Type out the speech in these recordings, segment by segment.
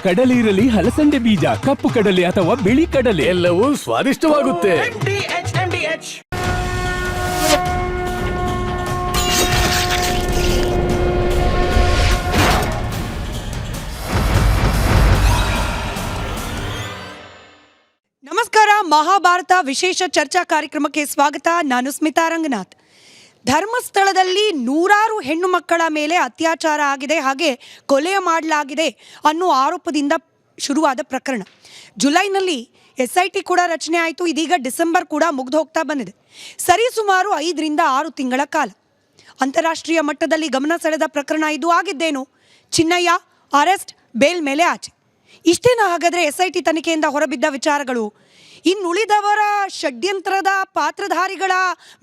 ಕಡಲೆ ಇರಲಿ, ಹಲಸಂದೆ ಬೀಜ, ಕಪ್ಪು ಕಡಲೆ ಅಥವಾ ಬಿಳಿ ಕಡಲೆ, ಎಲ್ಲವೂ ಸ್ವಾದಿಷ್ಟವಾಗುತ್ತೆ. ನಮಸ್ಕಾರ. ಮಹಾಭಾರತ ವಿಶೇಷ ಚರ್ಚಾ ಕಾರ್ಯಕ್ರಮಕ್ಕೆ ಸ್ವಾಗತ. ನಾನು ಸ್ಮಿತಾ ರಂಗನಾಥ್. ಧರ್ಮಸ್ಥಳದಲ್ಲಿ ನೂರಾರು ಹೆಣ್ಣು ಮಕ್ಕಳ ಮೇಲೆ ಅತ್ಯಾಚಾರ ಆಗಿದೆ, ಹಾಗೆ ಕೊಲೆ ಮಾಡಲಾಗಿದೆ ಅನ್ನೋ ಆರೋಪದಿಂದ ಶುರುವಾದ ಪ್ರಕರಣ. ಜುಲೈನಲ್ಲಿ SIT ಕೂಡ ರಚನೆ ಆಯಿತು. ಇದೀಗ ಡಿಸೆಂಬರ್ ಕೂಡ ಮುಗ್ದು ಹೋಗ್ತಾ ಬಂದಿದೆ. ಸರಿಸುಮಾರು 5 ರಿಂದ 6 ತಿಂಗಳ ಕಾಲ ಅಂತಾರಾಷ್ಟ್ರೀಯ ಮಟ್ಟದಲ್ಲಿ ಗಮನ ಸೆಳೆದ ಪ್ರಕರಣ ಇದು. ಆಗಿದ್ದೇನು? ಚಿನ್ನಯ್ಯ ಅರೆಸ್ಟ್, ಬೇಲ್ ಮೇಲೆ ಆಚೆ. ಇಷ್ಟೇನಾ ಹಾಗಾದರೆ SIT ತನಿಖೆಯಿಂದ ಹೊರಬಿದ್ದ ವಿಚಾರಗಳು? ಇನ್ನುಳಿದವರ ಷಡ್ಯಂತ್ರದ ಪಾತ್ರಧಾರಿಗಳ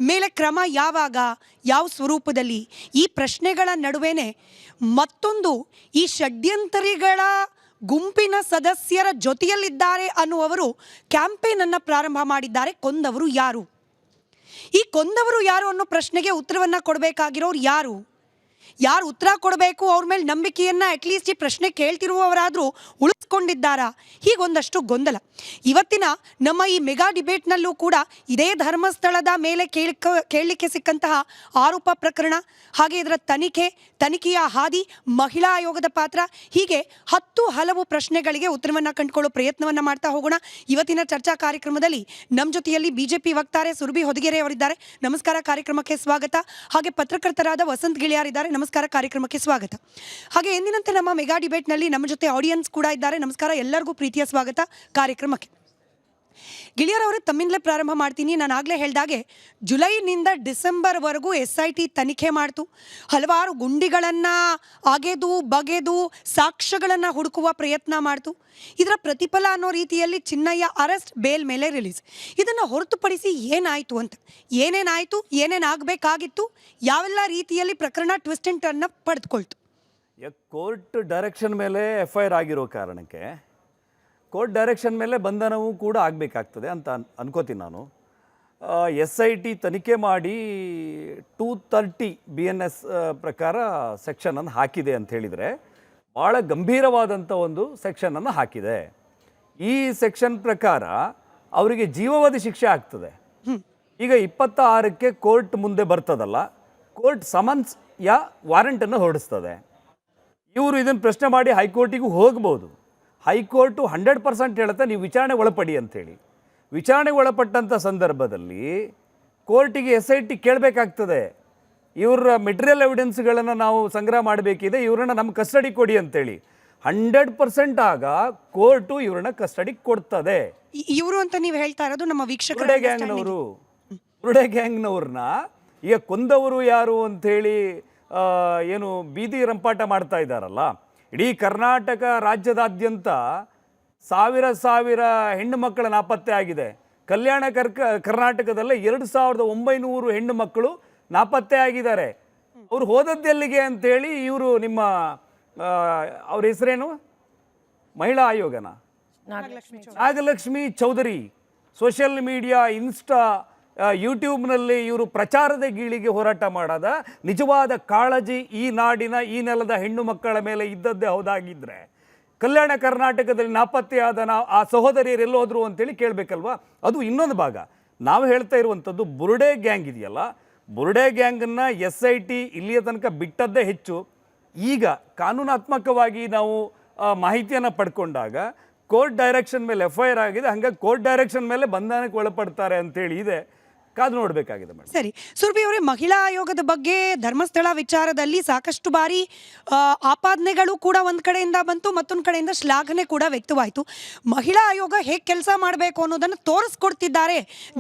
ಮೇಲೆ ಕ್ರಮ ಯಾವಾಗ, ಯಾವ ಸ್ವರೂಪದಲ್ಲಿ? ಈ ಪ್ರಶ್ನೆಗಳ ನಡುವೆನೇ ಮತ್ತೊಂದು, ಈ ಷಡ್ಯಂತರಿಗಳ ಗುಂಪಿನ ಸದಸ್ಯರ ಜೊತೆಯಲ್ಲಿದ್ದಾರೆ ಅನ್ನುವರು ಕ್ಯಾಂಪೇನನ್ನು ಪ್ರಾರಂಭ ಮಾಡಿದ್ದಾರೆ. ಕೊಂದವರು ಯಾರು? ಈ ಕೊಂದವರು ಯಾರು ಅನ್ನೋ ಪ್ರಶ್ನೆಗೆ ಉತ್ತರವನ್ನು ಕೊಡಬೇಕಾಗಿರೋರು ಯಾರು? ಯಾರು ಉತ್ತರ ಕೊಡಬೇಕು? ಅವ್ರ ಮೇಲೆ ನಂಬಿಕೆಯನ್ನು ಅಟ್ಲೀಸ್ಟ್ ಈ ಪ್ರಶ್ನೆ ಕೇಳ್ತಿರುವವರಾದರೂ ಉಳಿಸ್ಕೊಂಡಿದ್ದಾರಾ? ಹೀಗೊಂದಷ್ಟು ಗೊಂದಲ. ಇವತ್ತಿನ ನಮ್ಮ ಈ ಮೆಗಾ ಡಿಬೇಟ್ನಲ್ಲೂ ಕೂಡ ಇದೇ ಧರ್ಮಸ್ಥಳದ ಮೇಲೆ ಕೇಳಲಿಕ್ಕೆ ಸಿಕ್ಕಂತಹ ಆರೋಪ ಪ್ರಕರಣ, ಹಾಗೆ ಇದರ ತನಿಖೆಯ ಹಾದಿ, ಮಹಿಳಾ ಆಯೋಗದ ಪಾತ್ರ, ಹೀಗೆ ಹಲವು ಪ್ರಶ್ನೆಗಳಿಗೆ ಉತ್ತರವನ್ನು ಕಂಡುಕೊಳ್ಳೋ ಪ್ರಯತ್ನವನ್ನು ಮಾಡ್ತಾ ಹೋಗೋಣ. ಇವತ್ತಿನ ಚರ್ಚಾ ಕಾರ್ಯಕ್ರಮದಲ್ಲಿ ನಮ್ಮ ಜೊತೆಯಲ್ಲಿ BJP ವಕ್ತಾರೆ ಸುರಭಿ ಹೊದಿಗೆರೆ ಅವರಿದ್ದಾರೆ. ನಮಸ್ಕಾರ, ಕಾರ್ಯಕ್ರಮಕ್ಕೆ ಸ್ವಾಗತ. ಹಾಗೆ ಪತ್ರಕರ್ತರಾದ ವಸಂತ್ ಗಿಳಿಯಾರಿದ್ದಾರೆ. ನಮಸ್ಕಾರ, ಕಾರ್ಯಕ್ರಮಕ್ಕೆ ಸ್ವಾಗತ. ಹಾಗೆ ಎಂದಿನಂತೆ ನಮ್ಮ ಮೆಗಾ ಡಿಬೇಟ್ನಲ್ಲಿ ನಮ್ಮ ಜೊತೆ ಆಡಿಯನ್ಸ್ ಕೂಡ ಇದ್ದಾರೆ. ನಮಸ್ಕಾರ, ಎಲ್ಲರಿಗೂ ಪ್ರೀತಿಯ ಸ್ವಾಗತ ಕಾರ್ಯಕ್ರಮಕ್ಕೆ. ಗಿಳಿಯರವರೇ, ತಮ್ಮಿಂದಲೇ ಪ್ರಾರಂಭ ಮಾಡ್ತೀನಿ. ನಾನು ಆಗಲೇ ಹೇಳಿದಾಗೆ ಜುಲೈನಿಂದ ಡಿಸೆಂಬರ್ವರೆಗೂ SIT ತನಿಖೆ ಮಾಡ್ತು. ಹಲವಾರು ಗುಂಡಿಗಳನ್ನು ಅಗೆದು ಬಗೆದು ಸಾಕ್ಷ್ಯಗಳನ್ನು ಹುಡುಕುವ ಪ್ರಯತ್ನ ಮಾಡ್ತು. ಇದರ ಪ್ರತಿಫಲ ಅನ್ನೋ ರೀತಿಯಲ್ಲಿ ಚಿನ್ನಯ್ಯ ಅರೆಸ್ಟ್, ಬೇಲ್ ಮೇಲೆ ರಿಲೀಸ್. ಇದನ್ನು ಹೊರತುಪಡಿಸಿ ಏನಾಯಿತು ಅಂತ, ಏನೇನಾಯಿತು, ಏನೇನಾಗಬೇಕಾಗಿತ್ತು, ಯಾವೆಲ್ಲ ರೀತಿಯಲ್ಲಿ ಪ್ರಕರಣ ಟ್ವಿಸ್ಟ್ ಆ್ಯಂಡ್ ಟರ್ನ್ ಪಡೆದುಕೊಳ್ತು? ಕೋರ್ಟ್ ಡೈರೆಕ್ಷನ್ ಮೇಲೆ FIR ಆಗಿರೋ ಕಾರಣಕ್ಕೆ ಕೋರ್ಟ್ ಡೈರೆಕ್ಷನ್ ಮೇಲೆ ಬಂಧನವೂ ಕೂಡ ಆಗಬೇಕಾಗ್ತದೆ ಅಂತ ಅನ್ಕೋತೀನಿ ನಾನು. SIT ತನಿಖೆ ಮಾಡಿ 230 BNS ಪ್ರಕಾರ ಸೆಕ್ಷನನ್ನು ಹಾಕಿದೆ ಅಂತ ಹೇಳಿದರೆ, ಭಾಳ ಗಂಭೀರವಾದಂಥ ಒಂದು ಸೆಕ್ಷನನ್ನು ಹಾಕಿದೆ. ಈ ಸೆಕ್ಷನ್ ಪ್ರಕಾರ ಅವರಿಗೆ ಜೀವಾವಧಿ ಶಿಕ್ಷೆ ಆಗ್ತದೆ. ಈಗ 26ಕ್ಕೆ ಕೋರ್ಟ್ ಮುಂದೆ ಬರ್ತದಲ್ಲ, ಕೋರ್ಟ್ ಸಮನ್ಸ್ ಯಾ ವಾರೆಂಟನ್ನು ಹೊರಡಿಸ್ತದೆ. ಇವರು ಇದನ್ನು ಪ್ರಶ್ನೆ ಮಾಡಿ ಹೈಕೋರ್ಟಿಗೂ ಹೋಗ್ಬೋದು. ಹೈಕೋರ್ಟು 100% ಹೇಳುತ್ತೆ ನೀವು ವಿಚಾರಣೆ ಒಳಪಡಿ ಅಂಥೇಳಿ. ವಿಚಾರಣೆಗೆ ಒಳಪಟ್ಟಂಥ ಸಂದರ್ಭದಲ್ಲಿ ಕೋರ್ಟಿಗೆ SIT ಕೇಳಬೇಕಾಗ್ತದೆ, ಇವರ ಮೆಟೀರಿಯಲ್ ಎವಿಡೆನ್ಸ್ಗಳನ್ನು ನಾವು ಸಂಗ್ರಹ ಮಾಡಬೇಕಿದೆ, ಇವರನ್ನು ನಮ್ಮ ಕಸ್ಟಡಿ ಕೊಡಿ ಅಂತೇಳಿ. 100% ಆಗ ಕೋರ್ಟು ಇವ್ರನ್ನ ಕಸ್ಟಡಿ ಕೊಡ್ತದೆ. ಇವರು ಅಂತ ನೀವು ಹೇಳ್ತಾ ಇರೋದು ನಮ್ಮ ವೀಕ್ಷಕರು ಬುರುಡೆ ಗ್ಯಾಂಗ್ನವ್ರನ್ನ ಈಗ ಕೊಂದವರು ಯಾರು ಅಂಥೇಳಿ ಏನು ಬೀದಿ ರಂಪಾಟ ಮಾಡ್ತಾ ಇದ್ದಾರಲ್ಲ, ಇಡೀ ಕರ್ನಾಟಕ ರಾಜ್ಯದಾದ್ಯಂತ ಸಾವಿರ ಹೆಣ್ಣು ಮಕ್ಕಳ ನಾಪತ್ತೆ ಆಗಿದೆ. ಕಲ್ಯಾಣ ಕರ್ನಾಟಕದಲ್ಲೇ 2900 ಹೆಣ್ಣು ಮಕ್ಕಳು ನಾಪತ್ತೆ ಆಗಿದ್ದಾರೆ. ಅವರು ಹೋದದ್ದೆಲ್ಲಿಗೆ ಅಂಥೇಳಿ ಇವರು ನಿಮ್ಮ ಅವ್ರ ಹೆಸರೇನು, ಮಹಿಳಾ ಆಯೋಗನ, Nagalakshmi Chaudhari, social media, insta, ಯೂಟ್ಯೂಬ್ನಲ್ಲಿ ಇವರು ಪ್ರಚಾರದ ಗೀಳಿಗೆ ಹೋರಾಟ ಮಾಡೋದ ನಿಜವಾದ ಕಾಳಜಿ ಈ ನಾಡಿನ ಈ ನೆಲದ ಹೆಣ್ಣು ಮಕ್ಕಳ ಮೇಲೆ ಇದ್ದದ್ದೇ ಹೌದಾಗಿದ್ದರೆ, ಕಲ್ಯಾಣ ಕರ್ನಾಟಕದಲ್ಲಿ ನಾಪತ್ತೆಯಾದ ಆ ಸಹೋದರಿಯರು ಎಲ್ಲೋದ್ರು ಅಂತೇಳಿ ಕೇಳಬೇಕಲ್ವಾ? ಅದು ಇನ್ನೊಂದು ಭಾಗ. ನಾವು ಹೇಳ್ತಾ ಇರುವಂಥದ್ದು ಬುರುಡೆ ಗ್ಯಾಂಗ್ ಇದೆಯಲ್ಲ, ಬುರುಡೆ ಗ್ಯಾಂಗನ್ನು SIT ಇಲ್ಲಿಯ ತನಕ ಬಿಟ್ಟದ್ದೇ ಹೆಚ್ಚು. ಈಗ ಕಾನೂನಾತ್ಮಕವಾಗಿ ನಾವು ಮಾಹಿತಿಯನ್ನು ಪಡ್ಕೊಂಡಾಗ ಕೋರ್ಟ್ ಡೈರೆಕ್ಷನ್ ಮೇಲೆ FIR ಆಗಿದೆ, ಹಾಗಾಗಿ ಕೋರ್ಟ್ ಡೈರೆಕ್ಷನ್ ಮೇಲೆ ಬಂಧನಕ್ಕೆ ಒಳಪಡ್ತಾರೆ ಅಂತೇಳಿ ಇದೆ. ಕಾದು ನೋಡಬೇಕಾಗಿದೆ ಮೇಡಮ್. ಸರಿ, ಸುರಭಿ ಅವರೇ, ಮಹಿಳಾ ಆಯೋಗದ ಬಗ್ಗೆ ಧರ್ಮಸ್ಥಳ ವಿಚಾರದಲ್ಲಿ ಸಾಕಷ್ಟು ಬಾರಿ ಆಪಾದನೆಗಳು ಕೂಡ ಒಂದು ಕಡೆಯಿಂದ ಬಂತು, ಮತ್ತೊಂದು ಕಡೆಯಿಂದ ಶ್ಲಾಘನೆ ಕೂಡ ವ್ಯಕ್ತವಾಯಿತು. ಮಹಿಳಾ ಆಯೋಗ ಹೇಗೆ ಕೆಲಸ ಮಾಡಬೇಕು ಅನ್ನೋದನ್ನು ತೋರಿಸ್ಕೊಡ್ತಿದ್ದಾರೆ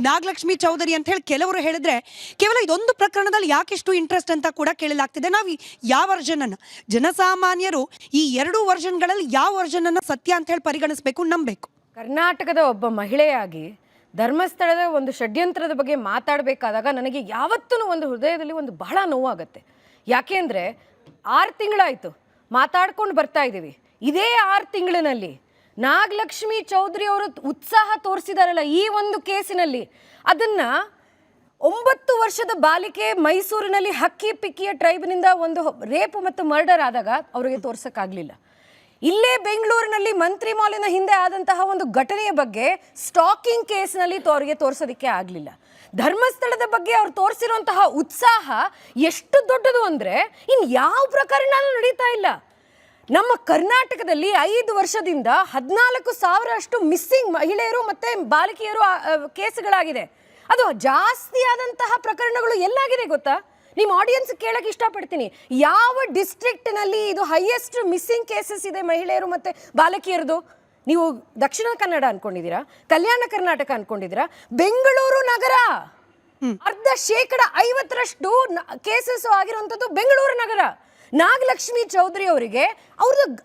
ನಾಗಲಕ್ಷ್ಮಿ ಚೌಧರಿ ಅಂತ ಹೇಳಿ ಕೆಲವರು ಹೇಳಿದ್ರೆ, ಕೇವಲ ಇದೊಂದು ಪ್ರಕರಣದಲ್ಲಿ ಯಾಕೆಷ್ಟು ಇಂಟ್ರೆಸ್ಟ್ ಅಂತ ಕೂಡ ಕೇಳಲಾಗ್ತಿದೆ. ನಾವು ಯಾವ ವರ್ಷನನ್ನು, ಜನಸಾಮಾನ್ಯರು ಈ 2 ವರ್ಷಗಳಲ್ಲಿ ಯಾವ ವರ್ಷನನ್ನು ಸತ್ಯ ಅಂತ ಹೇಳಿ ಪರಿಗಣಿಸಬೇಕು, ನಂಬಬೇಕು? ಕರ್ನಾಟಕದ ಒಬ್ಬ ಮಹಿಳೆಯಾಗಿ ಧರ್ಮಸ್ಥಳದ ಒಂದು ಷಡ್ಯಂತ್ರದ ಬಗ್ಗೆ ಮಾತಾಡಬೇಕಾದಾಗ ನನಗೆ ಯಾವತ್ತೂ ಒಂದು ಹೃದಯದಲ್ಲಿ ಒಂದು ಬಹಳ ನೋವಾಗುತ್ತೆ. ಯಾಕೆ ಅಂದರೆ 6 ತಿಂಗಳಾಯಿತು ಮಾತಾಡ್ಕೊಂಡು ಬರ್ತಾ ಇದ್ದೀವಿ. ಇದೇ 6 ತಿಂಗಳಿನಲ್ಲಿ ನಾಗಲಕ್ಷ್ಮಿ ಚೌಧರಿ ಅವರು ಉತ್ಸಾಹ ತೋರಿಸಿದಾರಲ್ಲ ಈ ಒಂದು ಕೇಸಿನಲ್ಲಿ, ಅದನ್ನು 9 ವರ್ಷದ ಬಾಲಿಕೆ ಮೈಸೂರಿನಲ್ಲಿ ಹಕ್ಕಿ ಪಿಕ್ಕಿಯ ಟ್ರೈಬ್ನಿಂದ ಒಂದು ರೇಪ್ ಮತ್ತು ಮರ್ಡರ್ ಆದಾಗ ಅವರಿಗೆ ತೋರ್ಸೋಕ್ಕಾಗಲಿಲ್ಲ. ಇಲ್ಲೇ ಬೆಂಗಳೂರಿನಲ್ಲಿ ಮಂತ್ರಿ ಮಾಲಿನ ಹಿಂದೆ ಆದಂತಹ ಒಂದು ಘಟನೆಯ ಬಗ್ಗೆ ಸ್ಟಾಕಿಂಗ್ ಕೇಸ್ನಲ್ಲಿ ಅವರಿಗೆ ತೋರಿಸೋದಕ್ಕೆ ಆಗಲಿಲ್ಲ. ಧರ್ಮಸ್ಥಳದ ಬಗ್ಗೆ ಅವ್ರು ತೋರಿಸಿರುವಂತಹ ಉತ್ಸಾಹ ಎಷ್ಟು ದೊಡ್ಡದು ಅಂದರೆ ಇನ್ನು ಯಾವ ಪ್ರಕರಣನೂ ನಡೀತಾ ಇಲ್ಲ. ನಮ್ಮ ಕರ್ನಾಟಕದಲ್ಲಿ 5 ವರ್ಷದಿಂದ 14,000 ಅಷ್ಟು ಮಿಸ್ಸಿಂಗ್ ಮಹಿಳೆಯರು ಮತ್ತು ಬಾಲಕಿಯರು ಕೇಸ್ಗಳಾಗಿದೆ. ಅದು ಜಾಸ್ತಿ ಆದಂತಹ ಪ್ರಕರಣಗಳು ಎಲ್ಲಾಗಿದೆ ಗೊತ್ತಾ? ನಿಮ್ಮ ಆಡಿಯನ್ಸ್ ಕೇಳಕ್ಕೆ ಇಷ್ಟಪಡ್ತೀನಿ, ಯಾವ ಡಿಸ್ಟ್ರಿಕ್ಟ್ನಲ್ಲಿ ಇದು ಹೈಯೆಸ್ಟ್ ಮಿಸ್ಸಿಂಗ್ ಕೇಸಸ್ ಇದೆ ಮಹಿಳೆಯರು ಮತ್ತು ಬಾಲಕಿಯರದು? ನೀವು ದಕ್ಷಿಣ ಕನ್ನಡ ಅನ್ಕೊಂಡಿದ್ದೀರಾ, ಕಲ್ಯಾಣ ಕರ್ನಾಟಕ ಅನ್ಕೊಂಡಿದ್ದೀರಾ? ಬೆಂಗಳೂರು ನಗರ 50% ಕೇಸಸ್ ಆಗಿರುವಂಥದ್ದು ಬೆಂಗಳೂರು ನಗರ. ನಾಗಲಕ್ಷ್ಮಿ ಚೌಧರಿ ಅವರಿಗೆ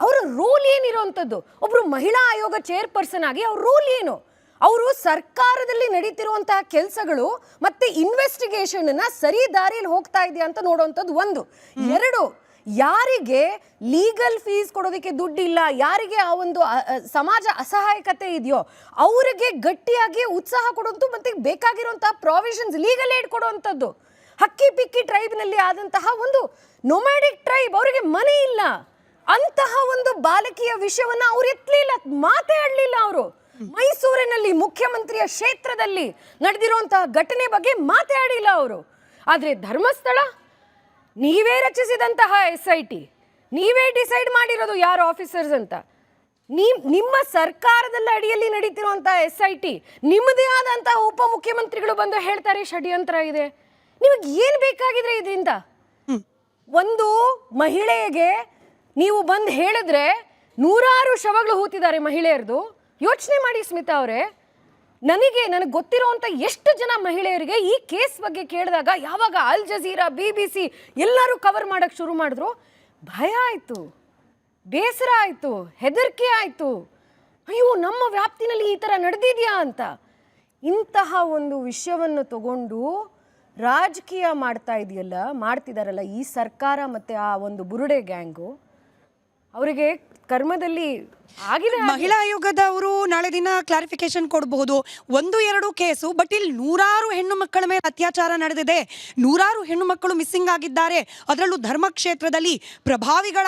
ಅವರ ರೋಲ್ ಏನಿರುವಂಥದ್ದು? ಒಬ್ಬರು ಮಹಿಳಾ ಆಯೋಗ ಚೇರ್ಪರ್ಸನ್ ಆಗಿ ಅವ್ರ ರೋಲ್ ಏನು? ಅವರು ಸರ್ಕಾರದಲ್ಲಿ ನಡೀತಿರುವಂತಹ ಕೆಲಸಗಳು ಮತ್ತೆ ಇನ್ವೆಸ್ಟಿಗೇಷನ್ ಸರಿ ದಾರಿಯಲ್ಲಿ ಹೋಗ್ತಾ ಇದೆಯಾ ಅಂತ ನೋಡುವಂಥದ್ದು ಒಂದು. 2, ಯಾರಿಗೆ ಲೀಗಲ್ ಫೀಸ್ ಕೊಡೋದಕ್ಕೆ ದುಡ್ಡಿಲ್ಲ, ಯಾರಿಗೆ ಆ ಒಂದು ಸಮಾಜ ಅಸಹಾಯಕತೆ ಇದೆಯೋ ಅವರಿಗೆ ಗಟ್ಟಿಯಾಗಿ ಉತ್ಸಾಹ ಕೊಡುವಂಥದ್ದು ಮತ್ತೆ ಬೇಕಾಗಿರುವಂತಹ ಪ್ರಾವಿಷನ್ಸ್ ಲೀಗಲ್ ಏಡ್ ಕೊಡುವಂಥದ್ದು. ಹಕ್ಕಿ ಪಿಕ್ಕಿ ಟ್ರೈಬ್ನಲ್ಲಿ ಆದಂತಹ ಒಂದು ನೊಮ್ಯಾಡಿಕ್ ಟ್ರೈಬ್, ಅವರಿಗೆ ಮನೆ ಇಲ್ಲ, ಅಂತಹ ಒಂದು ಬಾಲಕಿಯ ವಿಷಯವನ್ನ ಅವ್ರು ಎತ್ತಲಿಲ್ಲ, ಮಾತಾಡಲಿಲ್ಲ. ಅವರು ಮೈಸೂರಿನಲ್ಲಿ ಮುಖ್ಯಮಂತ್ರಿಯ ಕ್ಷೇತ್ರದಲ್ಲಿ ನಡೆದಿರುವಂತಹ ಘಟನೆ ಬಗ್ಗೆ ಮಾತಾಡಿಲ್ಲ ಅವರು. ಆದರೆ ಧರ್ಮಸ್ಥಳ ನೀವೇ ರಚಿಸಿದಂತಹ SIT, ನೀವೇ ಡಿಸೈಡ್ ಮಾಡಿರೋದು ಯಾರು ಆಫೀಸರ್ಸ್ ಅಂತ. ನಿಮ್ಮ ಸರ್ಕಾರದಲ್ಲಿ ಅಡಿಯಲ್ಲಿ ನಡೀತಿರುವಂತಹ SIT, ನಿಮ್ಮದೇ ಆದಂತಹ ಉಪಮುಖ್ಯಮಂತ್ರಿಗಳು ಬಂದು ಹೇಳ್ತಾರೆ ಷಡ್ಯಂತ್ರ ಇದೆ. ನಿಮಗೆ ಏನು ಬೇಕಾಗಿದ್ರೆ ಇದರಿಂದ? ಒಂದು ಮಹಿಳೆಗೆ ನೀವು ಬಂದು ಹೇಳಿದ್ರೆ 100 ಶವಗಳು ಹೂತಿದ್ದಾರೆ ಮಹಿಳೆಯರದು. ಯೋಚನೆ ಮಾಡಿ ಸ್ಮಿತಾ ಅವರೇ, ನನಗೆ ಗೊತ್ತಿರುವಂಥ ಎಷ್ಟು ಜನ ಮಹಿಳೆಯರಿಗೆ ಈ ಕೇಸ್ ಬಗ್ಗೆ ಕೇಳಿದಾಗ ಯಾವಾಗ ಅಲ್ ಜಜೀರಾ, BBC ಎಲ್ಲರೂ ಕವರ್ ಮಾಡೋಕ್ಕೆ ಶುರು ಮಾಡಿದ್ರು, ಭಯ ಆಯಿತು, ಬೇಸರ ಆಯಿತು, ಹೆದರಿಕೆ ಆಯಿತು. ಅಯ್ಯೋ, ನಮ್ಮ ವ್ಯಾಪ್ತಿನಲ್ಲಿ ಈ ಥರ ನಡೆದಿದೆಯಾ ಅಂತ. ಇಂತಹ ಒಂದು ವಿಷಯವನ್ನು ತಗೊಂಡು ರಾಜಕೀಯ ಮಾಡ್ತಿದಾರಲ್ಲ ಈ ಸರ್ಕಾರ ಮತ್ತು ಆ ಒಂದು ಬುರುಡೆ ಗ್ಯಾಂಗು, ಅವರಿಗೆ ಕರ್ಮದಲ್ಲಿ ಆಗಿದೆ. ಮಹಿಳಾ ಆಯೋಗದವರು ನಾಳೆ ದಿನ ಕ್ಲಾರಿಫಿಕೇಶನ್ ಕೊಡಬಹುದು, 1-2 ಕೇಸು, ಬಟ್ ಇಲ್ಲಿ 100 ಹೆಣ್ಣು ಮಕ್ಕಳ ಮೇಲೆ ಅತ್ಯಾಚಾರ ನಡೆದಿದೆ, 100 ಹೆಣ್ಣು ಮಕ್ಕಳು ಮಿಸ್ಸಿಂಗ್ ಆಗಿದ್ದಾರೆ. ಅದರಲ್ಲೂ ಧರ್ಮಕ್ಷೇತ್ರದಲ್ಲಿ ಪ್ರಭಾವಿಗಳ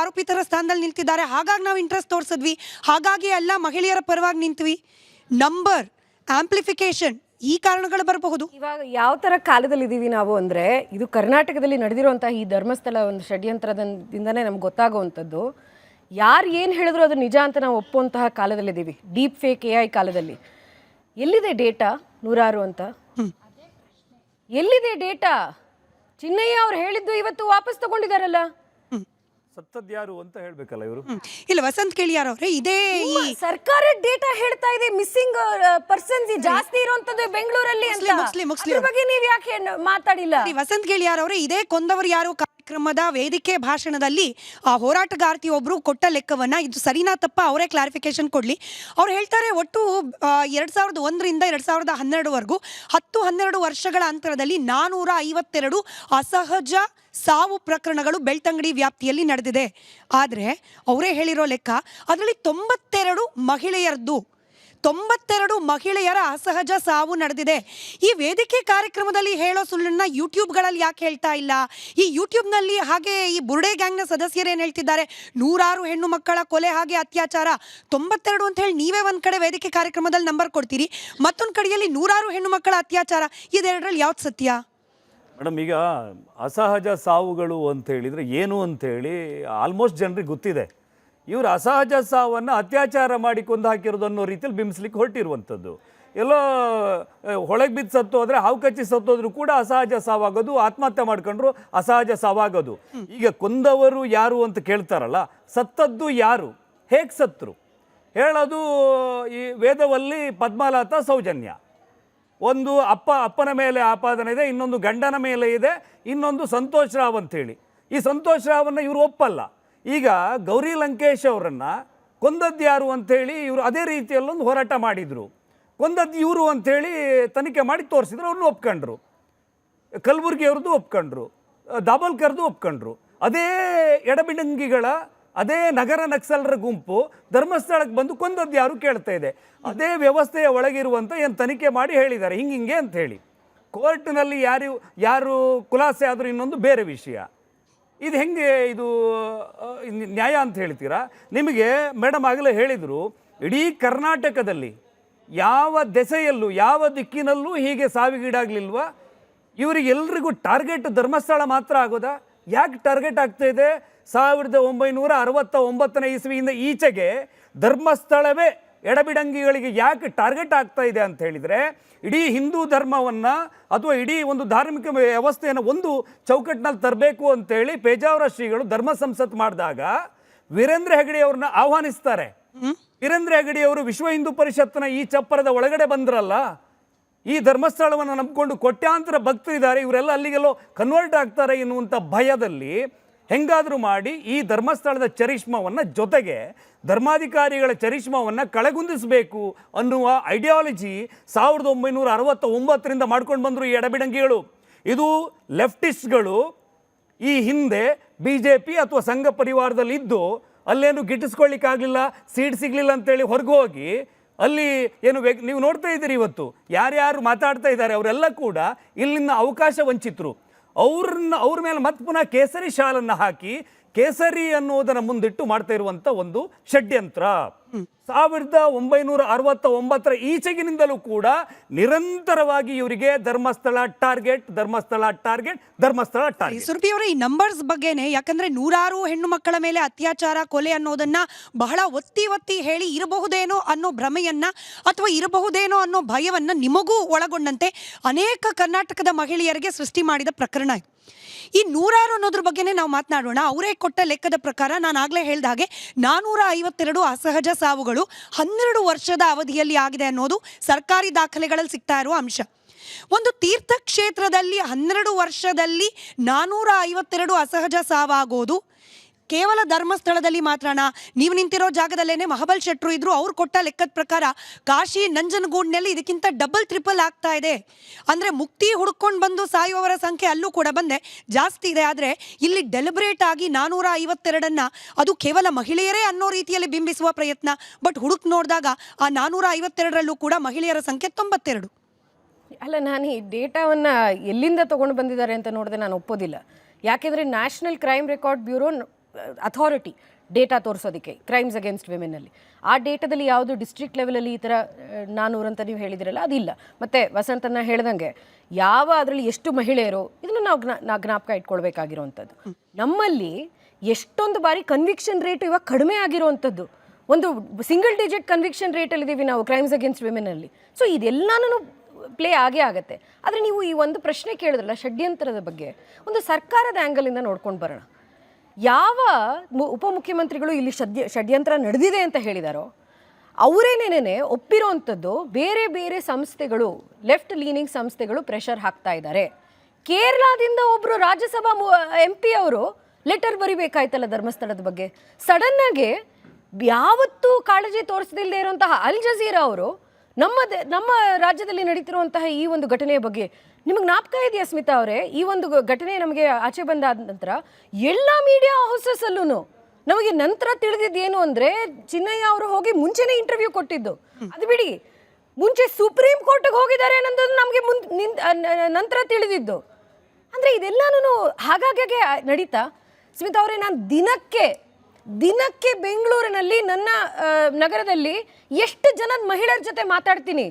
ಆರೋಪಿತರ ಸ್ಥಾನದಲ್ಲಿ ನಿಲ್ತಿದ್ದಾರೆ. ಹಾಗಾಗಿ ನಾವು ಇಂಟ್ರೆಸ್ಟ್ ತೋರಿಸಿದ್ವಿ, ಹಾಗಾಗಿ ಎಲ್ಲ ಮಹಿಳೆಯರ ಪರವಾಗಿ ನಿಂತ್ವಿ. ನಂಬರ್ ಆಂಪ್ಲಿಫಿಕೇಶನ್, ಈ ಕಾರಣಗಳು ಬರಬಹುದು. ಇವಾಗ ಯಾವ ಥರ ಕಾಲದಲ್ಲಿದ್ದೀವಿ ನಾವು ಅಂದರೆ, ಇದು ಕರ್ನಾಟಕದಲ್ಲಿ ನಡೆದಿರುವಂತಹ ಈ ಧರ್ಮಸ್ಥಳ ಒಂದು ಷಡ್ಯಂತ್ರದಿಂದನೇ ನಮ್ಗೆ ಗೊತ್ತಾಗುವಂಥದ್ದು. ಯಾರು ಏನು ಹೇಳಿದ್ರು ಅದು ನಿಜ ಅಂತ ನಾವು ಒಪ್ಪುವಂತಹ ಕಾಲದಲ್ಲಿದ್ದೀವಿ, ಡೀಪ್ ಫೇಕ್ AI ಕಾಲದಲ್ಲಿ. ಎಲ್ಲಿದೆ ಡೇಟಾ 100 ಅಂತ? ಎಲ್ಲಿದೆ ಡೇಟಾ? ಚಿನ್ನಯ್ಯ ಅವ್ರು ಹೇಳಿದ್ದು ಇವತ್ತು ವಾಪಸ್ ತಗೊಂಡಿದ್ದಾರಲ್ಲ. ಸತ್ತದ್ಯಾರು ಅಂತ ಹೇಳ್ಬೇಕಲ್ಲ ಇವರು. ಇಲ್ಲ, ವಸಂತ್ ಕೇಳಿಯಾರ್ ಅವರೇ, ಇದೇ ಸರ್ಕಾರ ಡೇಟಾ ಹೇಳ್ತಾ ಇದೆ ಮಿಸ್ಸಿಂಗ್ ಪರ್ಸನ್ಸ್ ಜಾಸ್ತಿ ಇರುವಂತದ್ದು ಬೆಂಗಳೂರಲ್ಲಿ ಅಂತ. ಅದ್ರ ಬಗ್ಗೆ ನೀವು ಯಾಕೆ ಮಾತಾಡಿಲ್ಲ? ವಸಂತ್ ಕೇಳಿಯಾರ್ ಅವರೇ, ಇದೇ ಕೊಂದವರು ಯಾರು ಕಾರ್ಯಕ್ರಮದ ವೇದಿಕೆ ಭಾಷಣದಲ್ಲಿ ಹೋರಾಟಗಾರ್ತಿ ಒಬ್ರು ಕೊಟ್ಟ ಲೆಕ್ಕವನ್ನ, ಇದು ಸರಿನಾ ತಪ್ಪ ಅವರೇ ಕ್ಲಾರಿಫಿಕೇಶನ್ ಕೊಡ್ಲಿ. ಅವ್ರು ಹೇಳ್ತಾರೆ, ಒಟ್ಟು 2001ರಿಂದ 2012ವರೆಗೂ 10-12 ವರ್ಷಗಳ ಅಂತರದಲ್ಲಿ 452 ಅಸಹಜ ಸಾವು ಪ್ರಕರಣಗಳು ಬೆಳ್ತಂಗಡಿ ವ್ಯಾಪ್ತಿಯಲ್ಲಿ ನಡೆದಿದೆ. ಆದರೆ ಅವರೇ ಹೇಳಿರೋ ಲೆಕ್ಕ, ಅದರಲ್ಲಿ 92 ಮಹಿಳೆಯರ ಅಸಹಜ ಸಾವು ನಡೆದಿದೆ. ಈ ವೇದಿಕೆ ಕಾರ್ಯಕ್ರಮದಲ್ಲಿ ಹೇಳೋ ಸುಳ್ಳನ್ನ ಯೂಟ್ಯೂಬ್ಗಳಲ್ಲಿ ಯಾಕೆ ಹೇಳ್ತಾ ಇಲ್ಲ? ಈ ಯೂಟ್ಯೂಬ್ನಲ್ಲಿ ಹಾಗೆ ಈ ಬುರ್ಡೆ ಗ್ಯಾಂಗ್ನ ಸದಸ್ಯರೇನು ಹೇಳ್ತಿದ್ದಾರೆ, 100 ಹೆಣ್ಣು ಮಕ್ಕಳ ಕೊಲೆ ಹಾಗೆ ಅತ್ಯಾಚಾರ, 92 ಅಂತ ಹೇಳಿ ನೀವೇ ಒಂದು ಕಡೆ ವೇದಿಕೆ ಕಾರ್ಯಕ್ರಮದಲ್ಲಿ ನಂಬರ್ ಕೊಡ್ತೀರಿ, ಮತ್ತೊಂದು ಕಡೆಯಲ್ಲಿ 100 ಹೆಣ್ಣು ಮಕ್ಕಳ ಅತ್ಯಾಚಾರ. ಇದೆರಡರಲ್ಲಿ ಯಾವ್ದು ಸತ್ಯ? ಮೇಡಮ್, ಈಗ ಅಸಹಜ ಸಾವುಗಳು ಅಂತ ಹೇಳಿದರೆ ಏನು ಅಂತೇಳಿ ಆಲ್ಮೋಸ್ಟ್ ಜನರಿಗೆ ಗೊತ್ತಿದೆ. ಇವರು ಅಸಹಜ ಸಾವನ್ನು ಅತ್ಯಾಚಾರ ಮಾಡಿ ಕೊಂದು ಹಾಕಿರೋದು ಅನ್ನೋ ರೀತಿಯಲ್ಲಿ ಬಿಂಬಿಸ್ಲಿಕ್ಕೆ ಹೊರಟಿರುವಂಥದ್ದು. ಎಲ್ಲೋ ಹೊಳಗೆ ಬಿದ್ದು ಸತ್ತು ಹೋದರೆ, ಹಾವು ಕಚ್ಚಿ ಸತ್ತೋದ್ರೂ ಕೂಡ ಅಸಹಜ ಸಾವಾಗೋದು, ಆತ್ಮಹತ್ಯೆ ಮಾಡ್ಕೊಂಡ್ರು ಅಸಹಜ ಸಾವಾಗೋದು. ಈಗ ಕೊಂದವರು ಯಾರು ಅಂತ ಕೇಳ್ತಾರಲ್ಲ, ಸತ್ತದ್ದು ಯಾರು, ಹೇಗೆ ಸತ್ತರು ಹೇಳೋದು ಈ ವೇದವಲ್ಲಿ ಪದ್ಮಲತಾ ಸೌಜನ್ಯ. ಒಂದು ಅಪ್ಪನ ಮೇಲೆ ಆಪಾದನೆ ಇದೆ, ಇನ್ನೊಂದು ಗಂಡನ ಮೇಲೆ ಇದೆ, ಇನ್ನೊಂದು ಸಂತೋಷ್ ರಾವ್ ಅಂತೇಳಿ. ಈ ಸಂತೋಷ್ ರಾವನ್ನು ಇವರು ಒಪ್ಪಲ್ಲ. ಈಗ ಗೌರಿ ಲಂಕೇಶ್ ಅವರನ್ನು ಕೊಂದದ್ದು ಯಾರು ಅಂಥೇಳಿ ಇವರು ಅದೇ ರೀತಿಯಲ್ಲೊಂದು ಹೋರಾಟ ಮಾಡಿದರು. ಕೊಂದದ್ದು ಇವರು ಅಂಥೇಳಿ ತನಿಖೆ ಮಾಡಿ ತೋರಿಸಿದ್ರು, ಅವ್ರನ್ನೂ ಒಪ್ಕೊಂಡ್ರು. ಕಲಬುರ್ಗಿ ಅವ್ರದ್ದು ಒಪ್ಕೊಂಡ್ರು, ದಾಬೋಲ್ಕರ್ದು ಒಪ್ಕೊಂಡ್ರು. ಅದೇ ಎಡಬಿಡಂಗಿಗಳ, ಅದೇ ನಗರ ನಕ್ಸಲರ ಗುಂಪು ಧರ್ಮಸ್ಥಳಕ್ಕೆ ಬಂದು ಕೊಂದದ್ದು ಯಾರು ಕೇಳ್ತಾ ಇದೆ. ಅದೇ ವ್ಯವಸ್ಥೆಯ ಒಳಗಿರುವಂಥ ಏನು ತನಿಖೆ ಮಾಡಿ ಹೇಳಿದ್ದಾರೆ ಹಿಂಗೆ ಅಂತ ಹೇಳಿ. ಕೋರ್ಟ್ನಲ್ಲಿ ಯಾರು ಖುಲಾಸೆ ಆದರೂ ಇನ್ನೊಂದು ಬೇರೆ ವಿಷಯ. ಇದು ಹೆಂಗೆ ಇದು ನ್ಯಾಯ ಅಂತ ಹೇಳ್ತೀರಾ? ನಿಮಗೆ ಮೇಡಮ್ ಆಗಲೇ ಹೇಳಿದರು, ಇಡೀ ಕರ್ನಾಟಕದಲ್ಲಿ ಯಾವ ದೆಸೆಯಲ್ಲೂ ಯಾವ ದಿಕ್ಕಿನಲ್ಲೂ ಹೀಗೆ ಸಾವಿಗೀಡಾಗಲಿಲ್ವಾ? ಇವರಿಗೆಲ್ರಿಗೂ ಟಾರ್ಗೆಟ್ ಧರ್ಮಸ್ಥಳ ಮಾತ್ರ ಆಗೋದಾ? ಯಾಕೆ ಟಾರ್ಗೆಟ್ ಆಗ್ತಾ ಇದೆ? 1969 ಇಸ್ವಿಯಿಂದ ಈಚೆಗೆ ಧರ್ಮಸ್ಥಳವೇ ಎಡಬಿಡಂಗಿಗಳಿಗೆ ಯಾಕೆ ಟಾರ್ಗೆಟ್ ಆಗ್ತಾ ಇದೆ ಅಂತ ಹೇಳಿದರೆ, ಇಡೀ ಹಿಂದೂ ಧರ್ಮವನ್ನು ಅಥವಾ ಇಡೀ ಒಂದು ಧಾರ್ಮಿಕ ವ್ಯವಸ್ಥೆಯನ್ನು ಒಂದು ಚೌಕಟ್ಟಿನಲ್ಲಿ ತರಬೇಕು ಅಂತೇಳಿ ಪೇಜಾವರ ಶ್ರೀಗಳು ಧರ್ಮ ಸಂಸತ್ ಮಾಡಿದಾಗ ವೀರೇಂದ್ರ ಹೆಗಡೆ ಅವ್ರನ್ನ ಆಹ್ವಾನಿಸ್ತಾರೆ. ವೀರೇಂದ್ರ ಹೆಗಡೆ ಅವರು ವಿಶ್ವ ಹಿಂದೂ ಪರಿಷತ್ನ ಈ ಚಪ್ಪರದ ಒಳಗಡೆ ಬಂದ್ರಲ್ಲ, ಈ ಧರ್ಮಸ್ಥಳವನ್ನು ನಂಬಿಕೊಂಡು ಕೋಟ್ಯಾಂತರ ಭಕ್ತರಿದ್ದಾರೆ, ಇವರೆಲ್ಲ ಅಲ್ಲಿಗೆಲ್ಲೋ ಕನ್ವರ್ಟ್ ಆಗ್ತಾರೆ ಎನ್ನುವಂಥ ಭಯದಲ್ಲಿ ಹೆಂಗಾದರೂ ಮಾಡಿ ಈ ಧರ್ಮಸ್ಥಳದ ಚರಿಷ್ಮವನ್ನು, ಜೊತೆಗೆ ಧರ್ಮಾಧಿಕಾರಿಗಳ ಚರಿಷ್ಮವನ್ನು ಕಳೆಗುಂದಿಸಬೇಕು ಅನ್ನುವ ಐಡಿಯಾಲಜಿ 1969ರಿಂದ ಮಾಡ್ಕೊಂಡು ಬಂದರು ಈ ಎಡಬಿಡಂಗಿಗಳು. ಇದು ಲೆಫ್ಟಿಸ್ಟ್ಗಳು ಈ ಹಿಂದೆ BJP ಅಥವಾ ಸಂಘ ಪರಿವಾರದಲ್ಲಿ ಇದ್ದು ಅಲ್ಲೇನು ಗಿಟ್ಟಿಸ್ಕೊಳ್ಳಿಕ್ಕಾಗಲಿಲ್ಲ, ಸೀಟ್ ಸಿಗಲಿಲ್ಲ ಅಂತೇಳಿ ಹೊರಗೆ ಹೋಗಿ ಅಲ್ಲಿ ಏನು ನೀವು ನೋಡ್ತಾ ಇದ್ದೀರಿ ಇವತ್ತು ಯಾರ್ಯಾರು ಮಾತಾಡ್ತಾ ಇದ್ದಾರೆ ಅವರೆಲ್ಲ ಕೂಡ ಇಲ್ಲಿನ ಅವಕಾಶ ವಂಚಿತರು. ಅವ್ರ ಮೇಲೆ ಮತ್ತೆ ಪುನಃ ಕೇಸರಿ ಶಾಲನ್ನು ಹಾಕಿ ಕೇಸರಿ ಅನ್ನೋದನ್ನ ಮುಂದಿಟ್ಟು ಮಾಡ್ತಾ ಇರುವಂಥ ಒಂದು ಷಡ್ಯಂತ್ರ. 1969 ಈಚೆಗಿನಿಂದಲೂ ಕೂಡ ನಿರಂತರವಾಗಿ ಇವರಿಗೆ Dharmasthala target, Dharmasthala target, Dharmasthala target. Surabhi ಅವರೇ, ಈ ನಂಬರ್ಸ್ ಬಗ್ಗೆನೆ, ಯಾಕಂದ್ರೆ 100 ಹೆಣ್ಣು ಮಕ್ಕಳ ಮೇಲೆ ಅತ್ಯಾಚಾರ, ಕೊಲೆ ಅನ್ನೋದನ್ನ ಬಹಳ ಒತ್ತಿ ಹೇಳಿ ಇರಬಹುದೇನೋ ಅನ್ನೋ ಭ್ರಮೆಯನ್ನ ಅಥವಾ ಇರಬಹುದೇನೋ ಅನ್ನೋ ಭಯವನ್ನ ನಿಮಗೂ ಒಳಗೊಂಡಂತೆ ಅನೇಕ ಕರ್ನಾಟಕದ ಮಹಿಳೆಯರಿಗೆ ಸೃಷ್ಟಿ ಮಾಡಿದ ಪ್ರಕರಣ ಇದು. ಈ 100 ಅನ್ನೋದ್ರ ಬಗ್ಗೆನೇ ನಾವು ಮಾತನಾಡೋಣ. ಅವರೇ ಕೊಟ್ಟ ಲೆಕ್ಕದ ಪ್ರಕಾರ, ನಾನು ಆಗಲೇ ಹೇಳಿದ ಹಾಗೆ 452 ಅಸಹಜ ಸಾವುಗಳು 12 ವರ್ಷದ ಅವಧಿಯಲ್ಲಿ ಆಗಿದೆ ಅನ್ನೋದು ಸರ್ಕಾರಿ ದಾಖಲೆಗಳಲ್ಲಿ ಸಿಗ್ತಾ ಇರುವ ಅಂಶ. ಒಂದು ತೀರ್ಥಕ್ಷೇತ್ರದಲ್ಲಿ 12 ವರ್ಷದಲ್ಲಿ 452 ಅಸಹಜ ಸಾವಾಗೋದು ಕೇವಲ ಧರ್ಮಸ್ಥಳದಲ್ಲಿ ಮಾತ್ರನಾ? ನೀವು ನಿಂತಿರೋ ಜಾಗದಲ್ಲೇನೆ ಮಹಾಬಲ್ ಶೆಟ್ರು ಇದ್ರು, ಅವ್ರು ಕೊಟ್ಟ ಲೆಕ್ಕದ ಪ್ರಕಾರ ಕಾಶಿ ನಂಜನಗೂಡ್ನಲ್ಲಿ ಇದಕ್ಕಿಂತ ಡಬಲ್ ಟ್ರಿಪಲ್ ಆಗ್ತಾ ಇದೆ. ಅಂದರೆ ಮುಕ್ತಿ ಹುಡ್ಕೊಂಡು ಬಂದು ಸಾಯುವವರ ಸಂಖ್ಯೆ ಅಲ್ಲೂ ಕೂಡ ಬಂದೆ ಜಾಸ್ತಿ ಇದೆ. ಆದರೆ ಇಲ್ಲಿ ಡೆಲಿಬ್ರೇಟ್ ಆಗಿ 452 ಅದು ಕೇವಲ ಮಹಿಳೆಯರೇ ಅನ್ನೋ ರೀತಿಯಲ್ಲಿ ಬಿಂಬಿಸುವ ಪ್ರಯತ್ನ. ಬಟ್ ಹುಡುಕ್ ನೋಡಿದಾಗ ಆ 452ರಲ್ಲೂ ಕೂಡ ಮಹಿಳೆಯರ ಸಂಖ್ಯೆ 92. ಅಲ್ಲ, ನಾನು ಈ ಡೇಟಾವನ್ನು ಎಲ್ಲಿಂದ ತೊಗೊಂಡು ಬಂದಿದ್ದಾರೆ ಅಂತ ನೋಡಿದೆ ನಾನು ಒಪ್ಪೋದಿಲ್ಲ. ಯಾಕೆಂದರೆ national crime record bureau authority data ತೋರಿಸೋದಕ್ಕೆ ಕ್ರೈಮ್ಸ್ ಅಗೇನ್ಸ್ಟ್ ವಿಮೆನಲ್ಲಿ, ಆ ಡೇಟಾದಲ್ಲಿ ಯಾವುದು ಡಿಸ್ಟ್ರಿಕ್ಟ್ ಲೆವೆಲಲ್ಲಿ ಈ ಥರ 400 ಅಂತ ನೀವು ಹೇಳಿದಿರಲ್ಲ ಅದಿಲ್ಲ. ಮತ್ತು ವಸಂತನ ಹೇಳ್ದಂಗೆ ಯಾವ ಅದರಲ್ಲಿ ಎಷ್ಟು ಮಹಿಳೆಯರು, ಇದನ್ನು ನಾವು ಜ್ಞಾಪಕ ಇಟ್ಕೊಳ್ಬೇಕಾಗಿರೋವಂಥದ್ದು. ನಮ್ಮಲ್ಲಿ ಎಷ್ಟೊಂದು ಬಾರಿ ಕನ್ವಿಕ್ಷನ್ ರೇಟ್ ಇವಾಗ ಕಡಿಮೆ ಆಗಿರೋವಂಥದ್ದು, ಒಂದು ಸಿಂಗಲ್ ಡಿಜಿಟ್ ಕನ್ವಿಕ್ಷನ್ ರೇಟಲ್ಲಿದ್ದೀವಿ ನಾವು ಕ್ರೈಮ್ಸ್ ಅಗೇನ್ಸ್ಟ್ ವಿಮೆನಲ್ಲಿ. ಸೊ ಇದೆಲ್ಲನೂ ಪ್ಲೇ ಆಗೇ ಆಗುತ್ತೆ. ಆದರೆ ನೀವು ಈ ಒಂದು ಪ್ರಶ್ನೆ ಕೇಳಿದ್ರಲ್ಲ ಷಡ್ಯಂತ್ರದ ಬಗ್ಗೆ, ಒಂದು ಸರ್ಕಾರದ ಆ್ಯಂಗಲಿಂದ ನೋಡ್ಕೊಂಡು ಬರೋಣ. ಯಾವ ಉಪಮುಖ್ಯಮಂತ್ರಿಗಳು ಇಲ್ಲಿ ಷಡ್ಯಂತ್ರ ನಡೆದಿದೆ ಅಂತ ಹೇಳಿದಾರೋ ಅವರೇನೇನೆ ಒಪ್ಪಿರೋವಂಥದ್ದು ಬೇರೆ ಬೇರೆ ಸಂಸ್ಥೆಗಳು, ಲೆಫ್ಟ್ ಲೀನಿಂಗ್ ಸಂಸ್ಥೆಗಳು ಪ್ರೆಷರ್ ಹಾಕ್ತಾ ಇದ್ದಾರೆ. ಕೇರಳದಿಂದ ಒಬ್ಬರು ರಾಜ್ಯಸಭಾ MP ಅವರು ಲೆಟರ್ ಬರಿಬೇಕಾಯ್ತಲ್ಲ ಧರ್ಮಸ್ಥಳದ ಬಗ್ಗೆ. ಸಡನ್ನಾಗಿ ಯಾವತ್ತೂ ಕಾಳಜಿ ತೋರಿಸದಿಲ್ಲದೆ ಇರುವಂತಹ ಅಲ್ ಜಜೀರಾ ಅವರು ನಮ್ಮ ರಾಜ್ಯದಲ್ಲಿ ನಡೀತಿರುವಂತಹ ಈ ಒಂದು ಘಟನೆಯ ಬಗ್ಗೆ ನಿಮಗೆ ಜ್ಞಾಪಕ ಇದೆಯಾ ಸ್ಮಿತಾ ಅವರೇ? ಈ ಒಂದು ಘಟನೆ ನಮಗೆ ಆಚೆ ಬಂದಾದ ನಂತರ ಎಲ್ಲ ಮೀಡಿಯಾ ಹೌಸಸ್ಸಲ್ಲೂ ನಮಗೆ ನಂತರ ತಿಳಿದಿದ್ದೇನು ಅಂದರೆ, ಚಿನ್ನಯ್ಯ ಅವರು ಹೋಗಿ ಮುಂಚೆನೇ ಇಂಟರ್ವ್ಯೂ ಕೊಟ್ಟಿದ್ದು. ಅದು ಬಿಡಿ, ಮುಂಚೆ ಸುಪ್ರೀಂ ಕೋರ್ಟ್ಗೆ ಹೋಗಿದ್ದಾರೆ ಅನ್ನೋದು ನಮಗೆ ನಂತರ ತಿಳಿದಿದ್ದು. ಅಂದರೆ ಇದೆಲ್ಲನೂ ಹಾಗಾಗಿ ನಡೀತಾ. ಸ್ಮಿತಾ ಅವರೇ, ನಾನು ದಿನಕ್ಕೆ ಬೆಂಗಳೂರಿನಲ್ಲಿ ನನ್ನ ನಗರದಲ್ಲಿ ಎಷ್ಟು ಜನದ ಮಹಿಳೆಯರ ಜೊತೆ ಮಾತಾಡ್ತೀನಿ.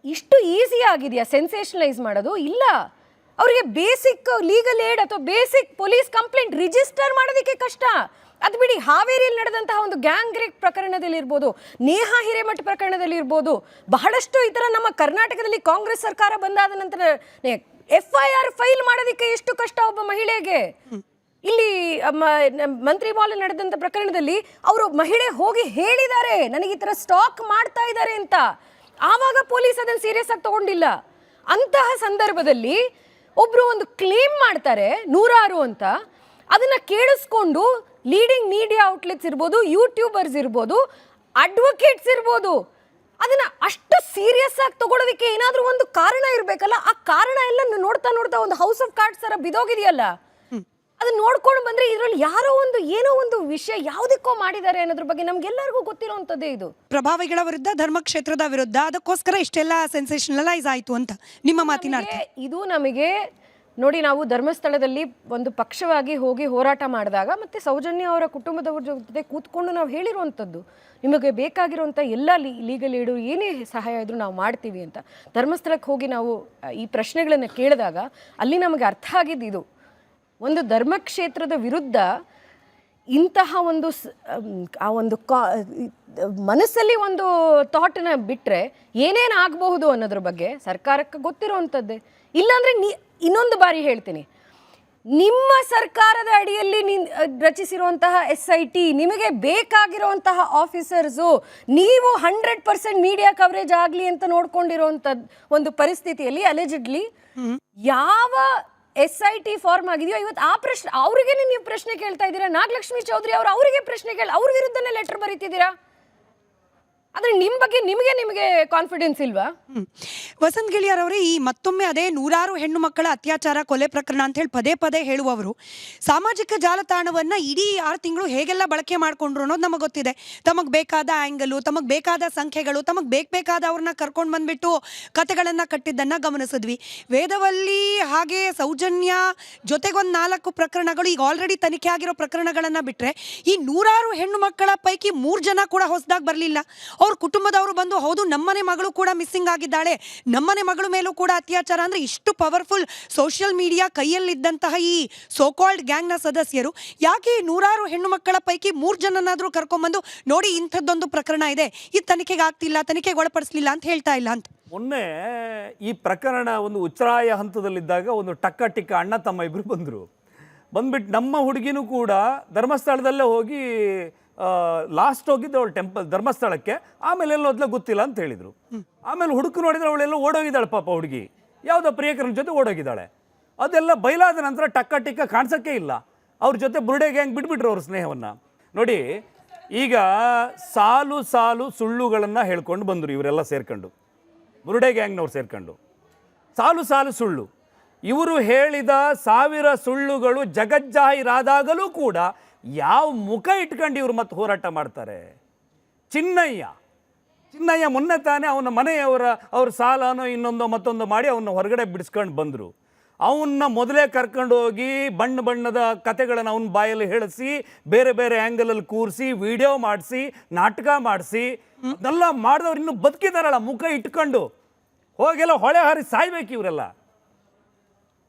ಇಷ್ಟು ಈಸಿ ಆಗಿದೆಯಾ ಸೆನ್ಸೇಷನಲೈಸ್ ಮಾಡೋದು? ಇಲ್ಲ. ಅವರಿಗೆ ಬೇಸಿಕ್ ಲೀಗಲ್ ಏಡ್ ಅಥವಾ ಬೇಸಿಕ್ ಪೊಲೀಸ್ ಕಂಪ್ಲೇಂಟ್ ರಿಜಿಸ್ಟರ್ ಮಾಡೋದಕ್ಕೆ ಕಷ್ಟ. ಅದು ಬಿಡಿ, ಹಾವೇರಿಯಲ್ಲಿ ನಡೆದಂತಹ ಒಂದು ಗ್ಯಾಂಗ್ ರೇಪ್ ಪ್ರಕರಣದಲ್ಲಿ ಇರ್ಬೋದು, ನೇಹಾ ಹಿರೇಮಠ ಪ್ರಕರಣದಲ್ಲಿ ಇರ್ಬೋದು, ಬಹಳಷ್ಟು ಈ ಥರ ನಮ್ಮ ಕರ್ನಾಟಕದಲ್ಲಿ ಕಾಂಗ್ರೆಸ್ ಸರ್ಕಾರ ಬಂದಾದ ನಂತರ FIR ಫೈಲ್ ಮಾಡೋದಕ್ಕೆ ಎಷ್ಟು ಕಷ್ಟ ಒಬ್ಬ ಮಹಿಳೆಗೆ. ಇಲ್ಲಿ ಮಂತ್ರಿ ಮಾಲ್ ನಡೆದಂಥ ಪ್ರಕರಣದಲ್ಲಿ ಅವರು ಮಹಿಳೆ ಹೋಗಿ ಹೇಳಿದ್ದಾರೆ ನನಗೆ ಈ ಥರ ಸ್ಟಾಕ್ ಮಾಡ್ತಾ ಇದ್ದಾರೆ ಅಂತ. ಆವಾಗ ಪೊಲೀಸ್ ಅದನ್ನು ಸೀರಿಯಸ್ ಆಗಿ ತಗೊಂಡಿಲ್ಲ. ಅಂತಹ ಸಂದರ್ಭದಲ್ಲಿ ಒಬ್ರು ಒಂದು ಕ್ಲೇಮ್ ಮಾಡ್ತಾರೆ 100 ಅಂತ, ಅದನ್ನ ಕೇಳಿಸ್ಕೊಂಡು ಲೀಡಿಂಗ್ ಮೀಡಿಯಾ ಔಟ್ಲೆಟ್ಸ್ ಇರ್ಬೋದು, ಯೂಟ್ಯೂಬರ್ಸ್ ಇರ್ಬೋದು, ಅಡ್ವೊಕೇಟ್ಸ್ ಇರ್ಬೋದು, ಅದನ್ನ ಅಷ್ಟು ಸೀರಿಯಸ್ ಆಗಿ ತಗೊಳ್ಳೋದಕ್ಕೆ ಏನಾದರೂ ಒಂದು ಕಾರಣ ಇರಬೇಕಲ್ಲ. ಆ ಕಾರಣ ಎಲ್ಲ ನೋಡ್ತಾ ಒಂದು ಹೌಸ್ ಆಫ್ ಕಾರ್ಡ್ಸ್ ಥರ ಬಿದೋಗಿದೆಯಲ್ಲ, ಅದನ್ನ ನೋಡ್ಕೊಂಡು ಬಂದ್ರೆ ಇದರಲ್ಲಿ ಯಾರೋ ಒಂದು ಏನೋ ಒಂದು ವಿಷಯ ಯಾವುದಕ್ಕೋ ಮಾಡಿದ್ದಾರೆ ಅನ್ನೋದ್ರ ಬಗ್ಗೆ ನಮ್ಗೆಲ್ಲರಿಗೂ ಗೊತ್ತಿರೋಂಥದ್ದೇ. ಇದು ಪ್ರಭಾವಿಗಳ ವಿರುದ್ಧ, ಧರ್ಮಕ್ಷೇತ್ರದ ವಿರುದ್ಧ, ಅದಕ್ಕೋಸ್ಕರ ಇಷ್ಟೆಲ್ಲ ಸೆನ್ಸೇಷನಲೈಸ್ ಆಯಿತು ಅಂತ ನಿಮ್ಮ ಮಾತಿನ ಅರ್ಥ. ಇದು ನಮಗೆ ನೋಡಿ, ನಾವು ಧರ್ಮಸ್ಥಳದಲ್ಲಿ ಒಂದು ಪಕ್ಷವಾಗಿ ಹೋಗಿ ಹೋರಾಟ ಮಾಡಿದಾಗ ಮತ್ತು ಸೌಜನ್ಯ ಅವರ ಕುಟುಂಬದವ್ರ ಜೊತೆ ಕೂತ್ಕೊಂಡು ನಾವು ಹೇಳಿರುವಂಥದ್ದು, ನಿಮಗೆ ಬೇಕಾಗಿರುವಂಥ ಎಲ್ಲ ಲೀಗಲ್ ಏಡು ಏನೇ ಸಹಾಯ ಇದ್ರೂ ನಾವು ಮಾಡ್ತೀವಿ ಅಂತ. ಧರ್ಮಸ್ಥಳಕ್ಕೆ ಹೋಗಿ ನಾವು ಈ ಪ್ರಶ್ನೆಗಳನ್ನು ಕೇಳಿದಾಗ ಅಲ್ಲಿ ನಮಗೆ ಅರ್ಥ ಆಗಿದ್ದು ಇದು, ಒಂದು ಧರ್ಮಕ್ಷೇತ್ರದ ವಿರುದ್ಧ ಇಂತಹ ಒಂದು ಆ ಒಂದು ಮನಸ್ಸಲ್ಲಿ ಒಂದು ಥಾಟನ್ನ ಬಿಟ್ಟರೆ ಏನೇನು ಆಗಬಹುದು ಅನ್ನೋದ್ರ ಬಗ್ಗೆ ಸರ್ಕಾರಕ್ಕೆ ಗೊತ್ತಿರೋವಂಥದ್ದೇ. ಇಲ್ಲಾಂದರೆ ಇನ್ನೊಂದು ಬಾರಿ ಹೇಳ್ತೀನಿ, ನಿಮ್ಮ ಸರ್ಕಾರದ ಅಡಿಯಲ್ಲಿ ರಚಿಸಿರುವಂತಹ SIT, ನಿಮಗೆ ಬೇಕಾಗಿರುವಂತಹ ಆಫೀಸರ್ಸು, ನೀವು 100% ಮೀಡಿಯಾ ಕವರೇಜ್ ಆಗಲಿ ಅಂತ ನೋಡ್ಕೊಂಡಿರೋವಂಥದ್ದು ಒಂದು ಪರಿಸ್ಥಿತಿಯಲ್ಲಿ ಅಲೆಜಿಡ್ಲಿ ಯಾವ SIT ಫಾರ್ಮ್ ಆಗಿದೆಯೋ ಇವತ್ತು ಆ ಪ್ರಶ್ನೆ ಅವರಿಗೆ ನೀವು ಪ್ರಶ್ನೆ ಕೇಳ್ತಾ ಇದ್ದೀರಾ. ನಾಗಲಕ್ಷ್ಮಿ ಚೌಧರಿ ಅವರು ಅವರಿಗೆ ಪ್ರಶ್ನೆ ಅವ್ರ ವಿರುದ್ಧನೇ ಲೆಟರ್ ಬರೀತಿದ್ದೀರಾ. ಆದರೆ ನಿಮ್ಮ ಬಗ್ಗೆ ನಿಮಗೆ ಕಾನ್ಫಿಡೆನ್ಸ್ ಇಲ್ವಾ? ವಸಂತ್ ಗಿಳಿಯಾರ್ ಅವರೇ, ಈ ಮತ್ತೊಮ್ಮೆ ಅದೇ ನೂರಾರು ಹೆಣ್ಣು ಮಕ್ಕಳ ಅತ್ಯಾಚಾರ ಕೊಲೆ ಪ್ರಕರಣ ಅಂತ ಹೇಳಿ ಪದೇ ಪದೇ ಹೇಳುವವರು ಸಾಮಾಜಿಕ ಜಾಲತಾಣವನ್ನು ಇಡೀ 6 ತಿಂಗಳು ಹೇಗೆಲ್ಲ ಬಳಕೆ ಮಾಡಿಕೊಂಡ್ರು ಅನ್ನೋದು ನಮಗೆ ಗೊತ್ತಿದೆ. ತಮಗೆ ಬೇಕಾದ ಆ್ಯಂಗಲು, ತಮಗೆ ಬೇಕಾದ ಸಂಖ್ಯೆಗಳು, ತಮಗೆ ಬೇಕಾದವ್ರನ್ನ ಕರ್ಕೊಂಡು ಬಂದುಬಿಟ್ಟು ಕತೆಗಳನ್ನು ಕಟ್ಟಿದ್ದನ್ನು ಗಮನಿಸಿದ್ವಿ. ವೇದವಲ್ಲಿ ಹಾಗೆ ಸೌಜನ್ಯ ಜೊತೆಗೊಂದು 4 ಪ್ರಕರಣಗಳು ಈಗ ಆಲ್ರೆಡಿ ತನಿಖೆ ಆಗಿರೋ ಪ್ರಕರಣಗಳನ್ನು ಬಿಟ್ಟರೆ ಈ ನೂರಾರು ಹೆಣ್ಣು ಮಕ್ಕಳ ಪೈಕಿ 3 ಜನ ಕೂಡ ಹೊಸದಾಗಿ ಬರಲಿಲ್ಲ. ಅವ್ರ ಕುಟುಂಬದವರು ಬಂದು ಹೌದು ನಮ್ಮನೆ ಮಗಳು ಕೂಡ ಮಿಸ್ಸಿಂಗ್ ಆಗಿದ್ದಾಳೆ, ನಮ್ಮನೆ ಮಗಳ ಮೇಲೂ ಕೂಡ ಅತ್ಯಾಚಾರ, ಅಂದರೆ ಇಷ್ಟು ಪವರ್ಫುಲ್ ಸೋಷಿಯಲ್ ಮೀಡಿಯಾ ಕೈಯಲ್ಲಿದ್ದಂತಹ ಈ ಸೋಕಾಲ್ಡ್ ಗ್ಯಾಂಗ್ನ ಸದಸ್ಯರು ಯಾಕೆ ನೂರಾರು ಹೆಣ್ಣು ಮಕ್ಕಳ ಪೈಕಿ 3 ಜನನಾದರೂ ಕರ್ಕೊಂಬಂದು ನೋಡಿ ಇಂಥದ್ದೊಂದು ಪ್ರಕರಣ ಇದೆ, ಈ ತನಿಖೆಗೆ ಆಗ್ತಿಲ್ಲ, ತನಿಖೆಗೆ ಒಳಪಡಿಸಲಿಲ್ಲ ಅಂತ ಹೇಳ್ತಾ ಇಲ್ಲ ಅಂತ? ಮೊನ್ನೆ ಈ ಪ್ರಕರಣ ಒಂದು ಉಚ್ಛ್ರಾಯ ಹಂತದಲ್ಲಿದ್ದಾಗ ಒಂದು ಟಕ್ಕ ಅಣ್ಣ ತಮ್ಮ ಇಬ್ಬರು ಬಂದ್ಬಿಟ್ಟು ನಮ್ಮ ಹುಡುಗಿನೂ ಕೂಡ ಧರ್ಮಸ್ಥಳದಲ್ಲೇ ಹೋಗಿ ಲಾಸ್ಟ್ ಹೋಗಿದ್ದು ಅವಳು ಧರ್ಮಸ್ಥಳಕ್ಕೆ, ಆಮೇಲೆ ಎಲ್ಲ ಮೊದಲೇ ಗೊತ್ತಿಲ್ಲ ಅಂತ ಹೇಳಿದರು. ಆಮೇಲೆ ಹುಡುಕು ನೋಡಿದ್ರೆ ಅವಳೆಲ್ಲ ಓಡೋಗಿದ್ದಾಳೆ ಪಾಪ ಹುಡುಗಿ, ಯಾವುದೋ ಪ್ರಿಯಕರನ ಜೊತೆ ಓಡೋಗಿದ್ದಾಳೆ. ಅದೆಲ್ಲ ಬಯಲಾದ ನಂತರ ಟಕ್ಕ ಕಾಣಿಸೋಕ್ಕೆ ಇಲ್ಲ. ಅವ್ರ ಜೊತೆ ಬುರುಡೆ ಗ್ಯಾಂಗ್ ಬಿಟ್ಬಿಟ್ರು ಅವ್ರ ಸ್ನೇಹವನ್ನು. ನೋಡಿ, ಈಗ ಸಾಲು ಸುಳ್ಳುಗಳನ್ನು ಹೇಳ್ಕೊಂಡು ಬಂದರು ಇವರೆಲ್ಲ ಸೇರ್ಕೊಂಡು, ಬುರುಡೆ ಗ್ಯಾಂಗ್ನವ್ರು ಸೇರ್ಕೊಂಡು ಸಾಲು ಸುಳ್ಳು. ಇವರು ಹೇಳಿದ 1000 ಸುಳ್ಳುಗಳು ಜಗಜ್ಜಾಹೀರಾದಾಗಲೂ ಕೂಡ ಯಾವ ಮುಖ ಇಟ್ಕೊಂಡು ಇವರು ಮತ್ತೆ ಹೋರಾಟ ಮಾಡ್ತಾರೆ? ಚಿನ್ನಯ್ಯ ಮೊನ್ನೆ ತಾನೇ ಅವನ ಅವ್ರ ಸಾಲನೋ ಇನ್ನೊಂದೋ ಮತ್ತೊಂದೋ ಮಾಡಿ ಅವನ್ನ ಹೊರಗಡೆ ಬಿಡಿಸ್ಕೊಂಡು ಬಂದರು. ಅವನ್ನ ಮೊದಲೇ ಕರ್ಕೊಂಡು ಹೋಗಿ ಬಣ್ಣದ ಕತೆಗಳನ್ನು ಅವನ ಬಾಯಲ್ಲಿ ಹೇಳಿಸಿ, ಬೇರೆ ಆ್ಯಂಗಲಲ್ಲಿ ಕೂರಿಸಿ, ವಿಡಿಯೋ ಮಾಡಿಸಿ, ನಾಟಕ ಮಾಡಿಸಿ, ಅದೆಲ್ಲ ಮಾಡಿದವ್ರು ಇನ್ನೂ ಬದುಕಿದಾರಲ್ಲ ಮುಖ ಇಟ್ಕೊಂಡು. ಹೋಗೆಲ್ಲ ಹೊಳೆ ಹಾರಿ ಸಾಯ್ಬೇಕು ಇವರೆಲ್ಲ.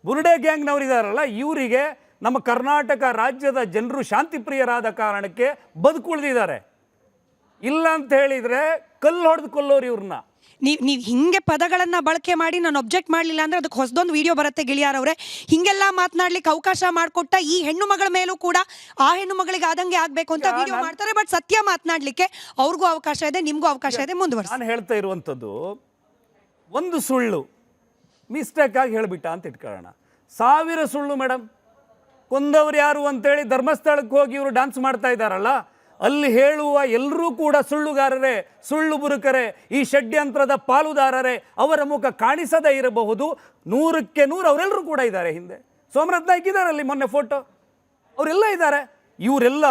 ಬುರುಡೆ ಗ್ಯಾಂಗ್ನವ್ರು ಇದ್ದಾರಲ್ಲ, ಇವರಿಗೆ ನಮ್ಮ ಕರ್ನಾಟಕ ರಾಜ್ಯದ ಜನರು ಶಾಂತಿಪ್ರಿಯರಾದ ಕಾರಣಕ್ಕೆ ಬದುಕುಳಿದಿದ್ದಾರೆ. ಇಲ್ಲ ಅಂತ ಹೇಳಿದರೆ ಕಲ್ಲು ಹೊಡೆದು ಕೊಲ್ಲೋರು ಇವ್ರನ್ನ. ನೀವು ಹಿಂಗೆ ಪದಗಳನ್ನು ಬಳಕೆ ಮಾಡಿ ನಾನು ಒಬ್ಜೆಕ್ಟ್ ಮಾಡಲಿಲ್ಲ ಅಂದರೆ ಅದಕ್ಕೆ ಹೊಸದೊಂದು ವಿಡಿಯೋ ಬರುತ್ತೆ ಗಿಳಿಯಾರ್ ಅವರೇ. ಹೀಗೆಲ್ಲ ಮಾತನಾಡ್ಲಿಕ್ಕೆ ಅವಕಾಶ ಮಾಡಿಕೊಟ್ಟ ಈ ಹೆಣ್ಣು ಮಗಳ ಮೇಲೂ ಕೂಡ ಆ ಹೆಣ್ಣು ಮಗಳಿಗೆ ಆದಂಗೆ ಆಗಬೇಕು ಅಂತ ವಿಡಿಯೋ ಮಾಡ್ತಾರೆ. ಬಟ್ ಸತ್ಯ ಮಾತನಾಡಲಿಕ್ಕೆ ಅವ್ರಿಗೂ ಅವಕಾಶ ಇದೆ, ನಿಮಗೂ ಅವಕಾಶ ಇದೆ, ಮುಂದುವರಿಸಿ. ನಾನು ಹೇಳ್ತಾ ಇರುವಂಥದ್ದು ಒಂದು ಸುಳ್ಳು ಮಿಸ್ಟೇಕ್ ಆಗಿ ಹೇಳಿಬಿಟ್ಟ ಅಂತ ಇಟ್ಕೊಳ್ಳೋಣ. 1000 ಸುಳ್ಳು ಮೇಡಮ್. ಕೊಂದವ್ರು ಯಾರು ಅಂತೇಳಿ ಧರ್ಮಸ್ಥಳಕ್ಕೆ ಹೋಗಿ ಇವರು ಡ್ಯಾನ್ಸ್ ಮಾಡ್ತಾ ಇದ್ದಾರಲ್ಲ, ಅಲ್ಲಿ ಹೇಳುವ ಎಲ್ಲರೂ ಕೂಡ ಸುಳ್ಳುಗಾರರೇ, ಸುಳ್ಳು ಬುರುಕರೇ, ಈ ಷಡ್ಯಂತ್ರದ ಪಾಲುದಾರರೇ. ಅವರ ಮುಖ ಕಾಣಿಸದೇ ಇರಬಹುದು, 100ಕ್ಕೆ 100 ಅವರೆಲ್ಲರೂ ಕೂಡ ಇದ್ದಾರೆ. ಹಿಂದೆ ಸೋಮನಾಥ್ ನಾಯ್ಕ ಇದ್ದಾರೆ ಅಲ್ಲಿ, ಮೊನ್ನೆ ಫೋಟೋ, ಅವರೆಲ್ಲ ಇದ್ದಾರೆ. ಇವರೆಲ್ಲ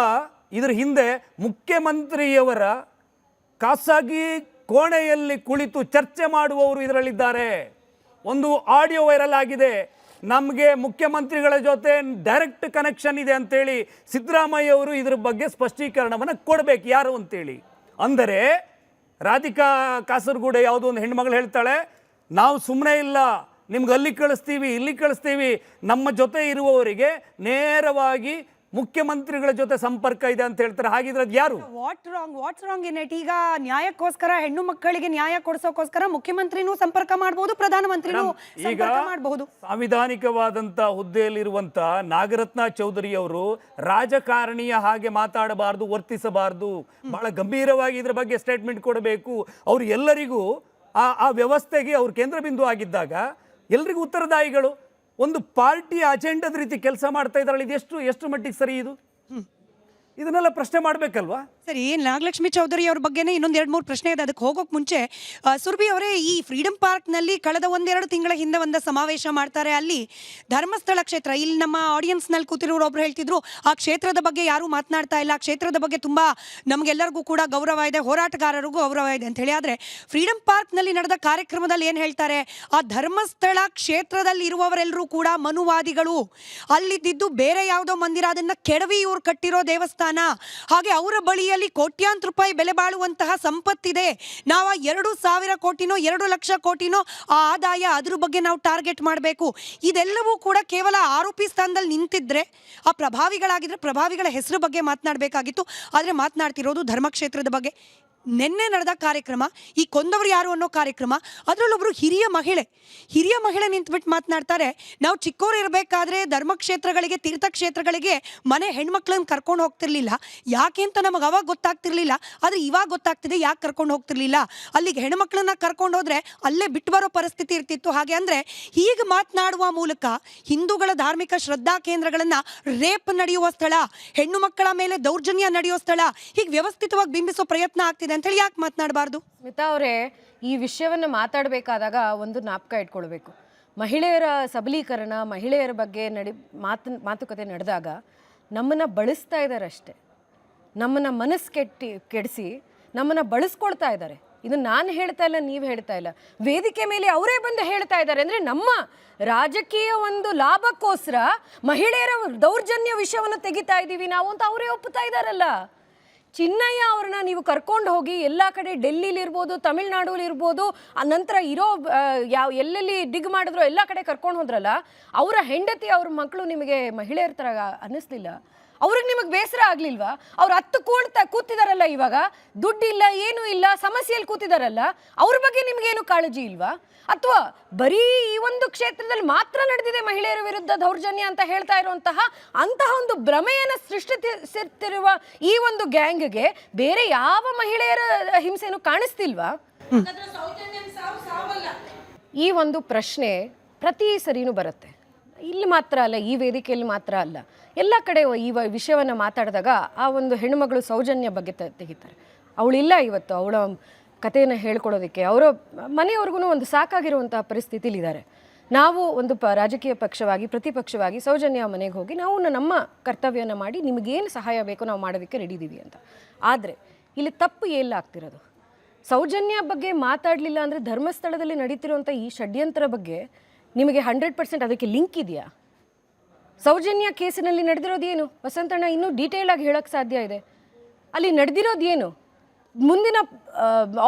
ಇದರ ಹಿಂದೆ ಮುಖ್ಯಮಂತ್ರಿಯವರ ಖಾಸಗಿ ಕೋಣೆಯಲ್ಲಿ ಕುಳಿತು ಚರ್ಚೆ ಮಾಡುವವರು ಇದರಲ್ಲಿದ್ದಾರೆ. ಒಂದು ಆಡಿಯೋ ವೈರಲ್ ಆಗಿದೆ, ನಮಗೆ ಮುಖ್ಯಮಂತ್ರಿಗಳ ಜೊತೆ ಡೈರೆಕ್ಟ್ ಕನೆಕ್ಷನ್ ಇದೆ ಅಂತೇಳಿ ಸಿದ್ದರಾಮಯ್ಯ ಅವರು ಇದ್ರ ಬಗ್ಗೆ ಸ್ಪಷ್ಟೀಕರಣವನ್ನು ಕೊಡಬೇಕು ಯಾರು ಅಂತೇಳಿ. ಅಂದರೆ ರಾಧಿಕಾ ಕಾಸರಗೋಡು ಯಾವುದೋ ಒಂದು ಹೆಣ್ಮಗಳು ಹೇಳ್ತಾಳೆ, ನಾವು ಸುಮ್ಮನೆ ಇಲ್ಲ, ನಿಮ್ಗೆ ಅಲ್ಲಿ ಕಳಿಸ್ತೀವಿ, ಇಲ್ಲಿ ಕಳಿಸ್ತೀವಿ. ನಮ್ಮ ಜೊತೆ ಇರುವವರಿಗೆ ನೇರವಾಗಿ ಮುಖ್ಯಮಂತ್ರಿಗಳ ಜೊತೆ ಸಂಪರ್ಕ ಇದೆ ಅಂತ ಹೇಳ್ತಾರೆ. ಹಾಗಿದ್ರೆ ಅದು ಯಾರು? What's wrong in it? ಈಗ ನ್ಯಾಯಕ್ಕೋಸ್ಕರ, ಹೆಣ್ಣು ಮಕ್ಕಳಿಗೆ ನ್ಯಾಯ ಕೊಡಿಸೋಕೋಸ್ಕರ ಮುಖ್ಯಮಂತ್ರಿನೂ ಸಂಪರ್ಕ ಮಾಡಬಹುದು, ಪ್ರಧಾನಮಂತ್ರಿನೂ ಸಂಪರ್ಕ ಮಾಡಬಹುದು. ಸಾಂವಿಧಾನಿಕವಾದಂತ ಹುದ್ದೆಯಲ್ಲಿರುವಂತ ನಾಗರತ್ನ ಚೌಧರಿ ಅವರು ರಾಜಕಾರಣಿಯ ಹಾಗೆ ಮಾತಾಡಬಾರದು, ವರ್ತಿಸಬಾರದು, ಬಹಳ ಗಂಭೀರವಾಗಿ ಇದ್ರ ಬಗ್ಗೆ ಸ್ಟೇಟ್ಮೆಂಟ್ ಕೊಡಬೇಕು. ಅವರು ಎಲ್ಲರಿಗೂ ಆ ವ್ಯವಸ್ಥೆಗೆ ಅವ್ರು ಕೇಂದ್ರ ಬಿಂದು ಆಗಿದ್ದಾಗ ಎಲ್ರಿಗೂ ಉತ್ತರದಾಯಿಗಳು. ಒಂದು ಪಾರ್ಟಿ ಅಜೆಂಡದ ರೀತಿ ಕೆಲಸ ಮಾಡ್ತಾ ಇದ್ದಾರಲ್ಲ, ಇದು ಎಷ್ಟು ಮಟ್ಟಿಗೆ ಸರಿ? ಇದನ್ನೆಲ್ಲ ಪ್ರಶ್ನೆ ಮಾಡಬೇಕಲ್ವಾ? ಸರಿ, ನಾಗಲಕ್ಷ್ಮಿ ಚೌಧರಿ ಅವ್ರ ಬಗ್ಗೆನೇ ಇನ್ನೊಂದು 2-3 ಪ್ರಶ್ನೆ ಇದೆ. ಅದಕ್ಕೆ ಹೋಗೋಕೆ ಮುಂಚೆ ಸುರ್ಭಿ ಅವರೇ, ಈ ಫ್ರೀಡಮ್ ಪಾರ್ಕ್ನಲ್ಲಿ ಕಳೆದ 1-2 ತಿಂಗಳ ಹಿಂದೆ ಒಂದು ಸಮಾವೇಶ ಮಾಡ್ತಾರೆ. ಅಲ್ಲಿ ಧರ್ಮಸ್ಥಳ ಕ್ಷೇತ್ರ, ಇಲ್ಲಿ ನಮ್ಮ ಆಡಿಯನ್ಸ್ನಲ್ಲಿ ಕೂತಿರೋರು ಒಬ್ರು ಹೇಳ್ತಿದ್ರು, ಆ ಕ್ಷೇತ್ರದ ಬಗ್ಗೆ ಯಾರೂ ಮಾತನಾಡ್ತಾ ಇಲ್ಲ, ಆ ಕ್ಷೇತ್ರದ ಬಗ್ಗೆ ತುಂಬ ನಮಗೆಲ್ಲರಿಗೂ ಕೂಡ ಗೌರವ ಇದೆ, ಹೋರಾಟಗಾರರಿಗೂ ಗೌರವ ಇದೆ ಅಂತ ಹೇಳಿ. ಆದರೆ ಫ್ರೀಡಮ್ ಪಾರ್ಕ್ನಲ್ಲಿ ನಡೆದ ಕಾರ್ಯಕ್ರಮದಲ್ಲಿ ಏನು ಹೇಳ್ತಾರೆ, ಆ ಧರ್ಮಸ್ಥಳ ಕ್ಷೇತ್ರದಲ್ಲಿ ಇರುವವರೆಲ್ಲರೂ ಕೂಡ ಮನುವಾದಿಗಳು, ಅಲ್ಲಿದ್ದು ಬೇರೆ ಯಾವುದೋ ಮಂದಿರ, ಅದನ್ನು ಕೆಡವಿ ಇವ್ರು ಕಟ್ಟಿರೋ ದೇವಸ್ಥಾನ, ಹಾಗೆ ಅವರ ಬಳಿಯಲ್ಲಿ ಕೋಟ್ಯಾಂತರ ರೂಪಾಯಿ ಬೆಲೆ ಬಾಳುವಂತಹ ಸಂಪತ್ತಿದೆ, ನಾವು 2,000 ಕೋಟಿನೋ 2 ಲಕ್ಷ ಕೋಟಿನೋ ಆ ಆದಾಯ, ಅದ್ರ ಬಗ್ಗೆ ನಾವು ಟಾರ್ಗೆಟ್ ಮಾಡಬೇಕು. ಇದೆಲ್ಲವೂ ಕೂಡ ಕೇವಲ ಆರೋಪಿ ಸ್ಥಾನದಲ್ಲಿ ನಿಂತಿದ್ರೆ, ಆ ಪ್ರಭಾವಿಗಳಾಗಿದ್ರೆ ಪ್ರಭಾವಿಗಳ ಹೆಸರು ಬಗ್ಗೆ ಮಾತನಾಡಬೇಕಾಗಿತ್ತು. ಆದರೆ ಮಾತನಾಡ್ತಿರೋದು ಧರ್ಮಕ್ಷೇತ್ರದ ಬಗ್ಗೆ. ನಿನ್ನೆ ನಡೆದ ಕಾರ್ಯಕ್ರಮ, ಈ ಕೊಂದವರು ಯಾರು ಅನ್ನೋ ಕಾರ್ಯಕ್ರಮ, ಅದರಲ್ಲೊಬ್ಬರು ಹಿರಿಯ ಮಹಿಳೆ ನಿಂತ್ಬಿಟ್ಟು ಮಾತನಾಡ್ತಾರೆ, ನಾವು ಚಿಕ್ಕವರು ಇರಬೇಕಾದ್ರೆ ಧರ್ಮಕ್ಷೇತ್ರಗಳಿಗೆ, ತೀರ್ಥಕ್ಷೇತ್ರಗಳಿಗೆ ಮನೆ ಹೆಣ್ಮಕ್ಳನ್ನ ಕರ್ಕೊಂಡು ಹೋಗ್ತಿರ್ಲಿಲ್ಲ, ಯಾಕೆ ಅಂತ ನಮಗೆ ಅವಾಗ ಗೊತ್ತಾಗ್ತಿರ್ಲಿಲ್ಲ, ಆದರೆ ಇವಾಗ ಗೊತ್ತಾಗ್ತಿದೆ ಯಾಕೆ ಕರ್ಕೊಂಡು ಹೋಗ್ತಿರ್ಲಿಲ್ಲ. ಅಲ್ಲಿಗೆ ಹೆಣ್ಮಕ್ಳನ್ನ ಕರ್ಕೊಂಡು ಹೋದ್ರೆ ಅಲ್ಲೇ ಬಿಟ್ಟು ಬರೋ ಪರಿಸ್ಥಿತಿ ಇರ್ತಿತ್ತು. ಹಾಗೆ ಅಂದರೆ ಹೀಗೆ ಮಾತನಾಡುವ ಮೂಲಕ ಹಿಂದೂಗಳ ಧಾರ್ಮಿಕ ಶ್ರದ್ಧಾ ಕೇಂದ್ರಗಳನ್ನು ರೇಪ್ ನಡೆಯುವ ಸ್ಥಳ, ಹೆಣ್ಣು ಮಕ್ಕಳ ಮೇಲೆ ದೌರ್ಜನ್ಯ ನಡೆಯೋ ಸ್ಥಳ, ಹೀಗೆ ವ್ಯವಸ್ಥಿತವಾಗಿ ಬಿಂಬಿಸೋ ಪ್ರಯತ್ನ ಆಗ್ತಿದೆ ಅಂತ ಹೇಳಿ ಯಾಕೆ ಮಾತನಾಡಬಾರ್ದು? ಸ್ಮಿತಾ ಅವರೇ, ಈ ವಿಷಯವನ್ನು ಮಾತಾಡಬೇಕಾದಾಗ ಒಂದು ಜ್ಞಾಪಕ ಇಟ್ಕೊಳ್ಬೇಕು. ಮಹಿಳೆಯರ ಸಬಲೀಕರಣ, ಮಹಿಳೆಯರ ಬಗ್ಗೆ ಮಾತುಕತೆ ನಡೆದಾಗ ನಮ್ಮನ್ನು ಬಳಸ್ತಾ ಇದ್ದಾರೆ ಅಷ್ಟೇ, ನಮ್ಮನ್ನು ಮನಸ್ಸು ಕೆಡಿಸಿ ನಮ್ಮನ್ನು ಬಳಸ್ಕೊಳ್ತಾ ಇದ್ದಾರೆ. ಇದು ನಾನು ಹೇಳ್ತಾ ಇಲ್ಲ, ನೀವು ಹೇಳ್ತಾ ಇಲ್ಲ, ವೇದಿಕೆ ಮೇಲೆ ಅವರೇ ಬಂದು ಹೇಳ್ತಾ ಇದ್ದಾರೆ. ಅಂದರೆ ನಮ್ಮ ರಾಜಕೀಯ ಒಂದು ಲಾಭಕ್ಕೋಸ್ಕರ ಮಹಿಳೆಯರ ದೌರ್ಜನ್ಯ ವಿಷಯವನ್ನು ತೆಗಿತಾ ಇದ್ದೀವಿ ನಾವು ಅಂತ ಅವರೇ ಒಪ್ಪುತ್ತಾ ಇದ್ದಾರಲ್ಲ. ಚಿನ್ನಯ್ಯ ಅವ್ರನ್ನ ನೀವು ಕರ್ಕೊಂಡು ಹೋಗಿ ಎಲ್ಲ ಕಡೆ, ಡೆಲ್ಲಿಲಿರ್ಬೋದು, ತಮಿಳ್ನಾಡಲ್ಲಿರ್ಬೋದು, ಆ ನಂತರ ಇರೋ ಎಲ್ಲೆಲ್ಲಿ ಡಿಗ್ ಮಾಡಿದ್ರು ಎಲ್ಲ ಕಡೆ ಕರ್ಕೊಂಡು ಹೋದ್ರಲ್ಲ, ಅವರ ಹೆಂಡತಿ, ಅವ್ರ ಮಕ್ಕಳು ನಿಮಗೆ ಮಹಿಳೆಯರ ಥರ ಅನ್ನಿಸ್ಲಿಲ್ಲ? ಅವ್ರಿಗೆ ನಿಮಗೆ ಬೇಸರ ಆಗಲಿಲ್ವಾ? ಅವ್ರು ಕೂತಿದಾರಲ್ಲ, ಇವಾಗ ದುಡ್ಡಿಲ್ಲ, ಏನೂ ಇಲ್ಲ, ಸಮಸ್ಯೆಯಲ್ಲಿ ಕೂತಿದಾರಲ್ಲ, ಅವ್ರ ಬಗ್ಗೆ ನಿಮಗೇನು ಕಾಳಜಿ ಇಲ್ವಾ? ಅಥವಾ ಬರೀ ಈ ಒಂದು ಕ್ಷೇತ್ರದಲ್ಲಿ ಮಾತ್ರ ನಡೆದಿದೆ ಮಹಿಳೆಯರ ವಿರುದ್ಧ ದೌರ್ಜನ್ಯ ಅಂತ ಹೇಳ್ತಾ ಇರುವಂತಹ ಒಂದು ಭ್ರಮೆಯನ್ನು ಸೃಷ್ಟಿಸಿರುವ ಈ ಒಂದು ಗ್ಯಾಂಗ್ಗೆ ಬೇರೆ ಯಾವ ಮಹಿಳೆಯರ ಹಿಂಸೆನೂ ಕಾಣಿಸ್ತಿಲ್ವಾ? ಈ ಒಂದು ಪ್ರಶ್ನೆ ಪ್ರತಿ ಸರಿನೂ ಬರುತ್ತೆ. ಇಲ್ಲಿ ಮಾತ್ರ ಅಲ್ಲ, ಈ ವೇದಿಕೆಯಲ್ಲಿ ಮಾತ್ರ ಅಲ್ಲ, ಎಲ್ಲ ಕಡೆ ಈ ವಿಷಯವನ್ನು ಮಾತಾಡಿದಾಗ ಆ ಒಂದು ಹೆಣ್ಣುಮಗಳು ಸೌಜನ್ಯ ಬಗ್ಗೆ ತೆಗಿತಾರೆ. ಅವಳಿಲ್ಲ ಇವತ್ತು, ಅವಳ ಕಥೆಯನ್ನು ಹೇಳ್ಕೊಡೋದಕ್ಕೆ ಅವರ ಮನೆಯವ್ರಿಗೂ ಒಂದು ಸಾಕಾಗಿರುವಂತಹ ಪರಿಸ್ಥಿತಿಲಿದ್ದಾರೆ. ನಾವು ಒಂದು ರಾಜಕೀಯ ಪಕ್ಷವಾಗಿ, ಪ್ರತಿಪಕ್ಷವಾಗಿ ಸೌಜನ್ಯ ಮನೆಗೆ ಹೋಗಿ ನಾವು ನಮ್ಮ ಕರ್ತವ್ಯನ ಮಾಡಿ ನಿಮಗೇನು ಸಹಾಯ ಬೇಕೋ ನಾವು ಮಾಡೋದಕ್ಕೆ ರೆಡಿ ಇದ್ದೀವಿ ಅಂತ. ಆದರೆ ಇಲ್ಲಿ ತಪ್ಪು ಎಲ್ಲಾಗ್ತಿರೋದು, ಸೌಜನ್ಯ ಬಗ್ಗೆ ಮಾತಾಡಲಿಲ್ಲ ಅಂದರೆ ಧರ್ಮಸ್ಥಳದಲ್ಲಿ ನಡೀತಿರುವಂಥ ಈ ಷಡ್ಯಂತ್ರ ಬಗ್ಗೆ ನಿಮಗೆ 100% ಅದಕ್ಕೆ ಲಿಂಕ್ ಇದೆಯಾ? ಸೌಜನ್ಯ ಕೇಸಿನಲ್ಲಿ ನಡೆದಿರೋದೇನು ವಸಂತಣ್ಣ ಇನ್ನೂ ಡೀಟೇಲ್ ಆಗಿ ಹೇಳೋಕ್ಕೆ ಸಾಧ್ಯ ಇದೆ. ಅಲ್ಲಿ ನಡೆದಿರೋದೇನು, ಮುಂದಿನ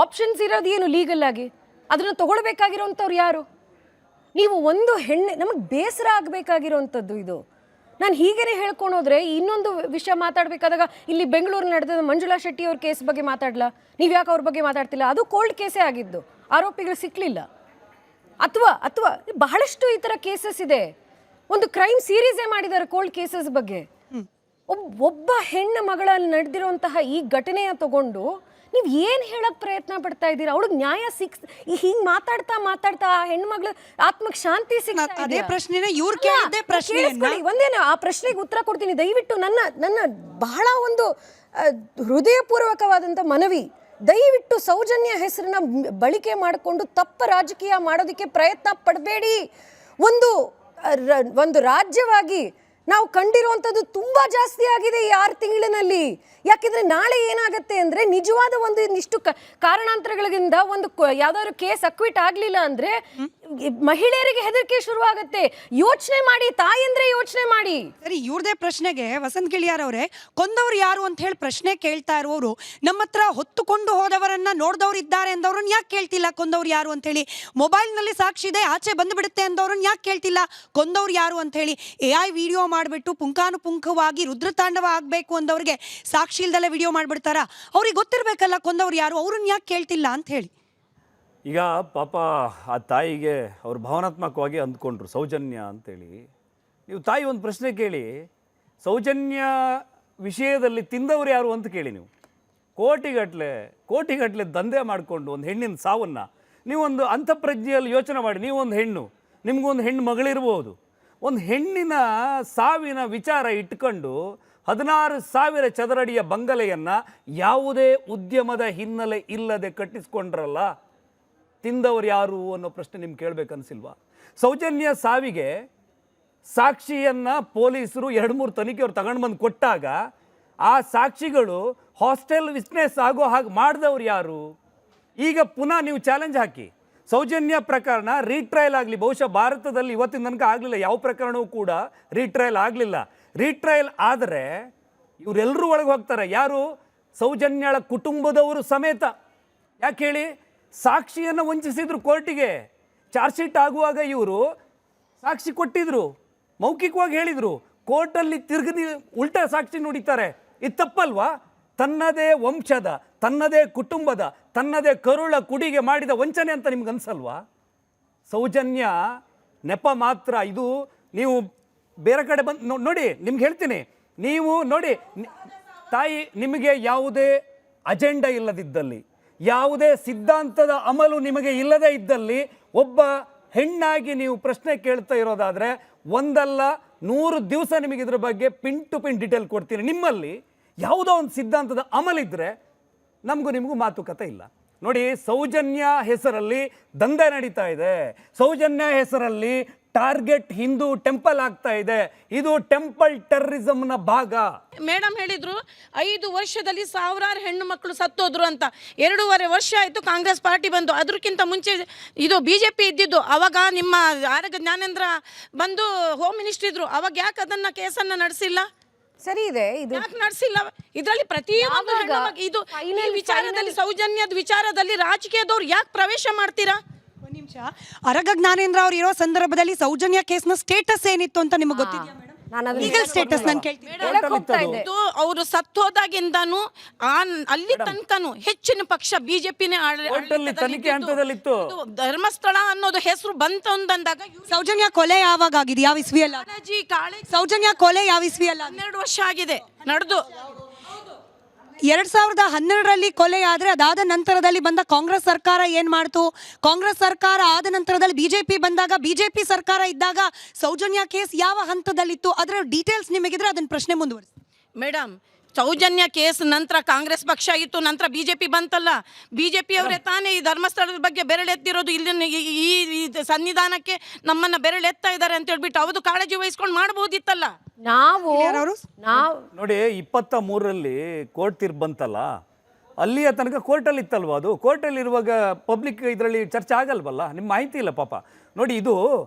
ಆಪ್ಷನ್ಸ್ ಇರೋದೇನು ಲೀಗಲ್ ಆಗಿ, ಅದನ್ನು ತಗೊಳ್ಬೇಕಾಗಿರೋಂಥವ್ರು ಯಾರು? ನೀವು ಒಂದು ನಮಗೆ ಬೇಸರ ಆಗಬೇಕಾಗಿರೋವಂಥದ್ದು ಇದು. ನಾನು ಹೀಗೇ ಹೇಳ್ಕೊಂಡೋದ್ರೆ ಇನ್ನೊಂದು ವಿಷಯ ಮಾತಾಡಬೇಕಾದಾಗ ಇಲ್ಲಿ ಬೆಂಗಳೂರು ನಡೆದ ಮಂಜುಳಾ ಶೆಟ್ಟಿ ಅವ್ರ ಕೇಸ್ ಬಗ್ಗೆ ಮಾತಾಡಲ್ಲ, ನೀವು ಯಾಕೆ ಅವ್ರ ಬಗ್ಗೆ ಮಾತಾಡ್ತಿಲ್ಲ? ಅದು ಕೋಲ್ಡ್ ಕೇಸೇ ಆಗಿದ್ದು, ಆರೋಪಿಗಳು ಸಿಕ್ಕಲಿಲ್ಲ. ಅಥವಾ ಬಹಳಷ್ಟು ಈ ಥರ ಕೇಸಸ್ ಇದೆ, ಒಂದು ಕ್ರೈಮ್ ಸೀರೀಸೇ ಮಾಡಿದ್ದಾರೆ ಕೋಲ್ಡ್ ಕೇಸಸ್ ಬಗ್ಗೆ. ಒಬ್ಬ ಹೆಣ್ಣು ಮಗಳಲ್ಲಿ ನಡೆದಿರುವಂತಹ ಈ ಘಟನೆಯ ತಗೊಂಡು ನೀವು ಏನು ಹೇಳಕ್ಕೆ ಪ್ರಯತ್ನ ಪಡ್ತಾ ಇದ್ದೀರಾ? ಅವಳಿಗೆ ನ್ಯಾಯ ಹಿಂಗೆ ಮಾತಾಡ್ತಾ ಆ ಹೆಣ್ಮಗಳು ಆತ್ಮಕ್ಕೆ ಶಾಂತಿ ಸಿಗ್ತಾ ಅದೇ ಪ್ರಶ್ನೆನ ಇವ್ರು ಕೇಳಿದ್ದೆ ಪ್ರಶ್ನೆ. ಒಂದೇನು ಆ ಪ್ರಶ್ನೆಗೆ ಉತ್ತರ ಕೊಡ್ತೀನಿ ದಯವಿಟ್ಟು. ನನ್ನ ಬಹಳ ಒಂದು ಹೃದಯಪೂರ್ವಕವಾದಂಥ ಮನವಿ, ದಯವಿಟ್ಟು ಸೌಜನ್ಯ ಹೆಸರನ್ನ ಬಳಕೆ ಮಾಡಿಕೊಂಡು ತಪ್ಪ ರಾಜಕೀಯ ಮಾಡೋದಕ್ಕೆ ಪ್ರಯತ್ನ ಪಡಬೇಡಿ. ಒಂದು ರಾಜ್ಯವಾಗಿ ನಾವು ಕಂಡಿರುವಂಥದ್ದು ತುಂಬ ಜಾಸ್ತಿ ಆಗಿದೆ ಈ 6 ತಿಂಗಳಿನಲ್ಲಿ. ಯಾಕೆಂದರೆ ನಾಳೆ ಏನಾಗುತ್ತೆ ಅಂದರೆ ನಿಜವಾದ ಒಂದಿಷ್ಟು ಕಾರಣಾಂತರಗಳಿಂದ ಯಾವ್ದಾದ್ರು ಕೇಸ್ ಅಕ್ವಿಟ್ ಆಗಲಿಲ್ಲ ಅಂದರೆ ಮಹಿಳೆಯರಿಗೆ ಹೆದರಿಕೆ ಶುರುವಾಗುತ್ತೆ. ಯೋಚನೆ ಮಾಡಿ, ತಾಯಂದ್ರೆ ಯೋಚನೆ ಮಾಡಿ. ಸರಿ, ಇವ್ರದೇ ಪ್ರಶ್ನೆಗೆ ವಸಂತ್ ಗಿಳಿಯಾರ್ ಅವರೇ, ಕೊಂದವ್ರು ಯಾರು ಅಂತ ಹೇಳಿ ಪ್ರಶ್ನೆ ಕೇಳ್ತಾ ಇರುವವರು ನಮ್ಮ ಹತ್ರ ಹೊತ್ತುಕೊಂಡು ಹೋದವರನ್ನ ನೋಡಿದವ್ರು ಇದ್ದಾರೆ ಅಂದವ್ರನ್ನ ಯಾಕೆ ಕೇಳ್ತಿಲ್ಲ ಕೊಂದವ್ರು ಯಾರು ಅಂತ ಹೇಳಿ? ಮೊಬೈಲ್ನಲ್ಲಿ ಸಾಕ್ಷಿ ಇದೆ, ಆಚೆ ಬಂದುಬಿಡುತ್ತೆ ಅಂದವ್ರನ್ನ ಯಾಕೆ ಕೇಳ್ತಿಲ್ಲ ಕೊಂದವ್ರು ಯಾರು ಅಂತ ಹೇಳಿ? AI ವಿಡಿಯೋ ಮಾಡಿಬಿಟ್ಟು ಪುಂಖಾನುಪುಂಖವಾಗಿ ರುದ್ರತಾಂಡವ ಆಗಬೇಕು ಅಂದವ್ರಿಗೆ ಸಾಕ್ಷಿ ಇಲ್ದಲ್ಲೇ ವಿಡಿಯೋ ಮಾಡಿಬಿಡ್ತಾರ? ಅವ್ರಿಗೆ ಗೊತ್ತಿರಬೇಕಲ್ಲ ಕೊಂದವ್ರು ಯಾರು, ಅವ್ರನ್ನ ಯಾಕೆ ಕೇಳ್ತಿಲ್ಲ ಅಂತ ಹೇಳಿ. ಈಗ ಪಾಪ ಆ ತಾಯಿಗೆ ಅವ್ರು ಭಾವನಾತ್ಮಕವಾಗಿ ಅಂದ್ಕೊಂಡ್ರು ಸೌಜನ್ಯ ಅಂತೇಳಿ. ನೀವು ತಾಯಿ ಒಂದು ಪ್ರಶ್ನೆ ಕೇಳಿ, ಸೌಜನ್ಯ ವಿಷಯದಲ್ಲಿ ತಿಂದವರು ಯಾರು ಅಂತ ಕೇಳಿ. ನೀವು ಕೋಟಿಗಟ್ಟಲೆ ದಂಧೆ ಮಾಡಿಕೊಂಡು ಒಂದು ಹೆಣ್ಣಿನ ಸಾವನ್ನು ನೀವೊಂದು ಅಂತಃಪ್ರಜ್ಞೆಯಲ್ಲಿ ಯೋಚನೆ ಮಾಡಿ. ನೀವೊಂದು ಹೆಣ್ಣು, ನಿಮಗೊಂದು ಹೆಣ್ಣು ಮಗಳಿರ್ಬೋದು, ಒಂದು ಹೆಣ್ಣಿನ ಸಾವಿನ ವಿಚಾರ ಇಟ್ಕೊಂಡು 16,000 ಚದರಡಿಯ ಬಂಗಲೆಯನ್ನು ಯಾವುದೇ ಉದ್ಯಮದ ಹಿನ್ನೆಲೆ ಇಲ್ಲದೆ ಕಟ್ಟಿಸ್ಕೊಂಡ್ರಲ್ಲ, ತಿಂದವರು ಯಾರು ಅನ್ನೋ ಪ್ರಶ್ನೆ ನಿಮ್ಗೆ ಕೇಳಬೇಕನ್ಸಿಲ್ವಾ? ಸೌಜನ್ಯ ಸಾವಿಗೆ ಸಾಕ್ಷಿಯನ್ನು ಪೊಲೀಸರು 2-3 ತನಿಖೆಯವ್ರು ತಗೊಂಡು ಬಂದು ಕೊಟ್ಟಾಗ ಆ ಸಾಕ್ಷಿಗಳು ಹಾಸ್ಟೆಲ್ ವಿಟ್ನೆಸ್ ಆಗೋ ಹಾಗೆ ಮಾಡಿದವ್ರು ಯಾರು? ಈಗ ಪುನಃ ನೀವು ಚಾಲೆಂಜ್ ಹಾಕಿ, ಸೌಜನ್ಯ ಪ್ರಕರಣ ರೀಟ್ರಯಲ್ ಆಗಲಿ. ಬಹುಶಃ ಭಾರತದಲ್ಲಿ ಇವತ್ತಿನ ತನಕ ಆಗಲಿಲ್ಲ, ಯಾವ ಪ್ರಕರಣವೂ ಕೂಡ ರೀಟ್ರಯಲ್ ಆಗಲಿಲ್ಲ. ರೀಟ್ರಯಲ್ ಆದರೆ ಇವರೆಲ್ಲರೂ ಒಳಗೆ ಹೋಗ್ತಾರೆ. ಯಾರು? ಸೌಜನ್ಯಳ ಕುಟುಂಬದವರು ಸಮೇತ. ಯಾಕೆ ಹೇಳಿ? ಸಾಕ್ಷಿಯನ್ನು ವಂಚಿಸಿದ್ರು ಕೋರ್ಟಿಗೆ. ಚಾರ್ಜ್ ಶೀಟ್ ಆಗುವಾಗ ಇವರು ಸಾಕ್ಷಿ ಕೊಟ್ಟಿದ್ರು, ಮೌಖಿಕವಾಗಿ ಹೇಳಿದರು. ಕೋರ್ಟಲ್ಲಿ ತಿರುಗಿ ಉಲ್ಟಾ ಸಾಕ್ಷಿ ನುಡಿತಾರೆ. ಇದು ತಪ್ಪಲ್ವಾ? ತನ್ನದೇ ವಂಶದ, ತನ್ನದೇ ಕುಟುಂಬದ, ತನ್ನದೇ ಕರುಳ ಕುಡಿಗೆ ಮಾಡಿದ ವಂಚನೆ ಅಂತ ನಿಮ್ಗೆ ಅನ್ಸಲ್ವಾ? ಸೌಜನ್ಯ ನೆಪ ಮಾತ್ರ. ಇದು ನೀವು ಬೇರೆ ಕಡೆ ಬಂದು ನೋಡಿ, ನಿಮ್ಗೆ ಹೇಳ್ತೀನಿ. ನೀವು ನೋಡಿ ತಾಯಿ, ನಿಮಗೆ ಯಾವುದೇ ಅಜೆಂಡಾ ಇಲ್ಲದಿದ್ದಲ್ಲಿ, ಯಾವುದೇ ಸಿದ್ಧಾಂತದ ಅಮಲು ನಿಮಗೆ ಇಲ್ಲದೇ ಇದ್ದಲ್ಲಿ, ಒಬ್ಬ ಹೆಣ್ಣಾಗಿ ನೀವು ಪ್ರಶ್ನೆ ಕೇಳ್ತಾ ಇರೋದಾದರೆ 1 ಅಲ್ಲ 100 ದಿವಸ ನಿಮಗೆ ಇದ್ರ ಬಗ್ಗೆ ಪಿನ್ ಟು ಪಿನ್ ಡೀಟೇಲ್ ಕೊಡ್ತೀನಿ. ನಿಮ್ಮಲ್ಲಿ ಯಾವುದೋ ಒಂದು ಸಿದ್ಧಾಂತದ ಅಮಲಿದ್ರೆ ನಮಗೂ ನಿಮಗೂ ಮಾತುಕತೆ ಇಲ್ಲ. ನೋಡಿ, ಸೌಜನ್ಯ ಹೆಸರಲ್ಲಿ ದಂಧೆ ನಡೀತಾ ಇದೆ. ಸೌಜನ್ಯ ಹೆಸರಲ್ಲಿ ಟಾರ್ಗೆಟ್ ಹಿಂದೂ ಟೆಂಪಲ್ ಆಗ್ತಾ ಇದೆ. ಇದು ಟೆಂಪಲ್ ಟೆರರಿಸಂನ ಭಾಗ. ಮೇಡಮ್ ಹೇಳಿದ್ರು 5 ವರ್ಷದಲ್ಲಿ 1000 ಹೆಣ್ಣು ಮಕ್ಕಳು ಸತ್ತೋದ್ರು ಅಂತ. 2.5 ವರ್ಷ ಆಯಿತು ಕಾಂಗ್ರೆಸ್ ಪಾರ್ಟಿ ಬಂದು. ಅದಕ್ಕಿಂತ ಮುಂಚೆ ಇದು BJP ಇದ್ದಿದ್ದು. ಅವಾಗ ನಿಮ್ಮ ಆರೋಗ್ಯ ಜ್ಞಾನೇಂದ್ರ ಬಂದು ಹೋಮ್ ಮಿನಿಸ್ಟರ್ ಇದ್ರು. ಅವಾಗ ಯಾಕೆ ಅದನ್ನ ಕೇಸನ್ನು ನಡೆಸಿಲ್ಲ? ಸರಿ ಇದೆ, ಇದು ಯಾಕೆ ನಡೆಸಿಲ್ಲ? ಇದರಲ್ಲಿ ಪ್ರತಿಯೊಂದು ಇದು ಈ ವಿಚಾರದಲ್ಲಿ, ಸೌಜನ್ಯದ ವಿಚಾರದಲ್ಲಿ ರಾಜಕೀಯದವ್ರು ಯಾಕೆ ಪ್ರವೇಶ ಮಾಡ್ತೀರಾ? ಒಂದು ನಿಮಿಷ. ಅರಗ ಜ್ಞಾನೇಂದ್ರ ಅವ್ರು ಇರೋ ಸಂದರ್ಭದಲ್ಲಿ ಸೌಜನ್ಯ ಕೇಸ್ನ ಸ್ಟೇಟಸ್ ಏನಿತ್ತು ಅಂತ ನಿಮಗೆ ಗೊತ್ತಿದೆಯಾ ಮೇಡಮ್? ಲೀಗಲ್ ಸ್ಟೇಟಸ್ ನಾನು ಕೇಳ್ತೀನಿ. ಇದು ಅವರು ಸತ್ತೋದಾಗಿಂದನೂ ಅಲ್ಲಿ ತನಕನೂ ಹೆಚ್ಚಿನ ಪಕ್ಷ BJPನೇ ತನಿಖೆ ಹಂತದಲ್ಲಿತ್ತು. ಧರ್ಮಸ್ಥಳ ಅನ್ನೋದು ಹೆಸರು ಬಂತು ಅಂದಾಗ ಸೌಜನ್ಯ ಕೊಲೆ ಯಾವಾಗ ಆಗಿದೆ? ಯಾವ ಇಸ್ವಿಯಲ್ಲ? ಸೌಜನ್ಯ ಕೊಲೆ ಯಾವ ಇಸ್ವಿಯಲ್ಲ? 12 ವರ್ಷ ಆಗಿದೆ ನಡೆದು. 2012ರಲ್ಲಿ ಕೊಲೆ ಆದರೆ ಅದಾದ ನಂತರದಲ್ಲಿ ಬಂದ ಕಾಂಗ್ರೆಸ್ ಸರ್ಕಾರ ಏನ್ ಮಾಡ್ತು? ಕಾಂಗ್ರೆಸ್ ಸರ್ಕಾರ ಆದ ನಂತರದಲ್ಲಿ BJP ಬಂದಾಗ, BJP ಸರ್ಕಾರ ಇದ್ದಾಗ ಸೌಜನ್ಯ ಕೇಸ್ ಯಾವ ಹಂತದಲ್ಲಿತ್ತು? ಅದರ ಡೀಟೇಲ್ಸ್ ನಿಮಗಿದ್ರೆ ಅದನ್ನ ಪ್ರಶ್ನೆ ಮುಂದುವರಿಸಿ. ಮೇಡಮ್, ಸೌಜನ್ಯ ಕೇಸ್ ನಂತರ ಕಾಂಗ್ರೆಸ್ ಪಕ್ಷ ಇತ್ತು, ನಂತರ BJP ಬಂತಲ್ಲ. BJP ಅವರೇ ತಾನೇ ಈ ಧರ್ಮಸ್ಥಳದ ಬಗ್ಗೆ ಬೆರಳೆತ್ತಿರೋದು. ಇಲ್ಲಿನ ಈ ಸನ್ನಿಧಾನಕ್ಕೆ ನಮ್ಮನ್ನ ಬೆರಳೆತ್ತಾ ಇದ್ದಾರೆ ಅಂತ ಹೇಳ್ಬಿಟ್ಟು ಅವ್ದು ಕಾಳಜಿ ವಹಿಸ್ಕೊಂಡು ಮಾಡಬಹುದಿತ್ತಲ್ಲ. ನಾವು ನೋಡಿ, 23ರಲ್ಲಿ ಕೋರ್ಟ್ ತೀರ್ಪು ಬಂತಲ್ಲ, ಅಲ್ಲಿಯ ತನಕ ಕೋರ್ಟಲ್ಲಿ ಇತ್ತಲ್ವ? ಅದು ಕೋರ್ಟಲ್ಲಿ ಇರುವಾಗ ಪಬ್ಲಿಕ್ ಇದರಲ್ಲಿ ಚರ್ಚೆ ಆಗಲ್ವಲ್ಲ? ನಿಮ್ಮ ಮಾಹಿತಿ ಇಲ್ಲ ಪಾಪ. ನೋಡಿ, ಇದು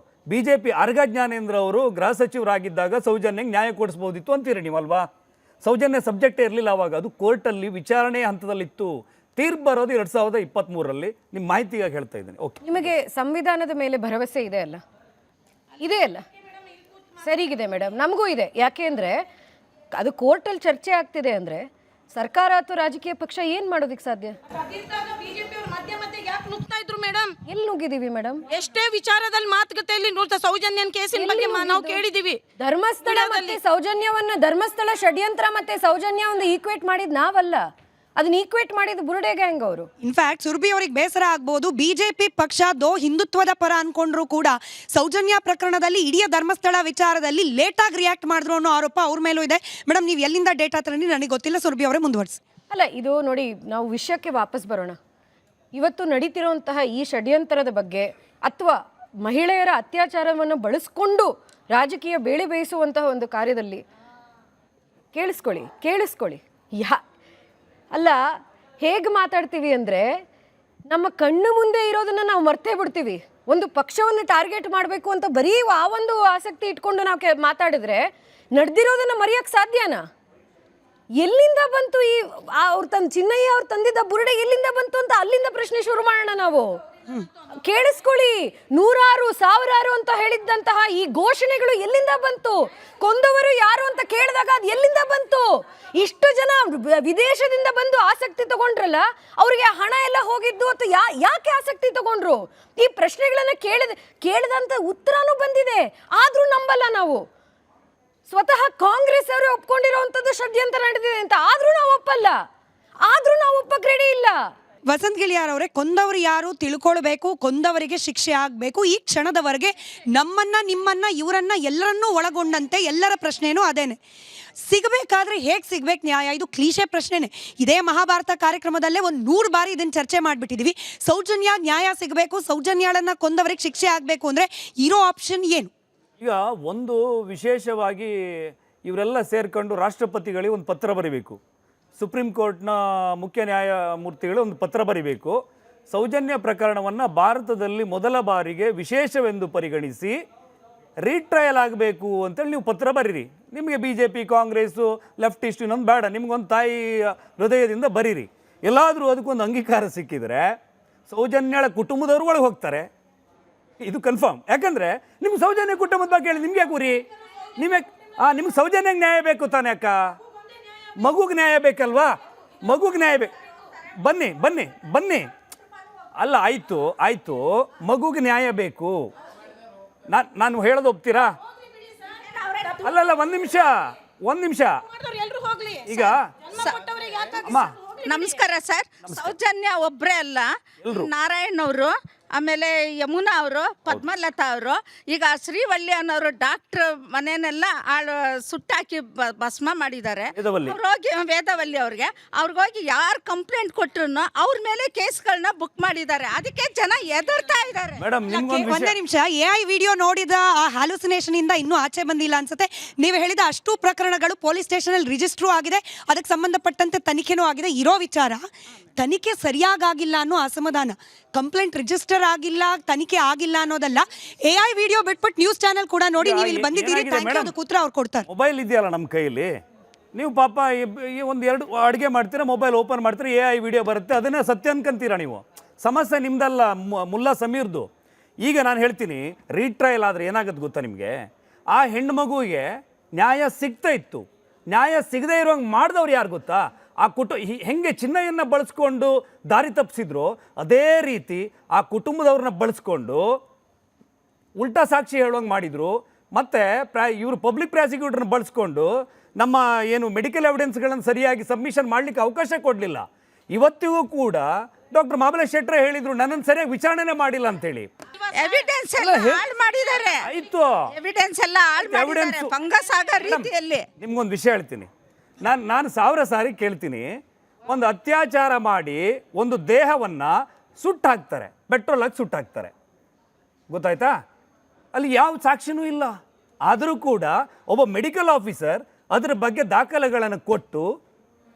BJP ಅರಗ ಜ್ಞಾನೇಂದ್ರ ಅವರು ಗೃಹ ಸಚಿವರಾಗಿದ್ದಾಗ ಸೌಜನ್ಯಗೆ ನ್ಯಾಯ ಕೊಡಿಸ್ಬೋದಿತ್ತು ಅಂತೀರಿ ನೀವಲ್ವಾ? ಸೌಜನ್ಯ ಸಬ್ಜೆಕ್ಟೇ ಇರಲಿಲ್ಲ ಅವಾಗ. ಅದು ಕೋರ್ಟಲ್ಲಿ ವಿಚಾರಣೆ ಹಂತದಲ್ಲಿತ್ತು. ತೀರ್ಪು ಬರೋದು 2023ರಲ್ಲಿ. ನಿಮ್ಮ ಮಾಹಿತಿಗಾಗಿ ಹೇಳ್ತಾ ಇದ್ದೀನಿ. ಓಕೆ, ನಿಮಗೆ ಸಂವಿಧಾನದ ಮೇಲೆ ಭರವಸೆ ಇದೆ ಅಲ್ಲ? ಇದೆ ಅಲ್ಲ? ಸರಿಗಿದೆ ಮೇಡಮ್, ನಮಗೂ ಇದೆ. ಯಾಕೆ ಅಂದರೆ ಅದು ಕೋರ್ಟಲ್ಲಿ ಚರ್ಚೆ ಆಗ್ತಿದೆ ಅಂದರೆ ಸರ್ಕಾರ ಅಥವಾ ರಾಜಕೀಯ ಪಕ್ಷ ಏನು ಮಾಡೋದಕ್ಕೆ ಸಾಧ್ಯ? ಮೇಡಮ್, ಎಲ್ಲಿ ನುಗ್ಗಿದೀವಿ ಮೇಡಮ್? ಎಷ್ಟೇ ವಿಚಾರದಲ್ಲಿ ಮಾತುಕತೆಯಲ್ಲಿ ಸೌಜನ್ಯನ್ ಕೇಸಿನ ಬಗ್ಗೆ ನಾವು ಕೇಳಿದೀವಿ. ಧರ್ಮಸ್ಥಳ ಮತ್ತೆ ಸೌಜನ್ಯವನ್ನ, ಧರ್ಮಸ್ಥಳ ಷಡ್ಯಂತ್ರ ಮತ್ತೆ ಸೌಜನ್ಯ ಒಂದು ಈಕ್ವೇಟ್ ಮಾಡಿದ್ ನಾವಲ್ಲ, ಅದನ್ನ ಈಕ್ವೇಟ್ ಮಾಡಿದ ಬುರುಡೆ ಗ್ಯಾಂಗ್ ಅವರು. ಇನ್ಫ್ಯಾಕ್ಟ್ ಸುರ್ಬಿ ಅವ್ರಿಗೆ ಬೇಸರ ಆಗ್ಬೋದು. BJP ಪಕ್ಷ ಹಿಂದುತ್ವದ ಪರ ಅನ್ಕೊಂಡ್ರು ಕೂಡ ಸೌಜನ್ಯ ಪ್ರಕರಣದಲ್ಲಿ ಇಡೀ ಧರ್ಮಸ್ಥಳ ವಿಚಾರದಲ್ಲಿ ಲೇಟಾಗಿ ರಿಯಾಕ್ಟ್ ಮಾಡಿದ್ರು ಅನ್ನೋ ಆರೋಪ ಅವ್ರ ಮೇಲೂ ಇದೆ. ಮೇಡಮ್, ನೀವು ಎಲ್ಲಿಂದ ಡೇಟಾ ತಗೊಂಡು ನನಗೆ ಗೊತ್ತಿಲ್ಲ. ಸುರ್ಬಿ ಅವರೇ ಮುಂದುವರಿಸಿ. ಅಲ್ಲ, ಇದು ನೋಡಿ, ನಾವು ವಿಷಯಕ್ಕೆ ವಾಪಸ್ ಬರೋಣ. ಇವತ್ತು ನಡೀತಿರುವಂತಹ ಈ ಷಡ್ಯಂತ್ರದ ಬಗ್ಗೆ ಅಥವಾ ಮಹಿಳೆಯರ ಅತ್ಯಾಚಾರವನ್ನು ಬಳಸ್ಕೊಂಡು ರಾಜಕೀಯ ಬೇಳೆ ಬೇಯಿಸುವಂತಹ ಒಂದು ಕಾರ್ಯದಲ್ಲಿ ಕೇಳಿಸ್ಕೊಳ್ಳಿ ಅಲ್ಲ, ಹೇಗೆ ಮಾತಾಡ್ತೀವಿ ಅಂದರೆ ನಮ್ಮ ಕಣ್ಣು ಮುಂದೆ ಇರೋದನ್ನು ನಾವು ಮರ್ತೇ ಬಿಡ್ತೀವಿ. ಒಂದು ಪಕ್ಷವನ್ನು ಟಾರ್ಗೆಟ್ ಮಾಡಬೇಕು ಅಂತ ಬರೀ ಆ ಒಂದು ಆಸಕ್ತಿ ಇಟ್ಕೊಂಡು ನಾವು ಮಾತಾಡಿದ್ರೆ ನಡೆದಿರೋದನ್ನು ಮರೆಯೋಕ್ಕೆ ಸಾಧ್ಯನಾ? ಎಲ್ಲಿಂದ ಬಂತು ಈ ಅವ್ರು ಚಿನ್ನಯ್ಯ ಅವ್ರು ತಂದಿದ್ದ ಬುರುಡೆ ಎಲ್ಲಿಂದ ಬಂತು ಅಂತ ಅಲ್ಲಿಂದ ಪ್ರಶ್ನೆ ಶುರು ಮಾಡೋಣ ನಾವು. ಕೇಳಿಸ್ಕೊಳ್ಳಿ, 100 1000 ಅಂತ ಹೇಳಿದ್ದಂತಹ ಈ ಘೋಷಣೆಗಳು ಎಲ್ಲಿಂದ ಬಂತು? ಕೊಂದವರು ಯಾರು ಅಂತ ಕೇಳಿದಾಗ ಅದು ಎಲ್ಲಿಂದ ಬಂತು? ಇಷ್ಟು ಜನ ವಿದೇಶದಿಂದ ಬಂದು ಆಸಕ್ತಿ ತಗೊಂಡ್ರಲ್ಲ, ಅವರಿಗೆ ಹಣ ಎಲ್ಲ ಹೋಗಿದ್ದು ಅಥವಾ ಯಾಕೆ ಆಸಕ್ತಿ ತಗೊಂಡ್ರು? ಈ ಪ್ರಶ್ನೆಗಳನ್ನ ಕೇಳಿದಂತ ಉತ್ತರನೂ ಬಂದಿದೆ, ಆದ್ರೂ ನಂಬಲ್ಲ ನಾವು. ಸ್ವತಃ ಕಾಂಗ್ರೆಸ್ ಅವರು ಒಪ್ಕೊಂಡಿರುವಂತದ್ದು ಷಡ್ಯಂತ್ರ ನಡೆದಿದೆ ಅಂತ, ಆದ್ರೂ ನಾವು ಒಪ್ಪಲ್ಲ, ಆದ್ರೂ ನಾವು ಒಪ್ಪಕ್ಕೆ ರೆಡಿ ಇಲ್ಲ. ವಸಂತ್ ಗಿಳಿಯಾರ್ ಅವರೇ, ಕೊಂದವರು ಯಾರು ತಿಳ್ಕೊಳ್ಬೇಕು, ಕೊಂದವರಿಗೆ ಶಿಕ್ಷೆ ಆಗಬೇಕು. ಈ ಕ್ಷಣದವರೆಗೆ ನಮ್ಮನ್ನ, ನಿಮ್ಮನ್ನ, ಇವರನ್ನ ಎಲ್ಲರನ್ನೂ ಒಳಗೊಂಡಂತೆ ಎಲ್ಲರ ಪ್ರಶ್ನೆನೂ ಅದೇನೆ. ಸಿಗಬೇಕಾದ್ರೆ ಹೇಗೆ ಸಿಗ್ಬೇಕು ನ್ಯಾಯ? ಇದು ಕ್ಲೀಶೆ ಪ್ರಶ್ನೆನೇ. ಇದೇ ಮಹಾಭಾರತ ಕಾರ್ಯಕ್ರಮದಲ್ಲೇ 100 ಬಾರಿ ಇದನ್ನು ಚರ್ಚೆ ಮಾಡಿಬಿಟ್ಟಿದ್ದೀವಿ. ಸೌಜನ್ಯ ನ್ಯಾಯ ಸಿಗಬೇಕು, ಸೌಜನ್ಯಾಳನ್ನ ಕೊಂದವರಿಗೆ ಶಿಕ್ಷೆ ಆಗಬೇಕು ಅಂದರೆ ಇರೋ ಆಪ್ಷನ್ ಏನು? ಈಗ ಒಂದು ವಿಶೇಷವಾಗಿ ಇವರೆಲ್ಲ ಸೇರ್ಕೊಂಡು ರಾಷ್ಟ್ರಪತಿಗಳಿಗೆ ಒಂದು ಪತ್ರ ಬರೀಬೇಕು, ಸುಪ್ರೀಂ ಕೋರ್ಟ್ನ ಮುಖ್ಯ ನ್ಯಾಯಮೂರ್ತಿಗಳು ಒಂದು ಪತ್ರ ಬರೀಬೇಕು. ಸೌಜನ್ಯ ಪ್ರಕರಣವನ್ನು ಭಾರತದಲ್ಲಿ ಮೊದಲ ಬಾರಿಗೆ ವಿಶೇಷವೆಂದು ಪರಿಗಣಿಸಿ ರೀಟ್ರಯಲ್ ಆಗಬೇಕು ಅಂತೇಳಿ ನೀವು ಪತ್ರ ಬರೀರಿ. ನಿಮಗೆ BJP, ಕಾಂಗ್ರೆಸ್ಸು, ಲೆಫ್ಟಿಸ್ಟ್ ಇನ್ನೊಂದು ಬೇಡ, ನಿಮಗೊಂದು ತಾಯಿ ಹೃದಯದಿಂದ ಬರೀರಿ. ಎಲ್ಲಾದರೂ ಅದಕ್ಕೊಂದು ಅಂಗೀಕಾರ ಸಿಕ್ಕಿದರೆ ಸೌಜನ್ಯಳ ಕುಟುಂಬದವರು ಒಳಗೆ ಹೋಗ್ತಾರೆ, ಇದು ಕನ್ಫರ್ಮ್. ಯಾಕಂದರೆ ನಿಮ್ಗೆ ಸೌಜನ್ಯ ಕುಟುಂಬದ ಬಗ್ಗೆ ಹೇಳಿ ನಿಮ್ಗೆ ಯಾಕೆ ಉರಿ? ನಿಮ್ಗೆ ಸೌಜನ್ಯಗೆ ನ್ಯಾಯ ಬೇಕು ತಾನೇ ಅಕ್ಕ? ಮಗುಗೆ ನ್ಯಾಯ ಬೇಕಲ್ವಾ? ಮಗುಗೆ ನ್ಯಾಯ ಬೇಕು. ಬನ್ನಿ ಬನ್ನಿ ಬನ್ನಿ. ಅಲ್ಲ, ಆಯಿತು, ಮಗುಗೆ ನ್ಯಾಯ ಬೇಕು. ನಾನು ಹೇಳೋದು ಒಪ್ತೀರಾ? ಅಲ್ಲಲ್ಲ, ಒಂದು ನಿಮಿಷ. ಈಗ ಅಮ್ಮ, ನಮಸ್ಕಾರ ಸರ್. ಸೌಜನ್ಯ ಒಬ್ಬರೇ ಅಲ್ಲ, ನಾರಾಯಣ್ ಅವರು, ಆಮೇಲೆ ಯಮುನಾ ಅವರು, ಪದ್ಮಲತಾ ಅವರು, ಈಗ ಶ್ರೀವಳ್ಳಿ ಅನ್ನೋರು ಡಾಕ್ಟ್ರ್ ಮನೆಯನ್ನೆಲ್ಲ ಸುಟ್ಟಾಕಿ ಭಸ್ಮ ಮಾಡಿದ್ದಾರೆ. ಅವ್ರೋಗಿ ವೇದವಲ್ಲಿ ಅವ್ರಿಗೋಗಿ ಯಾರು ಕಂಪ್ಲೇಂಟ್ ಕೊಟ್ರು ಅವ್ರ ಮೇಲೆ ಕೇಸ್ಗಳನ್ನ ಬುಕ್ ಮಾಡಿದ್ದಾರೆ. ಅದಕ್ಕೆ ಜನ ಎದುರ್ತಾ ಇದ್ದಾರೆ. ಒಂದೇ ನಿಮಿಷ. AI ವಿಡಿಯೋ ನೋಡಿದ ಆ ಹ್ಯಾಲುಸಿನೇಷನ್ ಇಂದ ಇನ್ನೂ ಆಚೆ ಬಂದಿಲ್ಲ ಅನ್ಸುತ್ತೆ. ನೀವು ಹೇಳಿದ ಅಷ್ಟು ಪ್ರಕರಣಗಳು ಪೊಲೀಸ್ ಸ್ಟೇಷನ್ ಅಲ್ಲಿ ರಿಜಿಸ್ಟ್ರು ಆಗಿದೆ, ಅದಕ್ಕೆ ಸಂಬಂಧಪಟ್ಟಂತೆ ತನಿಖೆನೂ ಆಗಿದೆ. ಇರೋ ವಿಚಾರ ತನಿಖೆ ಸರಿಯಾಗಿಲ್ಲ ಅನ್ನೋ ಅಸಮಾಧಾನ. ಕಂಪ್ಲೇಂಟ್ ರಿಜಿಸ್ಟರ್ ಆಗಿಲ್ಲ, ತನಿಖೆ ಆಗಿಲ್ಲ ಅನ್ನೋದಲ್ಲ. AI ವಿಡಿಯೋ ಬಿಟ್ಬಿಟ್ಟು ನ್ಯೂಸ್ ಚಾನೆಲ್ ಕೂಡ ನೋಡಿ. ನೀವು ಇಲ್ಲಿ ಬಂದಿದ್ದೀರಿ, ಅದಕ್ಕೆ ಉತ್ತರ ಅವ್ರು ಕೊಡ್ತಾರೆ. ಮೊಬೈಲ್ ಇದೆಯಲ್ಲ ನಮ್ಮ ಕೈಯಲ್ಲಿ, ನೀವು ಪಾಪ ಒಂದು 2 ಅಡುಗೆ ಮಾಡ್ತೀರಾ, ಮೊಬೈಲ್ ಓಪನ್ ಮಾಡ್ತೀರಾ, AI ವಿಡಿಯೋ ಬರುತ್ತೆ, ಅದನ್ನೇ ಸತ್ಯ ಅನ್ಕೊಂತೀರಾ ನೀವು. ಸಮಸ್ಯೆ ನಿಮ್ದಲ್ಲ, ಮುಲ್ಲಾ ಸಮೀರ್ದು. ಈಗ ನಾನು ಹೇಳ್ತೀನಿ, ರೀಟ್ರಯಲ್ ಆದರೆ ಏನಾಗುತ್ತೆ ಗೊತ್ತಾ ನಿಮಗೆ? ಆ ಹೆಣ್ಣು ಮಗುವಿಗೆ ನ್ಯಾಯ ಸಿಗ್ತಾ ಇತ್ತು, ನ್ಯಾಯ ಸಿಗದೇ ಇರೋಂಗೆ ಮಾಡಿದವ್ರು ಯಾರು ಗೊತ್ತಾ? ಆ ಹೆಂಗೆ ಚಿನ್ನಯನ್ನು ಬಳಸ್ಕೊಂಡು ದಾರಿ ತಪ್ಪಿಸಿದ್ರು, ಅದೇ ರೀತಿ ಆ ಕುಟುಂಬದವ್ರನ್ನ ಬಳಸ್ಕೊಂಡು ಉಲ್ಟಾ ಸಾಕ್ಷಿ ಹೇಳುವಂಗೆ ಮಾಡಿದರು. ಮತ್ತು ಇವರು ಪಬ್ಲಿಕ್ ಪ್ರಾಸಿಕ್ಯೂಟರ್ನ ಬಳಸ್ಕೊಂಡು ನಮ್ಮ ಏನು ಮೆಡಿಕಲ್ ಎವಿಡೆನ್ಸ್ಗಳನ್ನು ಸರಿಯಾಗಿ ಸಬ್ಮಿಷನ್ ಮಾಡಲಿಕ್ಕೆ ಅವಕಾಶ ಕೊಡಲಿಲ್ಲ. ಇವತ್ತಿಗೂ ಕೂಡ ಡಾಕ್ಟರ್ ಮಹಾಬಲೇಶ್ ಶೆಟ್ಟರ್ ಹೇಳಿದ್ರು, ನನ್ನನ್ನು ಸರಿಯಾಗಿ ವಿಚಾರಣೆ ಮಾಡಿಲ್ಲ ಅಂತೇಳಿ. ಎವಿಡೆನ್ಸ್ ಎಲ್ಲ ಹಾಳು ಮಾಡಿದ್ದಾರೆ. ಆಯಿತು, ಎವಿಡೆನ್ಸ್ ಎಲ್ಲ ಹಾಳು ಮಾಡಿದ್ದಾರೆ, ಫಂಗಸ್ ಆಗೋ ರೀತಿಯಲ್ಲಿ. ನಿಮ್ಗೊಂದು ವಿಷಯ ಹೇಳ್ತೀನಿ, ನಾನು 1000 ಸಾರಿ ಕೇಳ್ತೀನಿ. ಒಂದು ಅತ್ಯಾಚಾರ ಮಾಡಿ ಒಂದು ದೇಹವನ್ನು ಸುಟ್ಟಾಕ್ತಾರೆ, ಪೆಟ್ರೋಲ್ ಹಾಕಿ ಸುಟ್ಟಾಕ್ತಾರೆ, ಗೊತ್ತಾಯ್ತಾ? ಅಲ್ಲಿ ಯಾವ ಸಾಕ್ಷಿನೂ ಇಲ್ಲ. ಆದರೂ ಕೂಡ ಒಬ್ಬ ಮೆಡಿಕಲ್ ಆಫೀಸರ್ ಅದರ ಬಗ್ಗೆ ದಾಖಲೆಗಳನ್ನು ಕೊಟ್ಟು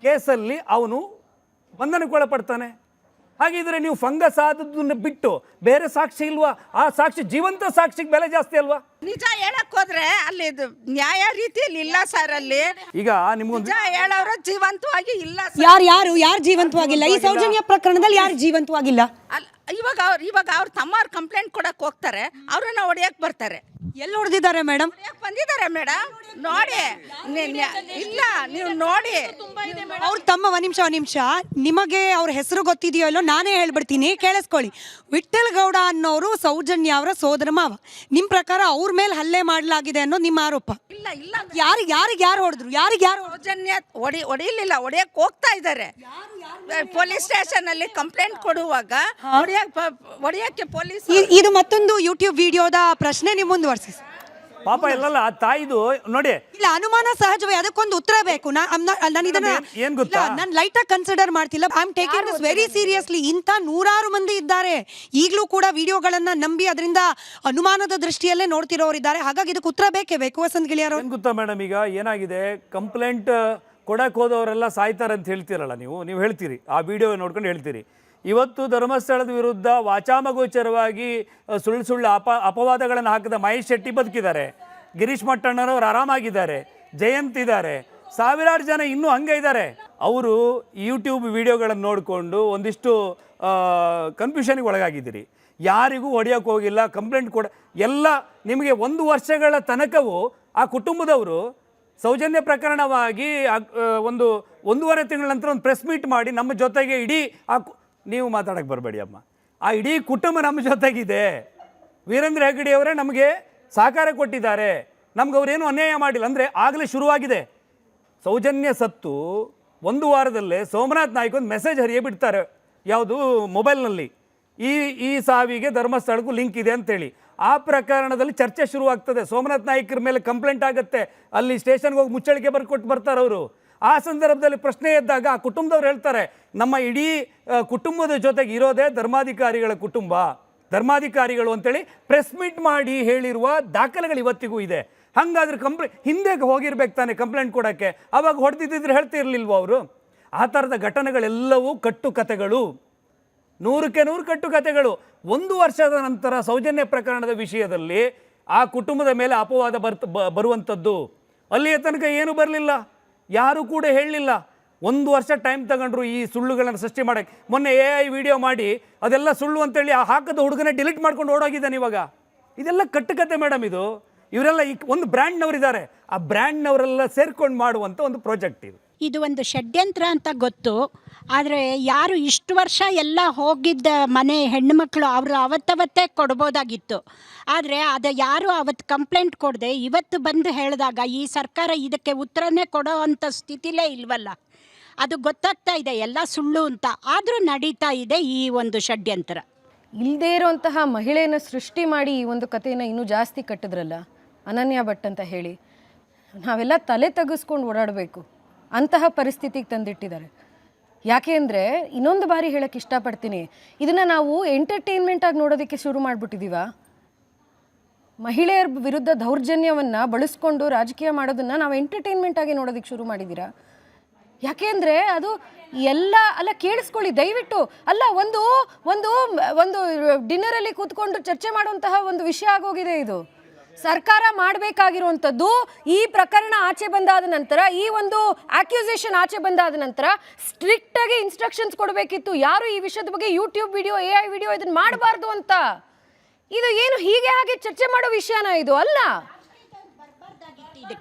ಕೇಸಲ್ಲಿ ಅವನು ಬಂಧನಕ್ಕೊಳಪಡ್ತಾನೆ. ಹಾಗಿದ್ರೆ ನೀವು ಫಂಗಸ್ ಆದದ್ದನ್ನು ಬಿಟ್ಟು ಬೇರೆ ಸಾಕ್ಷಿ ಇಲ್ವಾ? ಆ ಸಾಕ್ಷಿ ಜೀವಂತ ಸಾಕ್ಷಿಗೆ ಬೆಲೆ ಜಾಸ್ತಿ ಅಲ್ವಾ? ನಿಜ ಹೇಳಕ್ ಹೋದ್ರೆ ಅಲ್ಲಿ ನ್ಯಾಯ ರೀತಿಯಲ್ಲಿ ಇಲ್ಲ ಸರ್. ಅಲ್ಲಿ ಈಗ ನಿಮ್ಗೊಂದು ನಿಜ ಹೇಳೋರು ಜೀವಂತವಾಗಿ ಇಲ್ಲ. ಯಾರು ಜೀವಂತವಾಗಿಲ್ಲ? ಈ ಸೌಜನ್ಯ ಪ್ರಕರಣದಲ್ಲಿ ಯಾರು ಜೀವಂತವಾಗಿಲ್ಲ? ಇವಾಗ ಅವ್ರ ತಮ್ಮವ್ರು ಕಂಪ್ಲೇಂಟ್ ಕೊಡಕ್ ಹೋಗ್ತಾರೆ, ಅವ್ರನ್ನ ಹೊಡೆಯಕ್ ಬರ್ತಾರೆ. ಎಲ್ಲಿ ಹೊಡೆದಿದ್ದಾರೆ ಮೇಡಮ್? ಬಂದಿದ್ದಾರೆ ಮೇಡಮ್, ನೋಡಿ. ಇಲ್ಲ, ನೀವು ನೋಡಿ. ಅವ್ರ ತಮ್ಮ ಒಂದ್ ನಿಮಿಷ ನಿಮಗೆ ಅವ್ರ ಹೆಸರು ಗೊತ್ತಿದೆಯೋ ಇಲ್ಲೋ ನಾನೇ ಹೇಳ್ಬಿಡ್ತೀನಿ, ಕೇಳಿಸ್ಕೊಳ್ಳಿ. ವಿಠ್ಠಲ್ ಗೌಡ ಅನ್ನೋರು ಸೌಜನ್ಯ ಅವರ ಸೋದರ ಮಾವ. ನಿಮ್ ಪ್ರಕಾರ ಅವ್ರ ಮೇಲೆ ಹಲ್ಲೆ ಮಾಡಲಾಗಿದೆ ಅನ್ನೋ ನಿಮ್ಮ ಆರೋಪ? ಇಲ್ಲ ಇಲ್ಲ. ಯಾರು ಹೊಡೆದ್ರು? ಯಾರು ಸೌಜನ್ಯ ಹೊಡಿಲಿಲ್ಲ, ಹೊಡೆಯಕ್ ಹೋಗ್ತಾ ಇದ್ದಾರೆ. ಪೊಲೀಸ್ ಸ್ಟೇಷನ್ ಅಲ್ಲಿ ಕಂಪ್ಲೇಂಟ್ ಕೊಡುವಾಗ ಹೊಡೆಯಕ್ಕೆ ಪೊಲೀಸ್. ಇದು ಮತ್ತೊಂದು ಯೂಟ್ಯೂಬ್ ವಿಡಿಯೋದ ಪ್ರಶ್ನೆ, ನೀವು ಮುಂದುವರಿಸಿ. ಪಾಪ ಎಲ್ಲಲ್ಲ ಆ ತಾಯಿದು ನೋಡಿ. ಇಲ್ಲ, ಅನುಮಾನ ಸಹಜವೇ, ಅದಕ್ಕೊಂದು ಉತ್ತರ ಬೇಕು. ಏನ್ ಗೊತ್ತಾ, ನಾನು ಲೈಟ್ ಆಗಿ ಕನ್ಸಿಡರ್ ಮಾಡ್ತಿಲ್ಲ. I am taking this very seriously. ಇಂಥ 100 ಮಂದಿ ಇದ್ದಾರೆ, ಈಗಲೂ ಕೂಡ ವಿಡಿಯೋಗಳನ್ನ ನಂಬಿ ಅದರಿಂದ ಅನುಮಾನದ ದೃಷ್ಟಿಯಲ್ಲೇ ನೋಡ್ತಿರೋರಿದ್ದಾರೆ. ಹಾಗಾಗಿ ಇದಕ್ಕೆ ಉತ್ತರ ಬೇಕೇ ಬೇಕು. ವಸಂತ್ ಗಿಳಿಯಾರ್, ಏನ್ ಗೊತ್ತಾ ಮೇಡಮ್, ಈಗ ಏನಾಗಿದೆ, ಕಂಪ್ಲೇಂಟ್ ಕೊಡಕ್ಕೆ ಹೋದವರೆಲ್ಲ ಸಾಯ್ತಾರೆ ಅಂತ ಹೇಳ್ತೀರಲ್ಲ ನೀವು ಹೇಳ್ತೀರಿ, ಆ ವಿಡಿಯೋ ನೋಡ್ಕೊಂಡು ಹೇಳ್ತೀರಿ. ಇವತ್ತು ಧರ್ಮಸ್ಥಳದ ವಿರುದ್ಧ ವಾಚಾಮಗೋಚರವಾಗಿ ಸುಳ್ಳು ಅಪವಾದಗಳನ್ನು ಹಾಕಿದ ಮಹೇಶ್ ಶೆಟ್ಟಿ ಬದುಕಿದ್ದಾರೆ, ಗಿರೀಶ್ ಮಟ್ಟಣ್ಣನವರು ಆರಾಮಾಗಿದ್ದಾರೆ, ಜಯಂತ್ ಇದ್ದಾರೆ, ಸಾವಿರಾರು ಜನ ಇನ್ನೂ ಹಂಗೆ ಇದ್ದಾರೆ. ಅವರು ಯೂಟ್ಯೂಬ್ ವಿಡಿಯೋಗಳನ್ನು ನೋಡಿಕೊಂಡು ಒಂದಿಷ್ಟು ಕನ್ಫ್ಯೂಷನ್ಗೆ ಒಳಗಾಗಿದ್ದೀರಿ. ಯಾರಿಗೂ ಹೊಡೆಯೋಕ್ಕೆ ಹೋಗಿಲ್ಲ, ಕಂಪ್ಲೇಂಟ್ ಎಲ್ಲ ನಿಮಗೆ 1 ವರ್ಷಗಳ ತನಕವೂ ಆ ಕುಟುಂಬದವರು ಸೌಜನ್ಯ ಪ್ರಕರಣವಾಗಿ 1.5 ತಿಂಗಳ ನಂತರ ಒಂದು ಪ್ರೆಸ್ ಮೀಟ್ ಮಾಡಿ ನಮ್ಮ ಜೊತೆಗೆ ಇಡೀ ನೀವು ಮಾತಾಡೋಕ್ಕೆ ಬರಬೇಡಿ ಅಮ್ಮ, ಆ ಇಡೀ ಕುಟುಂಬ ನಮ್ಮ ಜೊತೆಗಿದೆ, ವೀರೇಂದ್ರ ಹೆಗ್ಗಡೆ ಅವರೇ ನಮಗೆ ಸಹಕಾರ ಕೊಟ್ಟಿದ್ದಾರೆ, ನಮ್ಗೆ ಅವರೇನು ಅನ್ಯಾಯ ಮಾಡಿಲ್ಲ ಅಂದರೆ ಆಗಲೇ ಶುರುವಾಗಿದೆ. ಸೌಜನ್ಯ ಸತ್ತು 1 ವಾರದಲ್ಲೇ ಸೋಮನಾಥ್ ನಾಯ್ಕ ಒಂದು ಮೆಸೇಜ್ ಹರಿಯೇ ಬಿಡ್ತಾರೆ ಯಾವುದು ಮೊಬೈಲ್ನಲ್ಲಿ ಈ ಸಾವಿಗೆ ಧರ್ಮಸ್ಥಳಕ್ಕೂ ಲಿಂಕ್ ಇದೆ ಅಂತೇಳಿ ಆ ಪ್ರಕರಣದಲ್ಲಿ ಚರ್ಚೆ ಶುರುವಾಗ್ತದೆ. ಸೋಮನಾಥ್ ನಾಯ್ಕರ ಮೇಲೆ ಕಂಪ್ಲೇಂಟ್ ಆಗುತ್ತೆ, ಅಲ್ಲಿ ಸ್ಟೇಷನ್ಗೆ ಹೋಗಿ ಮುಚ್ಚಳಿಕೆ ಬರ್ಕೊಟ್ಟು ಬರ್ತಾರೆ ಅವರು. ಆ ಸಂದರ್ಭದಲ್ಲಿ ಪ್ರಶ್ನೆ ಎದ್ದಾಗ ಆ ಕುಟುಂಬದವ್ರು ಹೇಳ್ತಾರೆ, ನಮ್ಮ ಇಡೀ ಕುಟುಂಬದ ಜೊತೆಗೆ ಇರೋದೇ ಧರ್ಮಾಧಿಕಾರಿಗಳ ಕುಟುಂಬ, ಧರ್ಮಾಧಿಕಾರಿಗಳು ಅಂತೇಳಿ ಪ್ರೆಸ್ ಮೀಟ್ ಮಾಡಿ ಹೇಳಿರುವ ದಾಖಲೆಗಳು ಇವತ್ತಿಗೂ ಇದೆ. ಹಾಗಾದ್ರೆ ಹಿಂದೆ ಹೋಗಿರ್ಬೇಕು ತಾನೆ ಕಂಪ್ಲೇಂಟ್ ಕೊಡೋಕ್ಕೆ, ಅವಾಗ ಹೊಡೆದಿದ್ದಿದ್ರೆ ಹೇಳ್ತಿರ್ಲಿಲ್ವ ಅವರು? ಆ ಥರದ ಘಟನೆಗಳೆಲ್ಲವೂ ಕಟ್ಟುಕತೆಗಳು, 100ಕ್ಕೆ 100 ಕಟ್ಟುಕತೆಗಳು. 1 ವರ್ಷದ ನಂತರ ಸೌಜನ್ಯ ಪ್ರಕರಣದ ವಿಷಯದಲ್ಲಿ ಆ ಕುಟುಂಬದ ಮೇಲೆ ಅಪವಾದ ಬರುವಂಥದ್ದು. ಅಲ್ಲಿಯ ತನಕ ಏನೂ ಬರಲಿಲ್ಲ, ಯಾರೂ ಕೂಡ ಹೇಳಲಿಲ್ಲ. 1 ವರ್ಷ ಟೈಮ್ ತಗೊಂಡ್ರು ಈ ಸುಳ್ಳುಗಳನ್ನು ಸೃಷ್ಟಿ ಮಾಡೋಕ್ಕೆ. ಮೊನ್ನೆ AI ವಿಡಿಯೋ ಮಾಡಿ ಅದೆಲ್ಲ ಸುಳ್ಳು ಅಂತೇಳಿ ಆ ಹಾಕದ ಹುಡುಗನೇ ಡಿಲೀಟ್ ಮಾಡ್ಕೊಂಡು ಓಡೋಗಿದ್ದಾನೆ ಇವಾಗ. ಇದೆಲ್ಲ ಕಟ್ಟುಕತೆ ಮೇಡಮ್. ಇದು ಇವರೆಲ್ಲ ಒಂದು ಬ್ರ್ಯಾಂಡ್ನವರಿದ್ದಾರೆ, ಆ ಬ್ರ್ಯಾಂಡ್ನವರೆಲ್ಲ ಸೇರ್ಕೊಂಡು ಮಾಡುವಂಥ ಒಂದು ಪ್ರಾಜೆಕ್ಟ್ ಇದು. ಇದು ಒಂದು ಷಡ್ಯಂತ್ರ ಅಂತ ಗೊತ್ತು. ಆದರೆ ಯಾರು ಇಷ್ಟು ವರ್ಷ ಎಲ್ಲ ಹೋಗಿದ್ದ ಮನೆ ಹೆಣ್ಣುಮಕ್ಕಳು ಅವರು ಅವತ್ತವತ್ತೇ ಕೊಡ್ಬೋದಾಗಿತ್ತು. ಆದರೆ ಅದು ಯಾರು ಅವತ್ತು ಕಂಪ್ಲೇಂಟ್ ಕೊಡದೆ ಇವತ್ತು ಬಂದು ಹೇಳಿದಾಗ ಈ ಸರ್ಕಾರ ಇದಕ್ಕೆ ಉತ್ತರನೇ ಕೊಡೋ ಅಂಥ ಸ್ಥಿತಿಲೇ ಇಲ್ವಲ್ಲ. ಅದು ಗೊತ್ತಾಗ್ತಾ ಇದೆ ಎಲ್ಲ ಸುಳ್ಳು ಅಂತ, ಆದರೂ ನಡೀತಾ ಇದೆ ಈ ಒಂದು ಷಡ್ಯಂತ್ರ. ಇಲ್ಲದೇ ಇರೋಂತಹ ಮಹಿಳೆಯನ್ನು ಸೃಷ್ಟಿ ಮಾಡಿ ಈ ಒಂದು ಕಥೆಯನ್ನು ಇನ್ನೂ ಜಾಸ್ತಿ ಕಟ್ಟಿದ್ರಲ್ಲ ಅನನ್ಯ ಭಟ್ ಅಂತ ಹೇಳಿ. ನಾವೆಲ್ಲ ತಲೆ ತೆಗೆಸ್ಕೊಂಡು ಓಡಾಡಬೇಕು ಅಂತಹ ಪರಿಸ್ಥಿತಿಗೆ ತಂದಿಟ್ಟಿದ್ದಾರೆ. ಯಾಕೆ ಅಂದರೆ ಇನ್ನೊಂದು ಬಾರಿ ಹೇಳೋಕ್ಕೆ ಇಷ್ಟಪಡ್ತೀನಿ, ಇದನ್ನು ನಾವು ಎಂಟರ್ಟೈನ್ಮೆಂಟಾಗಿ ನೋಡೋದಕ್ಕೆ ಶುರು ಮಾಡಿಬಿಟ್ಟಿದ್ದೀವ. ಮಹಿಳೆಯರ ವಿರುದ್ಧ ದೌರ್ಜನ್ಯವನ್ನು ಬಳಸ್ಕೊಂಡು ರಾಜಕೀಯ ಮಾಡೋದನ್ನು ನಾವು ಎಂಟರ್ಟೈನ್ಮೆಂಟಾಗಿ ನೋಡೋದಕ್ಕೆ ಶುರು ಮಾಡಿದ್ದೀರಾ? ಯಾಕೆ ಅಂದರೆ ಅದು ಅಲ್ಲ ಕೇಳಿಸ್ಕೊಳ್ಳಿ ದಯವಿಟ್ಟು. ಅಲ್ಲ ಒಂದು ಒಂದು ಒಂದು ಡಿನ್ನರಲ್ಲಿ ಕೂತ್ಕೊಂಡು ಚರ್ಚೆ ಮಾಡುವಂತಹ ಒಂದು ವಿಷಯ ಆಗೋಗಿದೆ ಇದು. ಸರ್ಕಾರ ಮಾಡಬೇಕಾಗಿರುವಂಥದ್ದು ಈ ಪ್ರಕರಣ ಆಚೆ ಬಂದಾದ ನಂತರ, ಈ ಒಂದು ಅಕ್ಯೂಸೇಷನ್ ಆಚೆ ಬಂದಾದ ನಂತರ ಸ್ಟ್ರಿಕ್ಟಾಗಿ ಇನ್ಸ್ಟ್ರಕ್ಷನ್ಸ್ ಕೊಡಬೇಕಿತ್ತು. ಯಾರು ಈ ವಿಷಯದ ಬಗ್ಗೆ ಯೂಟ್ಯೂಬ್ ವಿಡಿಯೋ AI ವಿಡಿಯೋ ಇದನ್ನು ಮಾಡಬಾರ್ದು ಅಂತ. ಇದು ಏನು ಹೀಗೆ ಹಾಗೆ ಚರ್ಚೆ ಮಾಡೋ ವಿಷಯನ ಇದು? ಅಲ್ಲ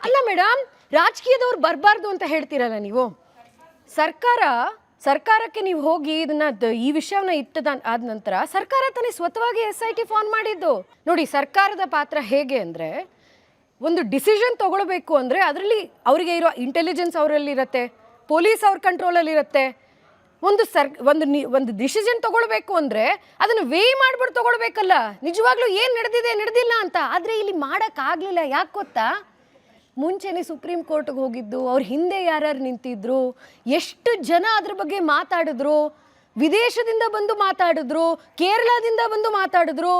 ಅಲ್ಲ ಮೇಡಮ್, ರಾಜಕೀಯದವ್ರು ಬರಬಾರ್ದು ಅಂತ ಹೇಳ್ತೀರಲ್ಲ ನೀವು. ಸರ್ಕಾರಕ್ಕೆ ನೀವು ಹೋಗಿ ಈ ವಿಷಯವನ್ನ ಆದ ನಂತರ ಸರ್ಕಾರ ತಾನೇ ಸ್ವತಃವಾಗಿ SIT ಫಾರ್ಮ್ ಮಾಡಿದ್ದು. ನೋಡಿ, ಸರ್ಕಾರದ ಪಾತ್ರ ಹೇಗೆ ಅಂದರೆ, ಒಂದು ಡಿಸಿಷನ್ ತಗೊಳ್ಬೇಕು ಅಂದರೆ ಅದರಲ್ಲಿ ಅವರಿಗೆ ಇರೋ ಇಂಟೆಲಿಜೆನ್ಸ್ ಅವರಲ್ಲಿರುತ್ತೆ, ಪೊಲೀಸ್ ಅವ್ರ ಕಂಟ್ರೋಲಲ್ಲಿರುತ್ತೆ. ಒಂದು ಡಿಸಿಷನ್ ತಗೊಳ್ಬೇಕು ಅಂದರೆ ಅದನ್ನು ಮಾಡಿಬಿಟ್ಟು ತಗೊಳ್ಬೇಕಲ್ಲ, ನಿಜವಾಗ್ಲೂ ಏನು ನಡೆದಿಲ್ಲ ಅಂತ. ಆದರೆ ಇಲ್ಲಿ ಮಾಡೋಕ್ಕಾಗಲಿಲ್ಲ. ಯಾಕೆ ಗೊತ್ತಾ? ಮುಂಚೆನೇ ಸುಪ್ರೀಂ ಕೋರ್ಟ್ಗೆ ಹೋಗಿದ್ದು, ಅವ್ರ ಹಿಂದೆ ಯಾರ್ಯಾರು ನಿಂತಿದ್ರು, ಎಷ್ಟು ಜನ ಅದ್ರ ಬಗ್ಗೆ ಮಾತಾಡಿದ್ರು, ವಿದೇಶದಿಂದ ಬಂದು ಮಾತಾಡಿದ್ರು, ಕೇರಳದಿಂದ ಬಂದು ಮಾತಾಡಿದ್ರು,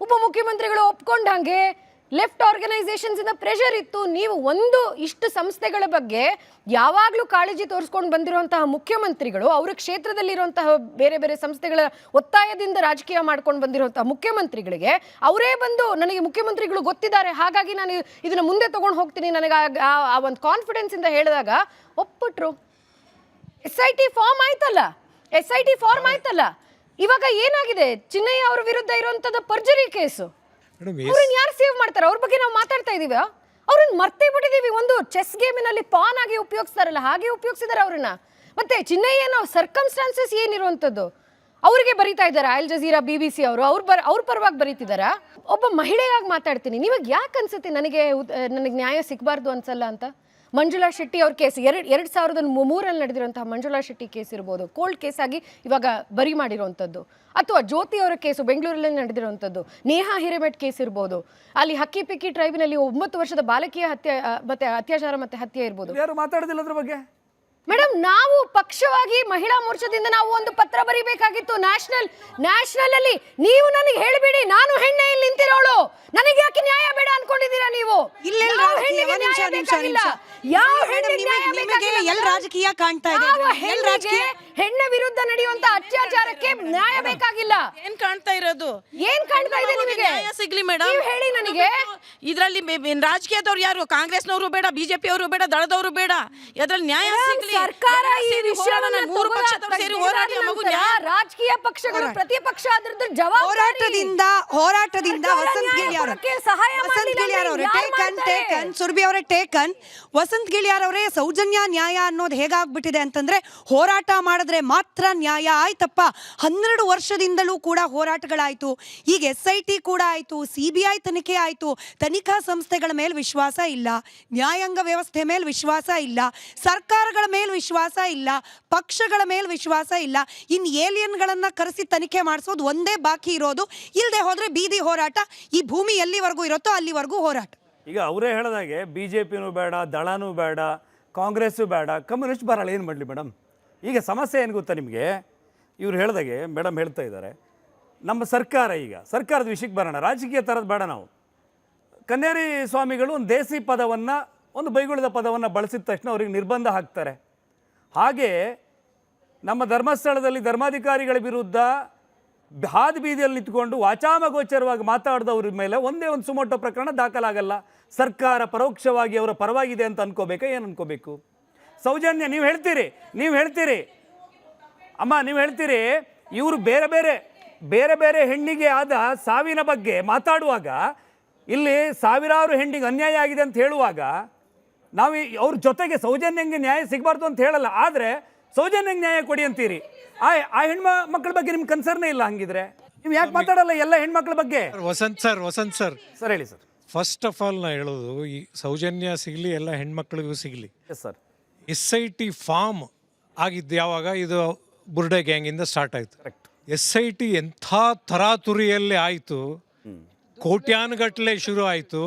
ಉಪಮುಖ್ಯಮಂತ್ರಿಗಳು ಒಪ್ಕೊಂಡಂಗೆ, ಲೆಫ್ಟ್ ಆರ್ಗನೈಸೇಷನ್ಸಿಂದ ಪ್ರೆಷರ್ ಇತ್ತು. ನೀವು ಇಷ್ಟು ಸಂಸ್ಥೆಗಳ ಬಗ್ಗೆ ಯಾವಾಗಲೂ ಕಾಳಜಿ ತೋರಿಸ್ಕೊಂಡು ಬಂದಿರುವಂತಹ ಮುಖ್ಯಮಂತ್ರಿಗಳು, ಅವರ ಕ್ಷೇತ್ರದಲ್ಲಿರುವಂತಹ ಬೇರೆ ಬೇರೆ ಸಂಸ್ಥೆಗಳ ಒತ್ತಾಯದಿಂದ ರಾಜಕೀಯ ಮಾಡ್ಕೊಂಡು ಬಂದಿರುವಂತಹ ಮುಖ್ಯಮಂತ್ರಿಗಳಿಗೆ ಅವರೇ ಬಂದು ನನಗೆ ಮುಖ್ಯಮಂತ್ರಿಗಳು ಗೊತ್ತಿದ್ದಾರೆ, ಹಾಗಾಗಿ ನಾನು ಇದನ್ನು ಮುಂದೆ ತೊಗೊಂಡು ಹೋಗ್ತೀನಿ, ನನಗೆ ಆ ಒಂದು ಕಾನ್ಫಿಡೆನ್ಸಿಂದ ಹೇಳಿದಾಗ ಒಪ್ಪಿಟ್ರು. SIT ಫಾರ್ಮ್ ಆಯ್ತಲ್ಲ. ಇವಾಗ ಏನಾಗಿದೆ? ಚಿನ್ನಯ್ಯ ಅವರ ವಿರುದ್ಧ ಇರುವಂಥದ್ದು ಪರ್ಜರಿ ಕೇಸು. ಅವ್ರನ್ನ ಯಾರು ಸೇವ್ ಮಾಡ್ತಾರೆ? ಅವ್ರ ಬಗ್ಗೆ ನಾವು ಮಾತಾಡ್ತಾ ಇದೀವ, ಅವ್ರನ್ನ ಮರ್ತೇ ಬಿಟ್ಟಿದೀವಿ. ಒಂದು ಚೆಸ್ ಗೇಮಿನಲ್ಲಿ ಪಾನ್ ಆಗಿ ಉಪಯೋಗಿಸ್ತಾರಲ್ಲ ಹಾಗೆ ಉಪಯೋಗಿಸಿದಾರೆ ಅವ್ರನ್ನ. ಮತ್ತೆ ಚಿನ್ನಯ್ಯನ ಸರ್ಕಮ್ಸ್ಟಾನ್ಸಸ್ ಏನಿರುವಂಥದ್ದು ಅವ್ರಿಗೆ ಬರೀತಾ ಇದ್ದಾರೆ ಅಲ್ ಜಜೀರಾ BBC ಅವರು, ಅವ್ರ ಪರವಾಗಿ ಬರೀತಿದಾರ. ಒಬ್ಬ ಮಹಿಳೆಯಾಗಿ ಮಾತಾಡ್ತೀನಿ, ನಿಮಗೆ ಯಾಕೆ ಅನ್ಸುತ್ತೆ ನನಗೆ ನ್ಯಾಯ ಸಿಗಬಾರ್ದು ಅನ್ಸಲ್ಲ ಅಂತ? ಮಂಜುಳಾ ಶೆಟ್ಟಿ ಅವ್ರ ಕೇಸ್ 2003 ನಡೆದಿರುವಂತಹ ಮಂಜುಳಾ ಶೆಟ್ಟಿ ಕೇಸ್ ಇರ್ಬೋದು, ಕೋಲ್ಡ್ ಕೇಸ್ ಆಗಿ ಇವಾಗ ಬರಿ ಮಾಡಿರುವಂಥದ್ದು. ಅಥವಾ ಜ್ಯೋತಿ ಅವರ ಕೇಸು ಬೆಂಗಳೂರಲ್ಲಿ ನಡೆದಿರುವಂಥದ್ದು, ನೇಹಾ ಹಿರೇಮಠ್ ಕೇಸ್ ಇರ್ಬೋದು, ಅಲ್ಲಿ ಹಕ್ಕಿ ಪಿಕ್ಕಿ ಟ್ರೈಬಿನಲ್ಲಿ 9 ವರ್ಷದ ಬಾಲಕಿಯ ಹತ್ಯೆ ಮತ್ತೆ ಅತ್ಯಾಚಾರ ಮತ್ತೆ ಹತ್ಯೆ ಇರ್ಬೋದು. ಯಾರು ಮಾತಾಡೋದಿಲ್ಲ ಅದ್ರ ಬಗ್ಗೆ ಮೇಡಮ್. ನಾವು ಪಕ್ಷವಾಗಿ ಮಹಿಳಾ ಮೋರ್ಚಾದಿಂದ ನಾವು ಒಂದು ಪತ್ರ ಬರೀಬೇಕಾಗಿತ್ತು ನ್ಯಾಷನಲ್ ಅಲ್ಲಿ. ನೀವು ನನಗೆ ಹೇಳಿಬಿಡಿ, ನಾನು ಹೆಣ್ಣೆ ಇಲ್ಲಿ ನಿಂತಿರೋಳು, ನನಗೆ ಯಾಕೆ ನ್ಯಾಯ ಬೇಡ ಅನ್ಕೊಂಡಿದ್ದೀರಾ ನೀವು? ರಾಜಕೀಯ ಕಾಣ್ತಾ ಇದೆ, ಹೆಣ್ಣ ವಿರುದ್ಧ ನಡೆಯುವಂತ ಅತ್ಯಾಚಾರಕ್ಕೆ ನ್ಯಾಯ ಬೇಕಾಗಿಲ್ಲ. ಏನ್ ಕಾಣ್ತಾ ಇರೋದು? ಏನ್ ಕಾಣ್ತಾ ಇದೆ ನಿಮಗೆ? ನ್ಯಾಯ ಸಿಗ್ಲಿ ಮೇಡಮ್, ಹೇಳಿ ನನಗೆ. ಇದರಲ್ಲಿ ರಾಜಕೀಯದವ್ರು ಯಾರು? ಕಾಂಗ್ರೆಸ್ನವರು ಬೇಡ, BJP ಅವರು ಬೇಡ, ದಳದವರು ಬೇಡ, ಅದ್ರಲ್ಲಿ ನ್ಯಾಯ ಸಿಗ್ಲಿ. ಸರ್ಕಾರ ಈ ವಿಷಯವನ್ನು 3 ಪಕ್ಷದವರು ಸೇರಿ ಹೋರಾಡಿ ರಾಜಕೀಯ ಪಕ್ಷಗಳು ಪ್ರತಿಪಕ್ಷ ಅದರದ್ದು ಹೋರಾಟದಿಂದ ವಸಂತ್ ಗಿಳಿಯಾರ್ ಅವರೇ ಟೇಕನ್, ಸುರ್ಭಿ ಅವರೇ ಟೇಕನ್, ವಸಂತ್ ಗಿಳಿಯಾರ್ ಅವರೇ ಸೌಜನ್ಯ ನ್ಯಾಯ ಅನ್ನೋದು ಹೇಗಾಗ್ಬಿಟ್ಟಿದೆ ಅಂತಂದ್ರೆ ಹೋರಾಟ ಮಾಡಿದ್ರೆ ಮಾತ್ರ ನ್ಯಾಯ ಆಯ್ತಪ್ಪ. 12 ವರ್ಷದಿಂದಲೂ ಕೂಡ ಹೋರಾಟಗಳಾಯ್ತು. ಈಗ SIT ಕೂಡ ಆಯ್ತು, CBI ತನಿಖೆ ಆಯ್ತು. ತನಿಖಾ ಸಂಸ್ಥೆಗಳ ಮೇಲೆ ವಿಶ್ವಾಸ ಇಲ್ಲ, ನ್ಯಾಯಾಂಗ ವ್ಯವಸ್ಥೆ ಮೇಲೆ ವಿಶ್ವಾಸ ಇಲ್ಲ, ಸರ್ಕಾರಗಳ ಮೇಲೆ ವಿಶ್ವಾಸ ಇಲ್ಲ, ಪಕ್ಷಗಳ ಮೇಲೆ ವಿಶ್ವಾಸ ಇಲ್ಲ. ಇನ್ನು ಏಲಿಯನ್ಗಳನ್ನ ಕರೆಸಿ ತನಿಖೆ ಮಾಡಿಸೋದು ಒಂದೇ ಬಾಕಿ ಇರೋದು. ಇಲ್ಲದೆ ಹೋದ್ರೆ ಬೀದಿ ಹೋರಾಟ. ಈ ಭೂಮಿ ಎಲ್ಲಿವರೆಗೂ ಇರುತ್ತೋ ಅಲ್ಲಿವರೆಗೂ ಹೋರಾಟ. ಈಗ ಅವರೇ ಹೇಳಿದಾಗೆ BJPನೂ ಬೇಡ, ದಳನೂ ಬೇಡ, ಕಾಂಗ್ರೆಸ್ಸು ಬೇಡ, ಕಮ್ಯುನಿಸ್ಟ್ ಬರಲ್ಲ, ಏನು ಮಾಡಲಿ ಮೇಡಮ್? ಈಗ ಸಮಸ್ಯೆ ಏನು ಗೊತ್ತಾ ನಿಮಗೆ? ಇವ್ರು ಹೇಳಿದಾಗೆ ಮೇಡಮ್ ಹೇಳ್ತಾ ಇದ್ದಾರೆ, ನಮ್ಮ ಸರ್ಕಾರ, ಈಗ ಸರ್ಕಾರದ ವಿಷಯಕ್ಕೆ ಬರೋಣ, ರಾಜಕೀಯ ಥರದ್ದು ಬೇಡ. ನಾವು ಕನ್ಯಾರಿ ಸ್ವಾಮಿಗಳು ಒಂದು ದೇಸಿ ಪದವನ್ನು, ಒಂದು ಬೈಗುಳದ ಪದವನ್ನು ಬಳಸಿದ ತಕ್ಷಣ ಅವ್ರಿಗೆ ನಿರ್ಬಂಧ ಹಾಕ್ತಾರೆ. ಹಾಗೆ ನಮ್ಮ ಧರ್ಮಸ್ಥಳದಲ್ಲಿ ಧರ್ಮಾಧಿಕಾರಿಗಳ ವಿರುದ್ಧ ಹಾದಿ ಬೀದಿಯಲ್ಲಿ ನಿಂತ್ಕೊಂಡು ವಾಚಾಮಗೋಚರವಾಗಿ ಮಾತಾಡಿದವ್ರ ಮೇಲೆ ಒಂದೇ ಒಂದು ಸುಮೋಟೋ ಪ್ರಕರಣ ದಾಖಲಾಗಲ್ಲ. ಸರ್ಕಾರ ಪರೋಕ್ಷವಾಗಿ ಅವರ ಪರವಾಗಿದೆ ಅಂತ ಅನ್ಕೋಬೇಕಾ, ಏನು ಅನ್ಕೋಬೇಕು? ಸೌಜನ್ಯ ನೀವು ಹೇಳ್ತೀರಿ ಅಮ್ಮ, ನೀವು ಹೇಳ್ತೀರಿ ಇವರು ಬೇರೆ ಬೇರೆ ಹೆಣ್ಣಿಗೆ ಆದ ಸಾವಿನ ಬಗ್ಗೆ ಮಾತಾಡುವಾಗ, ಇಲ್ಲಿ ಸಾವಿರಾರು ಹೆಣ್ಣಿಗೆ ಅನ್ಯಾಯ ಆಗಿದೆ ಅಂತ ಹೇಳುವಾಗ ನಾವು ಅವ್ರ ಜೊತೆಗೆ ಸೌಜನ್ಯಂಗೆ ನ್ಯಾಯ ಸಿಗಬಾರ್ದು ಅಂತ ಹೇಳಲ್ಲ, ಆದರೆ ಸೌಜನ್ಯಂಗೆ ನ್ಯಾಯ ಕೊಡಿ ಅಂತೀರಿ. ಆ ಹೆಣ್ಮಕ್ಳ ಬಗ್ಗೆ ನಿಮ್ಗೆ ಕನ್ಸರ್ನೇ ಇಲ್ಲ. ಹಂಗಿದ್ರೆ ನೀವು ಯಾಕೆ ಮಾತಾಡಲ್ಲ ಎಲ್ಲ ಹೆಣ್ಮಕ್ಳ ಬಗ್ಗೆ? ವಸಂತ್ ಸರ್ ಹೇಳಿ ಸರ್. ಫಸ್ಟ್ ಆಫ್ ಆಲ್ ನಾ ಹೇಳೋದು, ಈ ಸೌಜನ್ಯ ಸಿಗಲಿ, ಎಲ್ಲ ಹೆಣ್ಮಕ್ಳಿಗೂ ಸಿಗಲಿ. Yes sir. SIT ಫಾರ್ಮ್ ಆಗಿದ್ದು ಯಾವಾಗ? ಇದು ಬುರ್ಡೆ ಗ್ಯಾಂಗಿಂದ ಸ್ಟಾರ್ಟ್ ಆಯಿತು. SIT ಎಂಥ ತರಾತುರಿಯಲ್ಲಿ ಆಯಿತು, ಕೋಟ್ಯಾನುಗಟ್ಟಲೆ ಶುರು ಆಯಿತು.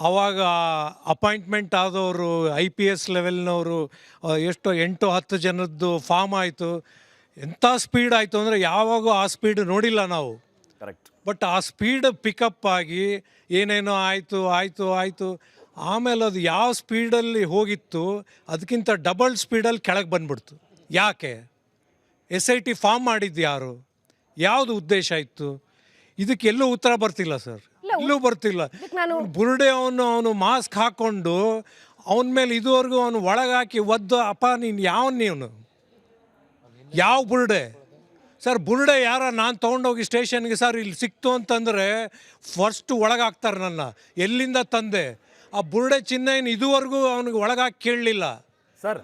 ಆವಾಗ ಅಪಾಯಿಂಟ್ಮೆಂಟ್ ಆದವರು IPS ಲೆವೆಲ್ನವರು ಎಷ್ಟು 8-10 ಜನದ್ದು ಫಾರ್ಮ್ ಆಯಿತು. ಎಂಥ ಸ್ಪೀಡ್ ಆಯಿತು ಅಂದರೆ ಯಾವಾಗೂ ಆ ಸ್ಪೀಡ್ ನೋಡಿಲ್ಲ ನಾವು. ಕರೆಕ್ಟ್. ಬಟ್ ಆ ಸ್ಪೀಡ್ ಪಿಕಪ್ ಆಗಿ ಏನೇನೋ ಆಯಿತು. ಆಮೇಲೆ ಅದು ಯಾವ ಸ್ಪೀಡಲ್ಲಿ ಹೋಗಿತ್ತು ಅದಕ್ಕಿಂತ ಡಬಲ್ ಸ್ಪೀಡಲ್ಲಿ ಕೆಳಗೆ ಬಂದ್ಬಿಡ್ತು. ಯಾಕೆ? SIT ಫಾರ್ಮ್ ಮಾಡಿದ್ದು ಯಾರು? ಯಾವುದು ಉದ್ದೇಶ ಇತ್ತು? ಇದಕ್ಕೆ ಎಲ್ಲೂ ಉತ್ತರ ಬರ್ತಿಲ್ಲ ಸರ್, ಎಲ್ಲೂ ಬರ್ತಿಲ್ಲ. ಬುರುಡೆ ಅವನು ಮಾಸ್ಕ್ ಹಾಕ್ಕೊಂಡು ಅವನ ಮೇಲೆ ಇದುವರೆಗೂ ಅವನು ಒಳಗಾಕಿ ಒದ್ದು, ಅಪ್ಪ ನೀನು ನೀನು ಯಾವ ಬುರುಡೆ ಸರ್? ಬುರುಡೆ ಯಾರ? ನಾನು ತೊಗೊಂಡೋಗಿ ಸ್ಟೇಷನ್ಗೆ ಸರ್ ಇಲ್ಲಿ ಸಿಕ್ತು ಅಂತಂದರೆ ಫಸ್ಟ್ ಒಳಗಾಕ್ತಾರೆ ನನ್ನ. ಎಲ್ಲಿಂದ ತಂದೆ? ಆ ಬುರುಡೆ ಚಿನ್ನಯ್ಯನ ಇದುವರೆಗೂ ಅವನಿಗೆ ಒಳಗಾಕಿ ಕೇಳಲಿಲ್ಲ ಸರ್.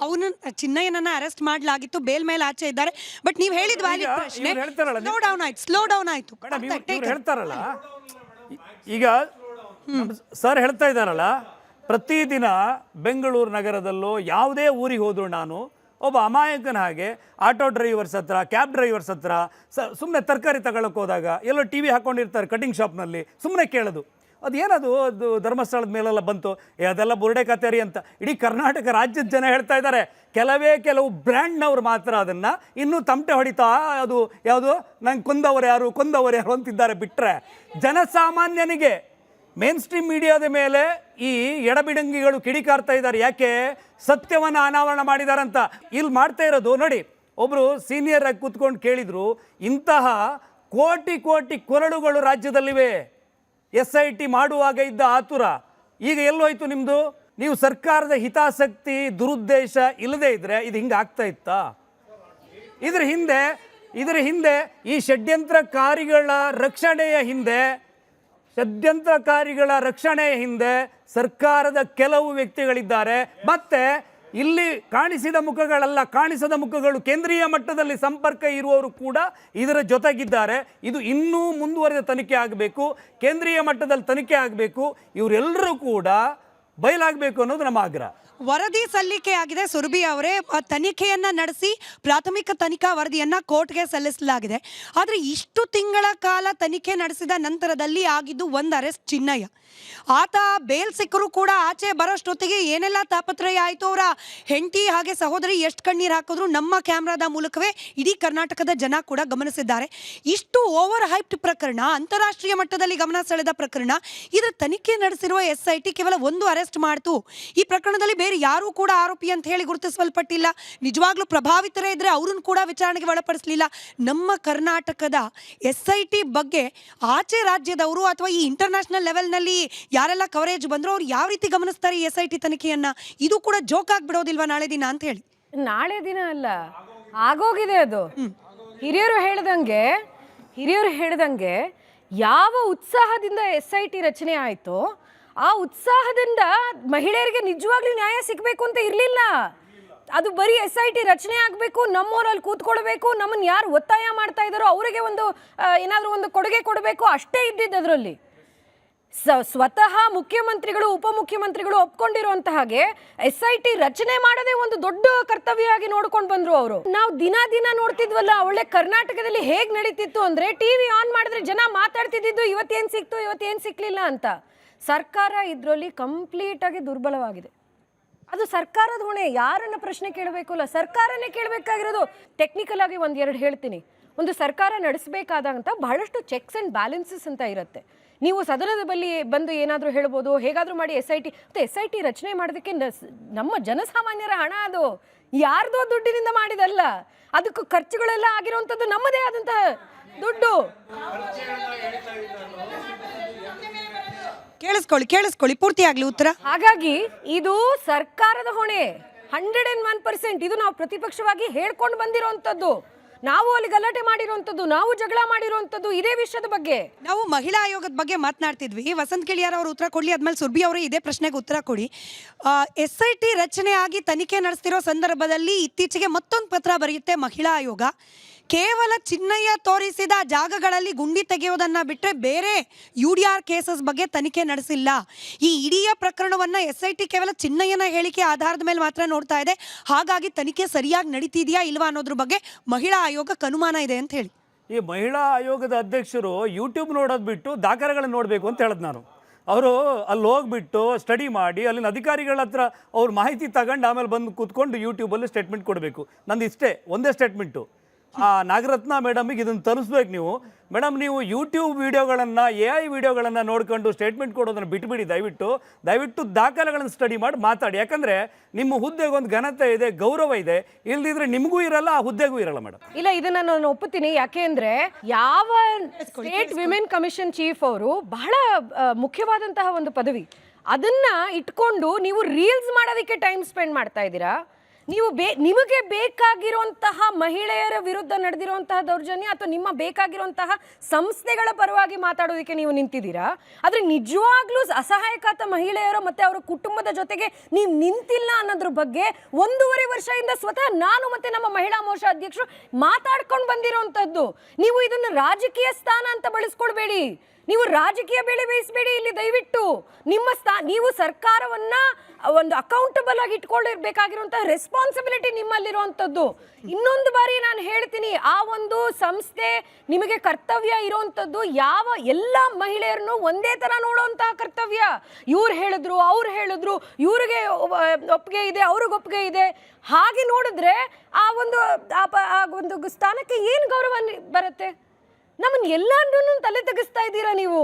ಅವನು ಚಿನ್ನಯ್ಯನನ್ನ ಅರೆಸ್ಟ್ ಮಾಡಲಾಗಿತ್ತು, ಬೇಲ್ ಮೇಲೆ ಆಚೆ ಇದ್ದಾರೆ. ಬಟ್ ನೀವು ಹೇಳಿದ ವ್ಯಾಲಿಡ್ ಪ್ರಶ್ನೆ. ಸ್ಲೋ ಡೌನ್ ಆಯ್ತು. ಹೇಳ್ತಾರಲ್ಲ, ಈಗ ಸರ್ ಹೇಳ್ತಾ ಇದ್ದಾರಲ್ಲ, ಪ್ರತಿದಿನ ಬೆಂಗಳೂರು ನಗರದಲ್ಲೋ ಯಾವುದೇ ಊರಿಗೆ ಹೋದ್ರು ನಾನು ಒಬ್ಬ ಅಮಾಯಕನ ಹಾಗೆ ಆಟೋ ಡ್ರೈವರ್ಸ್ ಹತ್ರ, ಕ್ಯಾಬ್ ಡ್ರೈವರ್ಸ್ ಹತ್ರ ಸುಮ್ಮನೆ ತರಕಾರಿ ತಗೊಳಕ್ಕೆ ಹೋದಾಗ ಎಲ್ಲೋ TV ಹಾಕ್ಕೊಂಡಿರ್ತಾರೆ ಕಟಿಂಗ್ ಶಾಪ್ನಲ್ಲಿ, ಸುಮ್ಮನೆ ಕೇಳೋದು, ಅದೇನದು ಅದು ಧರ್ಮಸ್ಥಳದ ಮೇಲೆಲ್ಲ ಬಂತು, ಅದೆಲ್ಲ ಬುರುಡೆ ಕತೇರಿ ಅಂತ ಇಡೀ ಕರ್ನಾಟಕ ರಾಜ್ಯದ ಜನ ಹೇಳ್ತಾ ಇದ್ದಾರೆ. ಕೆಲವು ಬ್ರ್ಯಾಂಡ್ನವ್ರು ಮಾತ್ರ ಅದನ್ನು ಇನ್ನೂ ತಮಟೆ ಹೊಡಿತಾ, ಅದು ಯಾವುದು ನಂಗೆ ಕೊಂದವರು ಯಾರು ಅಂತಿದ್ದಾರೆ. ಬಿಟ್ಟರೆ ಜನಸಾಮಾನ್ಯನಿಗೆ ಮೇನ್ ಸ್ಟ್ರೀಮ್ ಮೀಡಿಯಾದ ಮೇಲೆ ಈ ಎಡಬಿಡಂಗಿಗಳು ಕಿಡಿಕಾರ್ತಾ ಇದ್ದಾರೆ. ಯಾಕೆ? ಸತ್ಯವನ್ನು ಅನಾವರಣ ಮಾಡಿದಾರಂತ. ಇಲ್ಲಿ ಮಾಡ್ತಾ ಇರೋದು ನೋಡಿ, ಒಬ್ಬರು ಸೀನಿಯರ್ ಆಗಿ ಕೂತ್ಕೊಂಡು ಕೇಳಿದ್ರು, ಇಂತಹ ಕೋಟಿ ಕೊರಡುಗಳು ರಾಜ್ಯದಲ್ಲಿವೆ. SIT ಮಾಡುವಾಗ ಇದ್ದ ಆತುರ ಈಗ ಎಲ್ಲೋಯ್ತು ನಿಮ್ಮದು? ನೀವು ಸರ್ಕಾರದ ಹಿತಾಸಕ್ತಿ ದುರುದ್ದೇಶ ಇಲ್ಲದೆ ಇದ್ರೆ ಇದು ಹಿಂಗೆ ಆಗ್ತಾ ಇತ್ತಾ? ಇದರ ಹಿಂದೆ ಈ ಷಡ್ಯಂತ್ರಕಾರಿಗಳ ರಕ್ಷಣೆಯ ಹಿಂದೆ ಸರ್ಕಾರದ ಕೆಲವು ವ್ಯಕ್ತಿಗಳಿದ್ದಾರೆ. ಮತ್ತೆ ಇಲ್ಲಿ ಕಾಣಿಸಿದ ಮುಖಗಳಲ್ಲ, ಕಾಣಿಸದ ಮುಖಗಳು, ಕೇಂದ್ರೀಯ ಮಟ್ಟದಲ್ಲಿ ಸಂಪರ್ಕ ಇರುವವರು ಕೂಡ ಇದರ ಜೊತೆಗಿದ್ದಾರೆ. ಇದು ಇನ್ನೂ ಮುಂದುವರೆದ ತನಿಖೆ ಆಗಬೇಕು, ಕೇಂದ್ರೀಯ ಮಟ್ಟದಲ್ಲಿ ತನಿಖೆ ಆಗಬೇಕು, ಇವರೆಲ್ಲರೂ ಕೂಡ ಬಯಲಾಗಬೇಕು ಅನ್ನೋದು ನಮ್ಮ ಆಗ್ರಹ. ವರದಿ ಸಲ್ಲಿಕೆ ಆಗಿದೆ. ಸುರಭಿ ಅವರೇ, ತನಿಖೆಯನ್ನ ನಡೆಸಿ ಪ್ರಾಥಮಿಕ ತನಿಖಾ ವರದಿಯನ್ನ ಕೋರ್ಟ್ಗೆ ಸಲ್ಲಿಸಲಾಗಿದೆ. ಆದರೆ ಇಷ್ಟು ತಿಂಗಳ ಕಾಲ ತನಿಖೆ ನಡೆಸಿದ ನಂತರದಲ್ಲಿ ಆಗಿದ್ದು ಒಂದು ಅರೆಸ್ಟ್, ಚಿನ್ನಯ್ಯ. ಆತ ಬೇಲ್ ಸಿಕ್ಕರೂ ಕೂಡ ಆಚೆ ಬರೋಷ್ಟೊತ್ತಿಗೆ ಏನೆಲ್ಲ ತಾಪತ್ರಯ ಆಯಿತು. ಅವರ ಹೆಂಡತಿ ಹಾಗೆ ಸಹೋದರಿ ಎಷ್ಟು ಕಣ್ಣೀರು ಹಾಕಿದ್ರು ನಮ್ಮ ಕ್ಯಾಮ್ರಾದ ಮೂಲಕವೇ ಇಡೀ ಕರ್ನಾಟಕದ ಜನ ಕೂಡ ಗಮನಿಸಿದ್ದಾರೆ. ಇಷ್ಟು ಓವರ್ ಹೈಪ್ಡ್ ಪ್ರಕರಣ, ಅಂತಾರಾಷ್ಟ್ರೀಯ ಮಟ್ಟದಲ್ಲಿ ಗಮನ ಸೆಳೆದ ಪ್ರಕರಣ, ಇದರ ತನಿಖೆ ನಡೆಸಿರುವ SIT ಕೇವಲ ಒಂದು ಅರೆಸ್ಟ್ ಮಾಡ್ತು. ಈ ಪ್ರಕರಣದಲ್ಲಿ ಬೇರೆ ಯಾರೂ ಕೂಡ ಆರೋಪಿ ಅಂತ ಹೇಳಿ ಗುರುತಿಸಲ್ಪಟ್ಟಿಲ್ಲ. ನಿಜವಾಗ್ಲೂ ಪ್ರಭಾವಿತರೇ ಇದ್ರೆ ಅವ್ರನ್ನ ಕೂಡ ವಿಚಾರಣೆಗೆ ಒಳಪಡಿಸಲಿಲ್ಲ. ನಮ್ಮ ಕರ್ನಾಟಕದ SIT ಬಗ್ಗೆ ಆಚೆ ರಾಜ್ಯದವರು ಅಥವಾ ಈ ಇಂಟರ್ನ್ಯಾಷನಲ್ ಲೆವೆಲ್ನಲ್ಲಿ ಯಾರೆಲ್ಲ ಕವರೇಜ್ ಬಂದ್ರು ಅವ್ರು ಯಾವ ರೀತಿ ಗಮನಿಸ್ತಾರೆ ಈ SIT ತನಿಖೆಯನ್ನ? ಇದು ಕೂಡ ಜೋಕ್ ಆಗ್ಬಿಡೋದಿಲ್ವಾ ನಾಳೆ ದಿನ ಅಂತ ಹೇಳಿ? ನಾಳೆ ದಿನ ಅಲ್ಲ, ಆಗೋಗಿದೆ ಅದು. ಹಿರಿಯರು ಹೇಳ್ದಂಗೆ ಯಾವ ಉತ್ಸಾಹದಿಂದ SIT ರಚನೆ ಆಯಿತು ಆ ಉತ್ಸಾಹದಿಂದ ಮಹಿಳೆಯರಿಗೆ ನಿಜವಾಗ್ಲೂ ನ್ಯಾಯ ಸಿಗಬೇಕು ಅಂತ ಇರಲಿಲ್ಲ. ಅದು ಬರೀ SIT ರಚನೆ ಆಗಬೇಕು, ನಮ್ಮೂರಲ್ಲಿ ಕೂತ್ಕೊಳ್ಬೇಕು, ನಮ್ಮನ್ನು ಯಾರು ಒತ್ತಾಯ ಮಾಡ್ತಾ ಇದ್ದಾರೋ ಅವರಿಗೆ ಒಂದು ಏನಾದರೂ ಒಂದು ಕೊಡುಗೆ ಕೊಡಬೇಕು, ಅಷ್ಟೇ ಇದ್ದಿದ್ದು ಅದರಲ್ಲಿ. ಸ್ವತಃ ಮುಖ್ಯಮಂತ್ರಿಗಳು ಉಪಮುಖ್ಯಮಂತ್ರಿಗಳು ಒಪ್ಕೊಂಡಿರುವಂತ ಹಾಗೆ SIT ರಚನೆ ಮಾಡದೆ ಒಂದು ದೊಡ್ಡ ಕರ್ತವ್ಯ ಆಗಿ ನೋಡ್ಕೊಂಡು ಬಂದ್ರು ಅವರು. ನಾವು ದಿನ ನೋಡ್ತಿದ್ವಲ್ಲ, ಒಳ್ಳೆ ಕರ್ನಾಟಕದಲ್ಲಿ ಹೇಗ್ ನಡೀತಿತ್ತು ಅಂದ್ರೆ ಟಿವಿ ಆನ್ ಮಾಡಿದ್ರೆ ಜನ ಮಾತಾಡ್ತಿದ್ದು ಇವತ್ತೇನ್ ಸಿಕ್ತು ಇವತ್ತೇನ್ ಸಿಕ್ಲಿಲ್ಲ ಅಂತ. ಸರ್ಕಾರ ಇದ್ರಲ್ಲಿ ಕಂಪ್ಲೀಟ್ ಆಗಿ ದುರ್ಬಲವಾಗಿದೆ. ಅದು ಸರ್ಕಾರದ ಹೊಣೆ. ಯಾರನ್ನ ಪ್ರಶ್ನೆ ಕೇಳಬೇಕು ಅಲ್ಲ, ಸರ್ಕಾರನೇ ಕೇಳಬೇಕಾಗಿರೋದು. ಟೆಕ್ನಿಕಲ್ ಆಗಿ ಒಂದೆರಡು ಹೇಳ್ತೀನಿ. ಒಂದು ಸರ್ಕಾರ ನಡೆಸಬೇಕಾದಂತ ಬಹಳಷ್ಟು ಚೆಕ್ಸ್ ಅಂಡ್ ಬ್ಯಾಲೆನ್ಸಸ್ ಅಂತ ಇರುತ್ತೆ. ನೀವು ಸದನದ ಬಳಿ ಬಂದು ಏನಾದರೂ ಹೇಳ್ಬೋದು, ಹೇಗಾದರೂ ಮಾಡಿ SIT ರಚನೆ ಮಾಡೋದಕ್ಕೆ ನಮ್ಮ ಜನಸಾಮಾನ್ಯರ ಹಣ, ಅದು ಯಾರ್ದೋ ದುಡ್ಡಿನಿಂದ ಮಾಡಿದಲ್ಲ. ಅದಕ್ಕೂ ಖರ್ಚುಗಳೆಲ್ಲ ಆಗಿರುವಂಥದ್ದು ನಮ್ಮದೇ ಆದಂತಹ ದುಡ್ಡು. ಕೇಳಿಸ್ಕೊಳ್ಳಿ ಪೂರ್ತಿ ಆಗ್ಲಿ ಉತ್ತರ. ಹಾಗಾಗಿ ಇದು ಸರ್ಕಾರದ ಹೊಣೆ 101%. ಇದು ನಾವು ಪ್ರತಿಪಕ್ಷವಾಗಿ ಹೇಳ್ಕೊಂಡು ಬಂದಿರುವಂಥದ್ದು. ನಾವು ಅಲ್ಲಿ ಗಲಾಟೆ ಮಾಡಿರುವಂಥದ್ದು, ನಾವು ಜಗಳ ಮಾಡಿರುವಂಥದ್ದು ಇದೇ ವಿಷಯದ ಬಗ್ಗೆ. ನಾವು ಮಹಿಳಾ ಆಯೋಗದ ಬಗ್ಗೆ ಮಾತನಾಡ್ತಿದ್ವಿ. ವಸಂತ್ ಕಿಳಿಯಾರ್ ಅವರು ಉತ್ತರ ಕೊಡ್ಲಿ, ಆದ್ಮೇಲೆ ಸುರ್ಬಿ ಅವರು ಇದೇ ಪ್ರಶ್ನೆಗೆ ಉತ್ತರ ಕೊಡಿ. SIT ರಚನೆ ಆಗಿ ತನಿಖೆ ನಡೆಸ್ತಿರೋ ಸಂದರ್ಭದಲ್ಲಿ ಇತ್ತೀಚೆಗೆ ಮತ್ತೊಂದು ಪತ್ರ ಬರೆಯುತ್ತೆ ಮಹಿಳಾ ಆಯೋಗ. ಕೇವಲ ಚಿನ್ನಯ್ಯ ತೋರಿಸಿದ ಜಾಗಗಳಲ್ಲಿ ಗುಂಡಿ ತೆಗೆಯೋದನ್ನ ಬಿಟ್ಟರೆ ಬೇರೆ UDR ಕೇಸಸ್ ಬಗ್ಗೆ ತನಿಖೆ ನಡೆಸಿಲ್ಲ. ಈ ಇಡೀ ಪ್ರಕರಣವನ್ನ SIT ಕೇವಲ ಚಿನ್ನಯ್ಯನ ಹೇಳಿಕೆ ಆಧಾರದ ಮೇಲೆ ಮಾತ್ರ ನೋಡ್ತಾ ಇದೆ. ಹಾಗಾಗಿ ತನಿಖೆ ಸರಿಯಾಗಿ ನಡೀತಿದೆಯಾ ಇಲ್ವಾ ಅನ್ನೋದ್ರ ಬಗ್ಗೆ ಮಹಿಳಾ ಆಯೋಗಕ್ಕೆ ಅನುಮಾನ ಇದೆ ಅಂತ ಹೇಳಿ. ಈ ಮಹಿಳಾ ಆಯೋಗದ ಅಧ್ಯಕ್ಷರು ಯೂಟ್ಯೂಬ್ ನೋಡೋದು ಬಿಟ್ಟು ದಾಖಲೆಗಳನ್ನು ನೋಡಬೇಕು ಅಂತ ಹೇಳಿದ್ ನಾನು. ಅವರು ಅಲ್ಲಿ ಹೋಗ್ಬಿಟ್ಟು ಸ್ಟಡಿ ಮಾಡಿ ಅಲ್ಲಿನ ಅಧಿಕಾರಿಗಳ ಹತ್ರ ಅವ್ರ ಮಾಹಿತಿ ತಗೊಂಡು ಆಮೇಲೆ ಬಂದು ಕೂತ್ಕೊಂಡು ಯೂಟ್ಯೂಬಲ್ಲಿ ಸ್ಟೇಟ್ಮೆಂಟ್ ಕೊಡಬೇಕು. ನಂದು ಇಷ್ಟೇ ಒಂದೇ ಸ್ಟೇಟ್ಮೆಂಟು. ನಾಗರತ್ನ ಮೇಡಮಿಗೆ ಇದನ್ನು ತರಿಸ್ಬೇಕು ನೀವು. ಮೇಡಮ್, ನೀವು ಯೂಟ್ಯೂಬ್ ವಿಡಿಯೋಗಳನ್ನು AI ವಿಡಿಯೋಗಳನ್ನು ನೋಡ್ಕೊಂಡು ಸ್ಟೇಟ್ಮೆಂಟ್ ಕೊಡೋದನ್ನು ಬಿಟ್ಬಿಡಿ ದಯವಿಟ್ಟು ದಾಖಲೆಗಳನ್ನು ಸ್ಟಡಿ ಮಾಡಿ ಮಾತಾಡಿ. ಯಾಕಂದರೆ ನಿಮ್ಮ ಹುದ್ದೆಗೆ ಒಂದು ಘನತೆ ಇದೆ, ಗೌರವ ಇದೆ. ಇಲ್ದಿದ್ರೆ ನಿಮಗೂ ಇರಲ್ಲ, ಆ ಹುದ್ದೆಗೂ ಇರಲ್ಲ ಮೇಡಮ್. ಇಲ್ಲ, ಇದನ್ನ ನಾನು ಒಪ್ಪುತ್ತೀನಿ. ಯಾಕೆ ಅಂದ್ರೆ ಯಾವ ಸ್ಟೇಟ್ ವಿಮೆನ್ ಕಮಿಷನ್ ಚೀಫ್ ಅವರು ಬಹಳ ಮುಖ್ಯವಾದಂತಹ ಒಂದು ಪದವಿ. ಅದನ್ನ ಇಟ್ಕೊಂಡು ನೀವು ರೀಲ್ಸ್ ಮಾಡೋದಕ್ಕೆ ಟೈಮ್ ಸ್ಪೆಂಡ್ ಮಾಡ್ತಾ ಇದ್ದೀರಾ. ನೀವು ನಿಮಗೆ ಬೇಕಾಗಿರುವಂತಹ ಮಹಿಳೆಯರ ವಿರುದ್ಧ ನಡೆದಿರುವಂತಹ ದೌರ್ಜನ್ಯ ಅಥವಾ ನಿಮ್ಮ ಬೇಕಾಗಿರುವಂತಹ ಸಂಸ್ಥೆಗಳ ಪರವಾಗಿ ಮಾತಾಡೋದಕ್ಕೆ ನೀವು ನಿಂತಿದ್ದೀರಾ. ಆದರೆ ನಿಜವಾಗ್ಲೂ ಅಸಹಾಯಕಾತ ಮಹಿಳೆಯರು ಮತ್ತೆ ಅವರ ಕುಟುಂಬದ ಜೊತೆಗೆ ನೀವು ನಿಂತಿಲ್ಲ ಅನ್ನೋದ್ರ ಬಗ್ಗೆ 1.5 ವರ್ಷದಿಂದ ಸ್ವತಃ ನಾನು ಮತ್ತೆ ನಮ್ಮ ಮಹಿಳಾ ಮೋರ್ಚಾ ಅಧ್ಯಕ್ಷರು ಮಾತಾಡ್ಕೊಂಡು ಬಂದಿರುವಂತದ್ದು. ನೀವು ಇದನ್ನು ರಾಜಕೀಯ ಸ್ಥಾನ ಅಂತ ಬಳಸ್ಕೊಳ್ಬೇಡಿ, ನೀವು ರಾಜಕೀಯ ಬೆಳೆ ಬೇಯಿಸಬೇಡಿ ಇಲ್ಲಿ ದಯವಿಟ್ಟು. ನೀವು ಸರ್ಕಾರವನ್ನ ಒಂದು ಅಕೌಂಟಬಲ್ ಆಗಿ ಇಟ್ಕೊಂಡಿರ್ಬೇಕಾಗಿರುವಂತಹ ರೆಸ್ಪಾನ್ಸಿಬಿಲಿಟಿ ನಿಮ್ಮಲ್ಲಿರುವಂಥದ್ದು. ಇನ್ನೊಂದು ಬಾರಿ ನಾನು ಹೇಳ್ತೀನಿ, ಆ ಒಂದು ಸಂಸ್ಥೆ ನಿಮಗೆ ಕರ್ತವ್ಯ ಇರುವಂಥದ್ದು ಯಾವ ಎಲ್ಲ ಮಹಿಳೆಯರನ್ನು ಒಂದೇ ತರ ನೋಡುವಂತಹ ಕರ್ತವ್ಯ. ಇವ್ರು ಹೇಳಿದ್ರು, ಅವ್ರು ಹೇಳಿದ್ರು, ಇವ್ರಿಗೆ ಒಪ್ಪಿಗೆ ಇದೆ, ಅವ್ರಿಗೆ ಒಪ್ಪಿಗೆ ಇದೆ, ಹಾಗೆ ನೋಡಿದ್ರೆ ಆ ಒಂದು ಸ್ಥಾನಕ್ಕೆ ಏನು ಗೌರವ ಬರುತ್ತೆ? ನಮ್ಮನ್ನು ಎಲ್ಲಾನು ತಲೆ ತೆಗಿಸ್ತಾ ಇದ್ದೀರಾ ನೀವು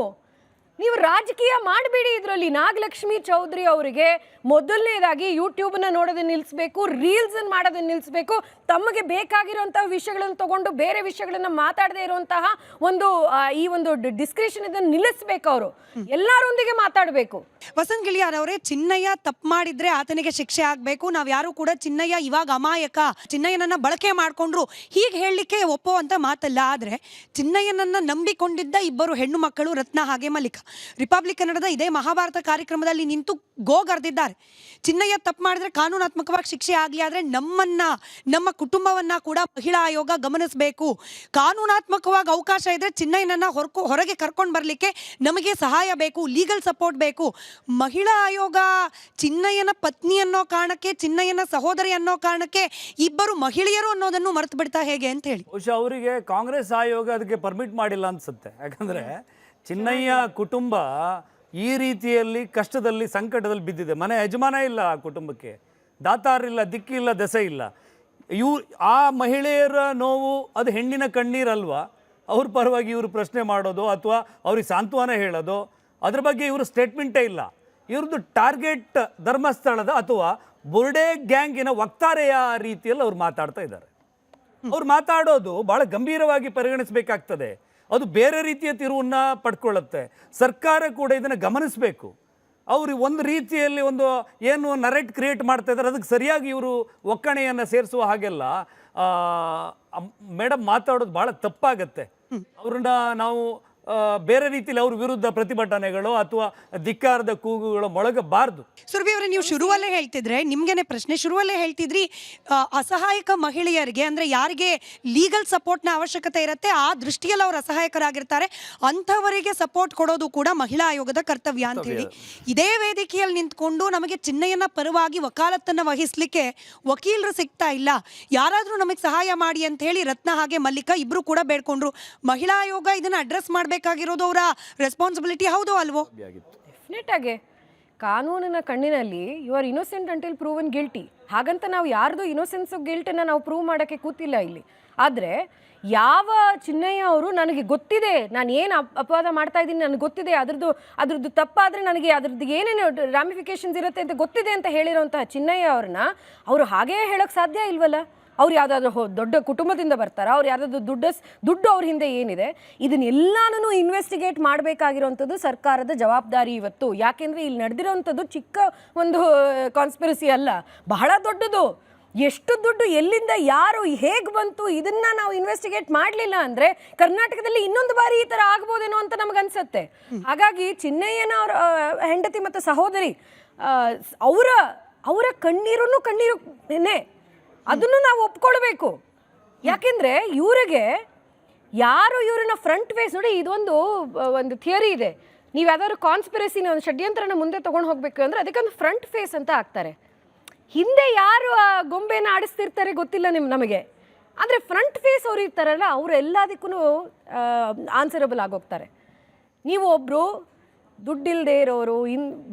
ರಾಜಕೀಯ ಮಾಡಬೇಡಿ ಇದರಲ್ಲಿ. ನಾಗಲಕ್ಷ್ಮಿ ಚೌಧರಿ ಅವರಿಗೆ ಮೊದಲನೇದಾಗಿ ಯೂಟ್ಯೂಬ್ನ ನೋಡೋದನ್ನ ನಿಲ್ಲಿಸಬೇಕು, ರೀಲ್ಸ್ ಮಾಡೋದನ್ನ ನಿಲ್ಲಿಸಬೇಕು. ತಮಗೆ ಬೇಕಾಗಿರುವಂತಹ ವಿಷಯಗಳನ್ನು ತಗೊಂಡು ಬೇರೆ ವಿಷಯಗಳನ್ನ ಮಾತಾಡದೇ ಇರುವಂತಹ ಈ ಒಂದು ಡಿಸ್ಕ್ರಿಷನ್ ಇದನ್ನು ನಿಲ್ಲಿಸಬೇಕು. ಅವರು ಎಲ್ಲರೊಂದಿಗೆ ಮಾತಾಡಬೇಕು. ವಸಂತ್ ಗಿಳಿಯಾರ್ ಅವರೇ, ಚಿನ್ನಯ್ಯ ತಪ್ಪು ಮಾಡಿದ್ರೆ ಆತನಿಗೆ ಶಿಕ್ಷೆ ಆಗಬೇಕು. ನಾವು ಯಾರು ಕೂಡ ಚಿನ್ನಯ್ಯ ಇವಾಗ ಅಮಾಯಕ, ಚಿನ್ನಯ್ಯನನ್ನ ಬಳಕೆ ಮಾಡಿಕೊಂಡ್ರು ಹೀಗೆ ಹೇಳಲಿಕ್ಕೆ ಒಪ್ಪುವಂತ ಮಾತಲ್ಲ. ಆದರೆ ಚಿನ್ನಯ್ಯನನ್ನ ನಂಬಿಕೊಂಡಿದ್ದ ಇಬ್ಬರು ಹೆಣ್ಣು ಮಕ್ಕಳು ರತ್ನ ಹಾಗೆ ಮಲ್ಲಿಕ ರಿಪಬ್ಲಿಕ್ ಕನ್ನಡದ ಇದೇ ಮಹಾಭಾರತ ಕಾರ್ಯಕ್ರಮದಲ್ಲಿ ನಿಂತು ಗೋಗರ್ದಿದ್ದಾರೆ. ಚಿನ್ನಯ್ಯ ತಪ್ಪು ಮಾಡಿದ್ರೆ ಕಾನೂನಾತ್ಮಕವಾಗಿ ಶಿಕ್ಷೆ ಆಗಲಿ, ಆದರೆ ನಮ್ಮ ಕುಟುಂಬವನ್ನ ಕೂಡ ಮಹಿಳಾ ಆಯೋಗ ಗಮನಿಸಬೇಕು. ಕಾನೂನಾತ್ಮಕವಾಗಿ ಅವಕಾಶ ಇದ್ರೆ ಚಿನ್ನಯ್ಯನನ್ನ ಹೊರಗೆ ಕರ್ಕೊಂಡು ಬರಲಿಕ್ಕೆ ನಮಗೆ ಸಹಾಯ ಬೇಕು, ಲೀಗಲ್ ಸಪೋರ್ಟ್ ಬೇಕು. ಮಹಿಳಾ ಆಯೋಗ ಚಿನ್ನಯ್ಯನ ಪತ್ನಿ ಅನ್ನೋ ಕಾರಣಕ್ಕೆ, ಚಿನ್ನಯ್ಯನ ಸಹೋದರಿ ಅನ್ನೋ ಕಾರಣಕ್ಕೆ ಇಬ್ಬರು ಮಹಿಳೆಯರು ಅನ್ನೋದನ್ನು ಮರೆತು ಬಿಡ್ತಾ ಹೇಗೆ ಅಂತ ಹೇಳಿ. ಬಹುಶಃ ಅವರಿಗೆ ಕಾಂಗ್ರೆಸ್ ಆಯೋಗ ಅದಕ್ಕೆ ಪರ್ಮಿಟ್ ಮಾಡಿಲ್ಲ ಅನ್ಸುತ್ತೆ. ಯಾಕಂದ್ರೆ ಚಿನ್ನಯ್ಯ ಕುಟುಂಬ ಈ ರೀತಿಯಲ್ಲಿ ಕಷ್ಟದಲ್ಲಿ ಸಂಕಟದಲ್ಲಿ ಬಿದ್ದಿದೆ. ಮನೆ ಯಜಮಾನ ಇಲ್ಲ, ಆ ಕುಟುಂಬಕ್ಕೆ ದಾತಾರಿಲ್ಲ, ದಿಕ್ಕಿಲ್ಲ, ದೆಸೆ ಇಲ್ಲ. ಆ ಮಹಿಳೆಯರ ನೋವು ಅದು ಹೆಣ್ಣಿನ ಕಣ್ಣೀರಲ್ವಾ? ಅವ್ರ ಪರವಾಗಿ ಇವರು ಪ್ರಶ್ನೆ ಮಾಡೋದು ಅಥವಾ ಅವ್ರಿಗೆ ಸಾಂತ್ವನ ಹೇಳೋದು, ಅದ್ರ ಬಗ್ಗೆ ಇವರು ಸ್ಟೇಟ್ಮೆಂಟೇ ಇಲ್ಲ. ಇವ್ರದ್ದು ಟಾರ್ಗೆಟ್ ಧರ್ಮಸ್ಥಳದ ಅಥವಾ ಬುರ್ಡೆ ಗ್ಯಾಂಗಿನ ವಕ್ತಾರೆಯ ರೀತಿಯಲ್ಲಿ ಅವ್ರು ಮಾತಾಡ್ತಾ ಇದ್ದಾರೆ. ಅವ್ರು ಮಾತಾಡೋದು ಭಾಳ ಗಂಭೀರವಾಗಿ ಪರಿಗಣಿಸಬೇಕಾಗ್ತದೆ. ಅದು ಬೇರೆ ರೀತಿಯ ತಿರುವನ್ನ ಪಡ್ಕೊಳ್ಳುತ್ತೆ. ಸರ್ಕಾರ ಕೂಡ ಇದನ್ನು ಗಮನಿಸಬೇಕು. ಅವರು ಒಂದು ರೀತಿಯಲ್ಲಿ ಏನು ನರೇಟ್ ಕ್ರಿಯೇಟ್ ಮಾಡ್ತಾ ಇದ್ದಾರೆ, ಅದಕ್ಕೆ ಸರಿಯಾಗಿ ಇವರು ಒಕ್ಕಣೆಯನ್ನು ಸೇರಿಸುವ ಹಾಗೆಲ್ಲ ಮೇಡಮ್ ಮಾತಾಡೋದು ಭಾಳ ತಪ್ಪಾಗತ್ತೆ. ಅವ್ರನ್ನ ನಾವು ಬೇರೆ ರೀತಿಯಲ್ಲಿ ಅವ್ರ ವಿರುದ್ಧ ಪ್ರತಿಭಟನೆಗಳು ಅಥವಾ ಧಿಕ್ಕಾರದ ಕೂಗುಗಳು ಮೊಳಗಬಾರದು. ಸುರಭಿ ಅವರೇ, ನೀವು ಶುರುವಲ್ಲೇ ಹೇಳ್ತಿದ್ರೆ, ನಿಮ್ಗೇನೆ ಪ್ರಶ್ನೆ, ಶುರುವಲ್ಲೇ ಹೇಳ್ತಿದ್ರಿ ಅಸಹಾಯಕ ಮಹಿಳೆಯರಿಗೆ, ಅಂದ್ರೆ ಯಾರಿಗೆ ಲೀಗಲ್ ಸಪೋರ್ಟ್ನ ಅವಶ್ಯಕತೆ ಇರುತ್ತೆ ಆ ದೃಷ್ಟಿಯಲ್ಲಿ ಅವ್ರು ಅಸಹಾಯಕರಾಗಿರ್ತಾರೆ, ಅಂಥವರಿಗೆ ಸಪೋರ್ಟ್ ಕೊಡೋದು ಕೂಡ ಮಹಿಳಾ ಆಯೋಗದ ಕರ್ತವ್ಯ ಅಂತ ಹೇಳಿ. ಇದೇ ವೇದಿಕೆಯಲ್ಲಿ ನಿಂತ್ಕೊಂಡು ನಮಗೆ ಚಿನ್ನಯ್ಯನ ಪರವಾಗಿ ವಕಾಲತ್ತನ್ನು ವಹಿಸ್ಲಿಕ್ಕೆ ವಕೀಲರು ಸಿಗ್ತಾ ಇಲ್ಲ, ಯಾರಾದರೂ ನಮಗೆ ಸಹಾಯ ಮಾಡಿ ಅಂತ ಹೇಳಿ ರತ್ನ ಹಾಗೆ ಮಲ್ಲಿಕಾ ಇಬ್ರು ಕೂಡ ಬೇಡ್ಕೊಂಡ್ರು. ಮಹಿಳಾ ಆಯೋಗ ಇದನ್ನ ಅಡ್ರೆಸ್ ಮಾಡಬೇಕಾಗಿರೋದು ಅವರ ರೆಸ್ಪಾನ್ಸಿಬಿಲಿಟಿ, ಹೌದು ಅಲ್ವೋ? ಡೆಫಿನೆಟ್ ಆಗಿ ಕಾನೂನಿನ ಕಣ್ಣಿನಲ್ಲಿ you are innocent until proven guilty. ಹಾಗಂತ ನಾವು ಯಾರ್ದು ಇನ್ನೋಸೆನ್ಸ್ ಗಿಲ್ಟನ್ನು ನಾವು ಪ್ರೂವ್ ಮಾಡೋಕ್ಕೆ ಕೂತಿಲ್ಲ ಇಲ್ಲಿ. ಆದರೆ ಯಾವ ಚಿನ್ನಯ್ಯ ಅವರು ನನಗೆ ಗೊತ್ತಿದೆ, ನಾನು ಏನು ಅಪವಾದ ಮಾಡ್ತಾ ಇದ್ದೀನಿ ನನಗೆ ಗೊತ್ತಿದೆ, ಅದ್ರದ್ದು ತಪ್ಪಾದರೆ ನನಗೆ ಅದ್ರದ್ದು ಏನೇನು ರಾಮಿಫಿಕೇಶನ್ಸ್ ಇರುತ್ತೆ ಅಂತ ಗೊತ್ತಿದೆ ಅಂತ ಹೇಳಿರೋಂತಹ ಚಿನ್ನಯ್ಯ ಅವ್ರನ್ನ ಅವರು ಹಾಗೇ ಹೇಳೋಕ್ಕೆ ಸಾಧ್ಯ ಇಲ್ವಲ್ಲ? ಅವ್ರು ಯಾವುದಾದ್ರೂ ದೊಡ್ಡ ಕುಟುಂಬದಿಂದ ಬರ್ತಾರ, ಅವ್ರು ಯಾವುದಾದ್ರೂ ದುಡ್ಡು ಅವ್ರ ಹಿಂದೆ ಏನಿದೆ, ಇದನ್ನೆಲ್ಲನೂ ಇನ್ವೆಸ್ಟಿಗೇಟ್ ಮಾಡಬೇಕಾಗಿರೋವಂಥದ್ದು ಸರ್ಕಾರದ ಜವಾಬ್ದಾರಿ ಇವತ್ತು. ಯಾಕೆಂದರೆ ಇಲ್ಲಿ ನಡೆದಿರೋವಂಥದ್ದು ಚಿಕ್ಕ ಒಂದು ಕಾನ್ಸ್ಪಿರಸಿ ಅಲ್ಲ, ಬಹಳ ದೊಡ್ಡದು. ಎಷ್ಟು ದುಡ್ಡು ಎಲ್ಲಿಂದ ಯಾರು ಹೇಗೆ ಬಂತು ಇದನ್ನು ನಾವು ಇನ್ವೆಸ್ಟಿಗೇಟ್ ಮಾಡಲಿಲ್ಲ ಅಂದರೆ ಕರ್ನಾಟಕದಲ್ಲಿ ಇನ್ನೊಂದು ಬಾರಿ ಈ ಥರ ಆಗ್ಬೋದೇನೋ ಅಂತ ನಮಗನ್ಸುತ್ತೆ. ಹಾಗಾಗಿ ಚಿನ್ನಯ್ಯನ ಅವರ ಹೆಂಡತಿ ಮತ್ತು ಸಹೋದರಿ ಅವರ ಕಣ್ಣೀರನ್ನೇ ಅದನ್ನು ನಾವು ಒಪ್ಕೊಳ್ಬೇಕು. ಯಾಕೆಂದರೆ ಇವರಿಗೆ ಯಾರು ಇವ್ರನ್ನ ಫ್ರಂಟ್ ಫೇಸ್ ನೋಡಿ, ಒಂದು ಥಿಯರಿ ಇದೆ, ನೀವು ಯಾವ್ದಾದ್ರು ಕಾನ್ಸ್ಪಿರಸಿನ ಒಂದು ಷಡ್ಯಂತ್ರನ ಮುಂದೆ ತೊಗೊಂಡು ಹೋಗಬೇಕು ಅಂದರೆ ಅದಕ್ಕೊಂದು ಫ್ರಂಟ್ ಫೇಸ್ ಅಂತ ಹಾಕ್ತಾರೆ. ಹಿಂದೆ ಯಾರು ಆ ಗೊಂಬೆನ ಆಡಿಸ್ತಿರ್ತಾರೆ ಗೊತ್ತಿಲ್ಲ ನಮಗೆ, ಆದರೆ ಫ್ರಂಟ್ ಫೇಸ್ ಅವ್ರು ಇರ್ತಾರಲ್ಲ ಅವರು ಎಲ್ಲದಕ್ಕೂ ಆನ್ಸರಬಲ್ ಆಗೋಗ್ತಾರೆ. ನೀವು ಒಬ್ಬರು ದುಡ್ಡಿಲ್ಲದೆ ಇರೋರು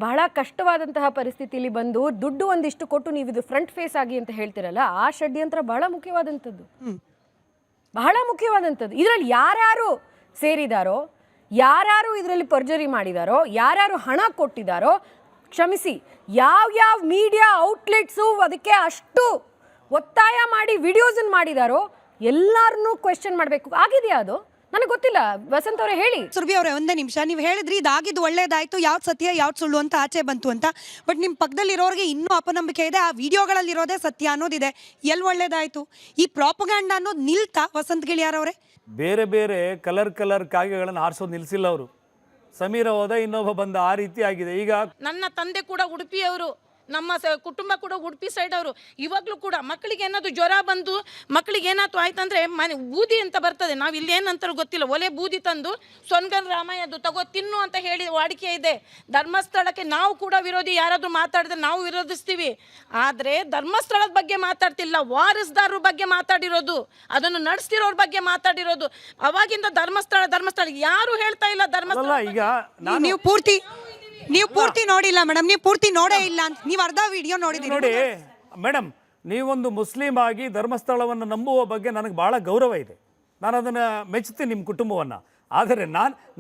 ಬಹಳ ಕಷ್ಟವಾದಂತಹ ಪರಿಸ್ಥಿತಿಯಲ್ಲಿ ಬಂದು ದುಡ್ಡು ಒಂದಿಷ್ಟು ಕೊಟ್ಟು ನೀವು ಇದು ಫ್ರಂಟ್ ಫೇಸ್ ಆಗಿ ಅಂತ ಹೇಳ್ತಿರಲ್ಲ, ಆ ಷಡ್ಯಂತ್ರ ಬಹಳ ಮುಖ್ಯವಾದಂಥದ್ದು, ಬಹಳ ಮುಖ್ಯವಾದಂಥದ್ದು. ಇದರಲ್ಲಿ ಯಾರ್ಯಾರು ಸೇರಿದಾರೋ, ಯಾರ್ಯಾರು ಇದರಲ್ಲಿ ಪರ್ಜರಿ ಮಾಡಿದಾರೋ, ಯಾರ್ಯಾರು ಹಣ ಕೊಟ್ಟಿದ್ದಾರೋ, ಕ್ಷಮಿಸಿ, ಯಾವ ಮೀಡಿಯಾ ಔಟ್ಲೆಟ್ಸು ಅದಕ್ಕೆ ಅಷ್ಟು ಒತ್ತಾಯ ಮಾಡಿ ವಿಡಿಯೋಸನ್ನು ಮಾಡಿದಾರೋ ಎಲ್ಲರನ್ನೂ ಕ್ವೆಶ್ಚನ್ ಮಾಡಬೇಕು. ಆಗಿದೆಯಾ ಅದು? ನನಗೆ ಗೊತ್ತಿಲ್ಲ. ವಸಂತ್ ಅವರೇ ಹೇಳಿ. ಸುರಭಿ ಅವರೇ, ಒಂದೇ ನಿಮಿಷ. ನೀವು ಹೇಳಿದ್ರಿ ಇದಾಗಿದ್ದು ಒಳ್ಳೇದಾಯ್ತು, ಯಾವ್ದು ಸತ್ಯ ಯಾವ್ದು ಸುಳ್ಳು ಅಂತ ಆಚೆ ಬಂತು ಅಂತ. ಬಟ್ ನಿಮ್ಮ ಪಕ್ಕದಲ್ಲಿರೋರಿಗೆ ಇನ್ನೂ ಅಪನಂಬಿಕೆ ಇದೆ, ಆ ವಿಡಿಯೋಗಳಲ್ಲಿರೋದೇ ಸತ್ಯ ಅನ್ನೋದಿದೆ. ಎಲ್ಲಿ ಒಳ್ಳೇದಾಯ್ತು? ಈ ಪ್ರಾಪಗಾಂಡ ಅನ್ನೋದು ನಿಲ್ತಾ ವಸಂತ್ ಗಿಳಿಯಾರವರೇ? ಬೇರೆ ಬೇರೆ ಕಲರ್ ಕಾಗೆಗಳನ್ನು ಆರಿಸೋದು ನಿಲ್ಲಿಸಿಲ್ಲ ಅವರು. ಸಮೀರ ಹೋದ, ಇನ್ನೊಬ್ಬ ಬಂದ, ಆ ರೀತಿ ಆಗಿದೆ. ಈಗ ನನ್ನ ತಂದೆ ಕೂಡ ಉಡುಪಿಯವರು, ನಮ್ಮ ಕುಟುಂಬ ಕೂಡ ಉಡುಪಿ ಸೈಡ್ ಅವರು. ಇವಾಗಲೂ ಕೂಡ ಮಕ್ಕಳಿಗೆ ಏನಾದರೂ ಜ್ವರ ಬಂದು ಮಕ್ಕಳಿಗೆ ಏನಾದ್ರು ಆಯ್ತಂದ್ರೆ ಬೂದಿ ಅಂತ ಬರ್ತದೆ, ನಾವು ಇಲ್ಲಿ ಏನಂತಾರು ಗೊತ್ತಿಲ್ಲ, ಒಲೆ ಬೂದಿ ತಂದು ಸೊನ್ಗನ್ ರಾಮಯ್ಯದು ತಗೋ ತಿನ್ನು ಅಂತ ಹೇಳಿ ವಾಡಿಕೆ ಇದೆ. ಧರ್ಮಸ್ಥಳಕ್ಕೆ ನಾವು ಕೂಡ ವಿರೋಧಿ, ಯಾರಾದರೂ ಮಾತಾಡಿದ್ರೆ ನಾವು ವಿರೋಧಿಸ್ತೀವಿ. ಆದರೆ ಧರ್ಮಸ್ಥಳದ ಬಗ್ಗೆ ಮಾತಾಡ್ತಿಲ್ಲ, ವಾರಸ್ದಾರರ ಬಗ್ಗೆ ಮಾತಾಡಿರೋದು, ಅದನ್ನು ನಡೆಸ್ತಿರೋರ ಬಗ್ಗೆ ಮಾತಾಡಿರೋದು. ಅವಾಗಿಂದ ಧರ್ಮಸ್ಥಳ ಯಾರು ಹೇಳ್ತಾ ಇಲ್ಲ ಧರ್ಮಸ್ಥಳ. ಈಗ ನೀವು ಪೂರ್ತಿ ನೋಡಿಲ್ಲ ಮೇಡಮ್, ನೀವು ಪೂರ್ತಿ ನೋಡೇ ಇಲ್ಲ ಅಂತ ನೀವು ಅರ್ಧ ವಿಡಿಯೋ ನೋಡಿದ್ದೀರಿ. ನೋಡಿ ಮೇಡಮ್, ನೀವೊಂದು ಮುಸ್ಲಿಂ ಆಗಿ ಧರ್ಮಸ್ಥಳವನ್ನು ನಂಬುವ ಬಗ್ಗೆ ನನಗೆ ಭಾಳ ಗೌರವ ಇದೆ, ನಾನು ಅದನ್ನು ಮೆಚ್ಚುತ್ತೀನಿ ನಿಮ್ಮ ಕುಟುಂಬವನ್ನು. ಆದರೆ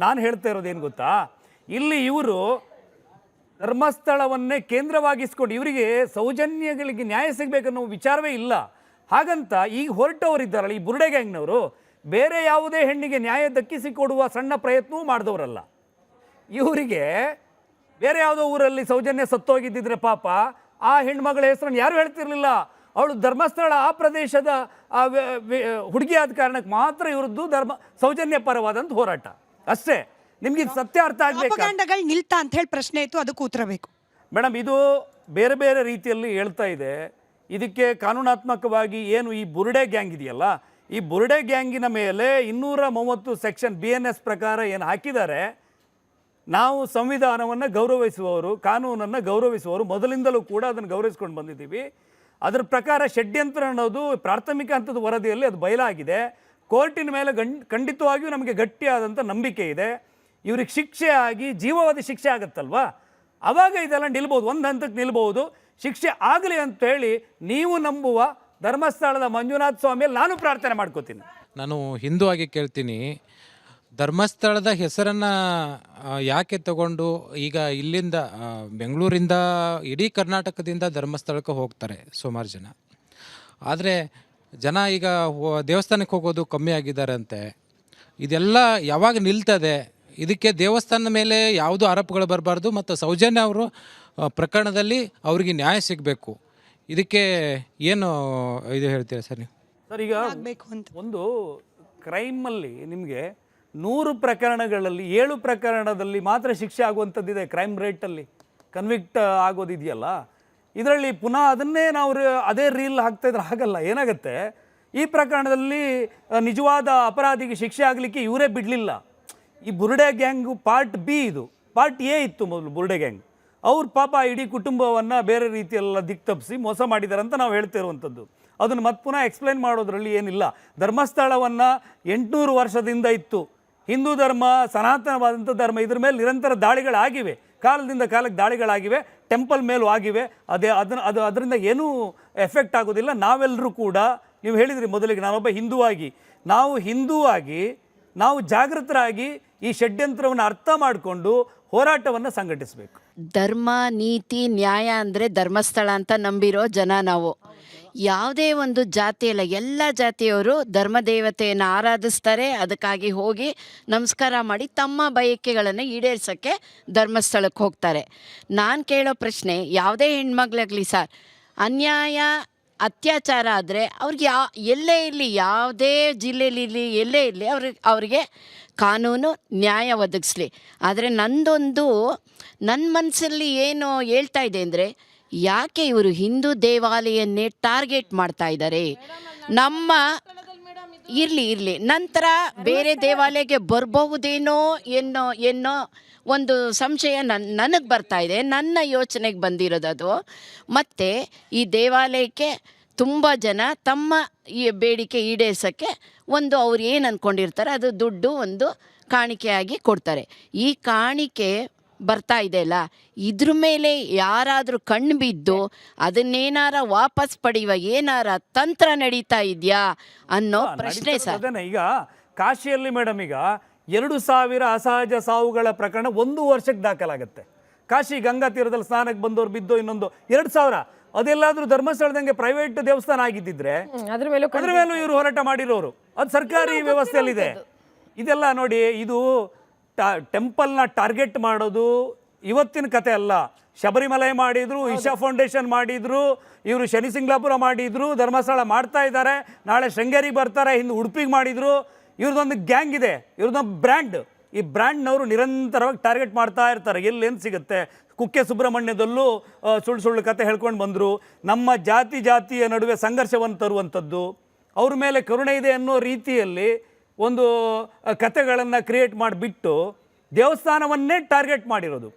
ನಾನು ಹೇಳ್ತಾ ಇರೋದೇನು ಗೊತ್ತಾ, ಇಲ್ಲಿ ಇವರು ಧರ್ಮಸ್ಥಳವನ್ನೇ ಕೇಂದ್ರವಾಗಿಸ್ಕೊಂಡು ಇವರಿಗೆ ಸೌಜನ್ಯಗಳಿಗೆ ನ್ಯಾಯ ಸಿಗಬೇಕನ್ನೋ ವಿಚಾರವೇ ಇಲ್ಲ. ಹಾಗಂತ ಈಗ ಹೊರಟವರಿದ್ದಾರಲ್ಲ ಈ ಬುರುಡೆ ಗ್ಯಾಂಗ್ನವರು, ಬೇರೆ ಯಾವುದೇ ಹೆಣ್ಣಿಗೆ ನ್ಯಾಯ ದಕ್ಕಿಸಿಕೊಡುವ ಸಣ್ಣ ಪ್ರಯತ್ನವೂ ಮಾಡಿದವರಲ್ಲ. ಇವರಿಗೆ ಬೇರೆ ಯಾವುದೋ ಊರಲ್ಲಿ ಸೌಜನ್ಯ ಸತ್ತೋಗಿದ್ದಿದ್ರೆ ಪಾಪ ಆ ಹೆಣ್ಮಗಳ ಹೆಸರನ್ನು ಯಾರು ಹೇಳ್ತಿರ್ಲಿಲ್ಲ. ಅವಳು ಧರ್ಮಸ್ಥಳ ಆ ಪ್ರದೇಶದ ಹುಡುಗಿ ಆದ ಕಾರಣಕ್ಕೆ ಮಾತ್ರ ಇವರದ್ದು ಸೌಜನ್ಯ ಪರವಾದಂಥ ಹೋರಾಟ ಅಷ್ಟೇ. ನಿಮ್ಗೆ ಇದು ಸತ್ಯ ಅರ್ಥ ಆಗ್ಬೇಕು. ನಿಲ್ತಾ ಅಂತ ಹೇಳಿ ಪ್ರಶ್ನೆ ಇತ್ತು, ಅದಕ್ಕೂ ಉತ್ತರ ಬೇಕು ಮೇಡಮ್. ಇದು ಬೇರೆ ಬೇರೆ ರೀತಿಯಲ್ಲಿ ಹೇಳ್ತಾ ಇದೆ. ಇದಕ್ಕೆ ಕಾನೂನಾತ್ಮಕವಾಗಿ ಏನು ಈ ಬುರುಡೆ ಗ್ಯಾಂಗ್ ಇದೆಯಲ್ಲ, ಈ ಬುರುಡೆ ಗ್ಯಾಂಗಿನ ಮೇಲೆ 230 ಸೆಕ್ಷನ್ BNS ಪ್ರಕಾರ ಏನು ಹಾಕಿದ್ದಾರೆ, ನಾವು ಸಂವಿಧಾನವನ್ನು ಗೌರವಿಸುವವರು, ಕಾನೂನನ್ನು ಗೌರವಿಸುವವರು, ಮೊದಲಿಂದಲೂ ಕೂಡ ಅದನ್ನು ಗೌರವಿಸ್ಕೊಂಡು ಬಂದಿದ್ದೀವಿ. ಅದರ ಪ್ರಕಾರ ಷಡ್ಯಂತ್ರ ಅನ್ನೋದು ಪ್ರಾಥಮಿಕ ಹಂತದ ವರದಿಯಲ್ಲಿ ಅದು ಬಯಲಾಗಿದೆ. ಕೋರ್ಟಿನ ಮೇಲೆ ಖಂಡಿತವಾಗಿಯೂ ನಮಗೆ ಗಟ್ಟಿಯಾದಂಥ ನಂಬಿಕೆ ಇದೆ. ಇವ್ರಿಗೆ ಶಿಕ್ಷೆ ಆಗಿ ಜೀವಾವಧಿ ಶಿಕ್ಷೆ ಆಗುತ್ತಲ್ವಾ, ಆವಾಗ ಇದೆಲ್ಲ ನಿಲ್ಬೋದು, ಒಂದು ಹಂತಕ್ಕೆ ನಿಲ್ಬೋದು. ಶಿಕ್ಷೆ ಆಗಲಿ ಅಂತೇಳಿ ನೀವು ನಂಬುವ ಧರ್ಮಸ್ಥಳದ ಮಂಜುನಾಥ ಸ್ವಾಮಿಯಲ್ಲಿ ನಾನು ಪ್ರಾರ್ಥನೆ ಮಾಡ್ಕೋತೀನಿ. ನಾನು ಹಿಂದೂ ಆಗಿ ಕೇಳ್ತೀನಿ, ಧರ್ಮಸ್ಥಳದ ಹೆಸರನ್ನು ಯಾಕೆ ತಗೊಂಡು ಈಗ ಇಲ್ಲಿಂದ ಬೆಂಗಳೂರಿಂದ ಇಡೀ ಕರ್ನಾಟಕದಿಂದ ಧರ್ಮಸ್ಥಳಕ್ಕೆ ಹೋಗ್ತಾರೆ ಸುಮಾರು ಜನ. ಆದರೆ ಜನ ಈಗ ದೇವಸ್ಥಾನಕ್ಕೆ ಹೋಗೋದು ಕಮ್ಮಿ ಆಗಿದ್ದಾರಂತೆ. ಇದೆಲ್ಲ ಯಾವಾಗ ನಿಲ್ತದೆ? ಇದಕ್ಕೆ ದೇವಸ್ಥಾನದ ಮೇಲೆ ಯಾವುದೂ ಆರೋಪಗಳು ಬರಬಾರ್ದು ಮತ್ತು ಸೌಜನ್ಯ ಅವರು ಪ್ರಕರಣದಲ್ಲಿ ಅವರಿಗೆ ನ್ಯಾಯ ಸಿಗಬೇಕು. ಇದಕ್ಕೆ ಏನು ಇದು ಹೇಳ್ತೀರಾ ಸರ್ ನೀವು? ಸರ್, ಈಗ ಒಂದು ಕ್ರೈಮಲ್ಲಿ ನಿಮಗೆ 100 ಪ್ರಕರಣಗಳಲ್ಲಿ 7 ಪ್ರಕರಣದಲ್ಲಿ ಮಾತ್ರ ಶಿಕ್ಷೆ ಆಗುವಂಥದ್ದಿದೆ ಕ್ರೈಮ್ ರೇಟಲ್ಲಿ, ಕನ್ವಿಕ್ಟ್ ಆಗೋದಿದೆಯಲ್ಲ. ಇದರಲ್ಲಿ ಪುನಃ ಅದನ್ನೇ ನಾವು ಅದೇ ರೀಲ್ ಹಾಕ್ತಾಯಿದ್ರೆ ಆಗಲ್ಲ. ಏನಾಗುತ್ತೆ, ಈ ಪ್ರಕರಣದಲ್ಲಿ ನಿಜವಾದ ಅಪರಾಧಿಗೆ ಶಿಕ್ಷೆ ಆಗಲಿಕ್ಕೆ ಇವರೇ ಬಿಡಲಿಲ್ಲ. ಈ ಬುರುಡೆ ಗ್ಯಾಂಗು ಪಾರ್ಟ್ ಬಿ, ಇದು ಪಾರ್ಟ್ ಎ ಇತ್ತು ಮೊದಲು. ಬುರುಡೆ ಗ್ಯಾಂಗ್ ಅವ್ರು ಪಾಪ ಇಡೀ ಕುಟುಂಬವನ್ನು ಬೇರೆ ರೀತಿಯೆಲ್ಲ ದಿಕ್ತಪ್ಪಿಸಿ ಮೋಸ ಮಾಡಿದ್ದಾರೆ ಅಂತ ನಾವು ಹೇಳ್ತಿರುವಂಥದ್ದು. ಅದನ್ನು ಮತ್ತೆ ಪುನಃ ಎಕ್ಸ್ಪ್ಲೈನ್ ಮಾಡೋದ್ರಲ್ಲಿ ಏನಿಲ್ಲ. ಧರ್ಮಸ್ಥಳವನ್ನು 800 ವರ್ಷದಿಂದ ಇತ್ತು. ಹಿಂದೂ ಧರ್ಮ, ಸನಾತನವಾದಂಥ ಧರ್ಮ, ಇದ್ರ ಮೇಲೆ ನಿರಂತರ ದಾಳಿಗಳಾಗಿವೆ, ಕಾಲದಿಂದ ಕಾಲಕ್ಕೆ ದಾಳಿಗಳಾಗಿವೆ, ಟೆಂಪಲ್ ಮೇಲೂ ಆಗಿವೆ. ಅದರಿಂದ ಏನೂ ಎಫೆಕ್ಟ್ ಆಗೋದಿಲ್ಲ. ನಾವೆಲ್ಲರೂ ಕೂಡ, ನೀವು ಹೇಳಿದ್ರಿ ಮೊದಲಿಗೆ, ನಾನೊಬ್ಬ ಹಿಂದೂವಾಗಿ ನಾವು ಜಾಗೃತರಾಗಿ ಈ ಷಡ್ಯಂತ್ರವನ್ನು ಅರ್ಥ ಮಾಡಿಕೊಂಡು ಹೋರಾಟವನ್ನು ಸಂಘಟಿಸಬೇಕು. ಧರ್ಮ, ನೀತಿ, ನ್ಯಾಯ ಅಂದರೆ ಧರ್ಮಸ್ಥಳ ಅಂತ ನಂಬಿರೋ ಜನ ನಾವು. ಯಾವುದೇ ಒಂದು ಜಾತಿಯಲ್ಲ, ಎಲ್ಲ ಜಾತಿಯವರು ಧರ್ಮದೇವತೆಯನ್ನು ಆರಾಧಿಸ್ತಾರೆ. ಅದಕ್ಕಾಗಿ ಹೋಗಿ ನಮಸ್ಕಾರ ಮಾಡಿ ತಮ್ಮ ಬಯಕೆಗಳನ್ನು ಈಡೇರಿಸೋಕ್ಕೆ ಧರ್ಮಸ್ಥಳಕ್ಕೆ ಹೋಗ್ತಾರೆ. ನಾನು ಕೇಳೋ ಪ್ರಶ್ನೆ, ಯಾವುದೇ ಹೆಣ್ಮಗಳಾಗಲಿ ಸರ್, ಅನ್ಯಾಯ ಅತ್ಯಾಚಾರ ಆದರೆ ಅವ್ರಿಗೆ ಎಲ್ಲೇ ಇರಲಿ, ಯಾವುದೇ ಜಿಲ್ಲೆಯಲ್ಲಿ ಎಲ್ಲೇ ಇರಲಿ, ಅವ್ರಿಗೆ ಕಾನೂನು ನ್ಯಾಯ ಒದಗಿಸ್ಲಿ. ಆದರೆ ನನ್ನ ಮನಸ್ಸಲ್ಲಿ ಏನು ಹೇಳ್ತಾ ಇದೆ ಅಂದರೆ, ಯಾಕೆ ಇವರು ಹಿಂದೂ ದೇವಾಲಯನ್ನೇ ಟಾರ್ಗೆಟ್ ಮಾಡ್ತಾ ಇದ್ದಾರೆ? ನಮ್ಮ ಇರಲಿ ನಂತರ ಬೇರೆ ದೇವಾಲಯಕ್ಕೆ ಬರಬಹುದೇನೋ ಎನ್ನೋ ಒಂದು ಸಂಶಯ ನನಗೆ ಬರ್ತಾ ಇದೆ. ನನ್ನ ಯೋಚನೆಗೆ ಬಂದಿರೋದು. ಮತ್ತು ಈ ದೇವಾಲಯಕ್ಕೆ ತುಂಬ ಜನ ತಮ್ಮ ಈ ಬೇಡಿಕೆ ಈಡೇರಿಸೋಕ್ಕೆ ಅವ್ರು ಏನು ಅಂದ್ಕೊಂಡಿರ್ತಾರೆ ಅದು ದುಡ್ಡು ಒಂದು ಕಾಣಿಕೆಯಾಗಿ ಕೊಡ್ತಾರೆ. ಈ ಕಾಣಿಕೆ ಬರ್ತಾ ಇದೆಯಲ್ಲ, ಇದ್ರ ಮೇಲೆ ಯಾರಾದರೂ ಕಣ್ಣು ಬಿದ್ದು ಅದನ್ನೇನಾರ ವಾಪಸ್ ಪಡೆಯುವ ಏನಾರ ತಂತ್ರ ನಡೀತಾ ಇದೆಯಾ ಅನ್ನೋ ಪ್ರಶ್ನೆ ಸರ್. ಈಗ ಕಾಶಿಯಲ್ಲಿ ಮೇಡಮ್, ಈಗ 2000 ಅಸಹಜ ಸಾವುಗಳ ಪ್ರಕರಣ 1 ವರ್ಷಕ್ಕೆ ದಾಖಲಾಗುತ್ತೆ. ಕಾಶಿ ಗಂಗಾ ತೀರದಲ್ಲಿ ಸ್ನಾನಕ್ಕೆ ಬಂದವ್ರು ಬಿದ್ದು ಇನ್ನೊಂದು 2000. ಅದೆಲ್ಲಾದ್ರೂ ಧರ್ಮಸ್ಥಳದಂಗೆ ಪ್ರೈವೇಟ್ ದೇವಸ್ಥಾನ ಆಗಿದ್ದಿದ್ರೆ ಅದ್ರ ಮೇಲೂ ಇವರು ಹೋರಾಟ ಮಾಡಿರೋರು. ಅದು ಸರ್ಕಾರಿ ವ್ಯವಸ್ಥೆಯಲ್ಲಿದೆ. ಇದೆಲ್ಲ ನೋಡಿ, ಇದು ಟೆಂಪಲ್ನ ಟಾರ್ಗೆಟ್ ಮಾಡೋದು ಇವತ್ತಿನ ಕತೆ ಅಲ್ಲ. ಶಬರಿಮಲೆ ಮಾಡಿದ್ರು, ಇಶಾ ಫೌಂಡೇಶನ್ ಮಾಡಿದ್ರು, ಇವರು ಶನಿಸಿಂಗ್ಲಾಪುರ ಮಾಡಿದ್ರು, ಧರ್ಮಸ್ಥಳ ಮಾಡ್ತಾ ಇದ್ದಾರೆ, ನಾಳೆ ಶೃಂಗೇರಿಗೆ ಬರ್ತಾರೆ, ಹಿಂದೆ ಉಡುಪಿಗೆ ಮಾಡಿದ್ರು. ಇವ್ರದ್ದೊಂದು ಗ್ಯಾಂಗ್ ಇದೆ, ಇವ್ರದ್ದೊಂದು ಬ್ರ್ಯಾಂಡ್. ಈ ಬ್ರ್ಯಾಂಡ್ನವರು ನಿರಂತರವಾಗಿ ಟಾರ್ಗೆಟ್ ಮಾಡ್ತಾ ಇರ್ತಾರೆ. ಎಲ್ಲೇನು ಸಿಗುತ್ತೆ. ಕುಕ್ಕೆ ಸುಬ್ರಹ್ಮಣ್ಯದಲ್ಲೂ ಸುಳ್ಳು ಕತೆ ಹೇಳ್ಕೊಂಡು ಬಂದರು. ನಮ್ಮ ಜಾತಿಯ ನಡುವೆ ಸಂಘರ್ಷವನ್ನು ತರುವಂಥದ್ದು, ಅವ್ರ ಮೇಲೆ ಕರುಣೆ ಇದೆ ಅನ್ನೋ ರೀತಿಯಲ್ಲಿ ಒಂದು ಕತೆಗಳನ್ನು ಕ್ರಿಯೇಟ್ ಮಾಡಿಬಿಟ್ಟು ದೇವಸ್ಥಾನವನ್ನೇ ಟಾರ್ಗೆಟ್ ಮಾಡಿರೋದು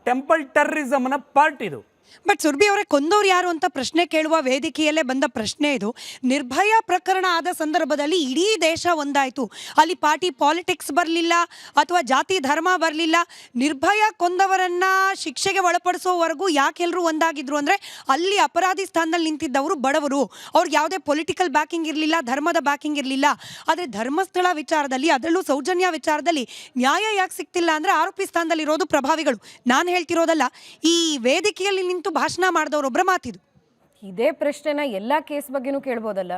ಟೆಂಪಲ್ ಟೆರ್ರಿಸಮ್ನ ಪಾರ್ಟ್ ಇದು. ಬಟ್ ಸುರ್ಭಿ ಅವರೇ, ಕೊಂದವ್ರು ಯಾರು ಅಂತ ಪ್ರಶ್ನೆ ಕೇಳುವ ವೇದಿಕೆಯಲ್ಲೇ ಬಂದ ಪ್ರಶ್ನೆ ಇದು. ನಿರ್ಭಯ ಪ್ರಕರಣ ಆದ ಸಂದರ್ಭದಲ್ಲಿ ಇಡೀ ದೇಶ ಒಂದಾಯಿತು. ಅಲ್ಲಿ ಪಾರ್ಟಿ ಪಾಲಿಟಿಕ್ಸ್ ಬರಲಿಲ್ಲ ಅಥವಾ ಜಾತಿ ಧರ್ಮ ಬರಲಿಲ್ಲ. ನಿರ್ಭಯ ಕೊಂದವರನ್ನ ಶಿಕ್ಷೆಗೆ ಒಳಪಡಿಸೋವರೆಗೂ ಯಾಕೆ ಎಲ್ಲರೂ ಒಂದಾಗಿದ್ರು ಅಂದರೆ, ಅಲ್ಲಿ ಅಪರಾಧಿ ಸ್ಥಾನದಲ್ಲಿ ನಿಂತಿದ್ದವರು ಬಡವರು, ಅವ್ರಿಗೆ ಯಾವುದೇ ಪೊಲಿಟಿಕಲ್ ಬ್ಯಾಕಿಂಗ್ ಇರಲಿಲ್ಲ, ಧರ್ಮದ ಬ್ಯಾಕಿಂಗ್ ಇರಲಿಲ್ಲ. ಆದರೆ ಧರ್ಮಸ್ಥಳ ವಿಚಾರದಲ್ಲಿ, ಅದರಲ್ಲೂ ಸೌಜನ್ಯ ವಿಚಾರದಲ್ಲಿ ನ್ಯಾಯ ಯಾಕೆ ಸಿಗ್ತಿಲ್ಲ ಅಂದರೆ, ಆರೋಪಿ ಸ್ಥಾನದಲ್ಲಿರೋದು ಪ್ರಭಾವಿಗಳು. ನಾನು ಹೇಳ್ತಿರೋದಲ್ಲ, ಈ ವೇದಿಕೆಯಲ್ಲಿ ನಿಂತು ಭಾಷಣ ಮಾಡಿದವರೊಬ್ಬರ ಮಾತಿದು. ಇದೇ ಪ್ರಶ್ನೆನ ಎಲ್ಲ ಕೇಸ್ ಬಗ್ಗೆನೂ ಕೇಳ್ಬೋದಲ್ಲ.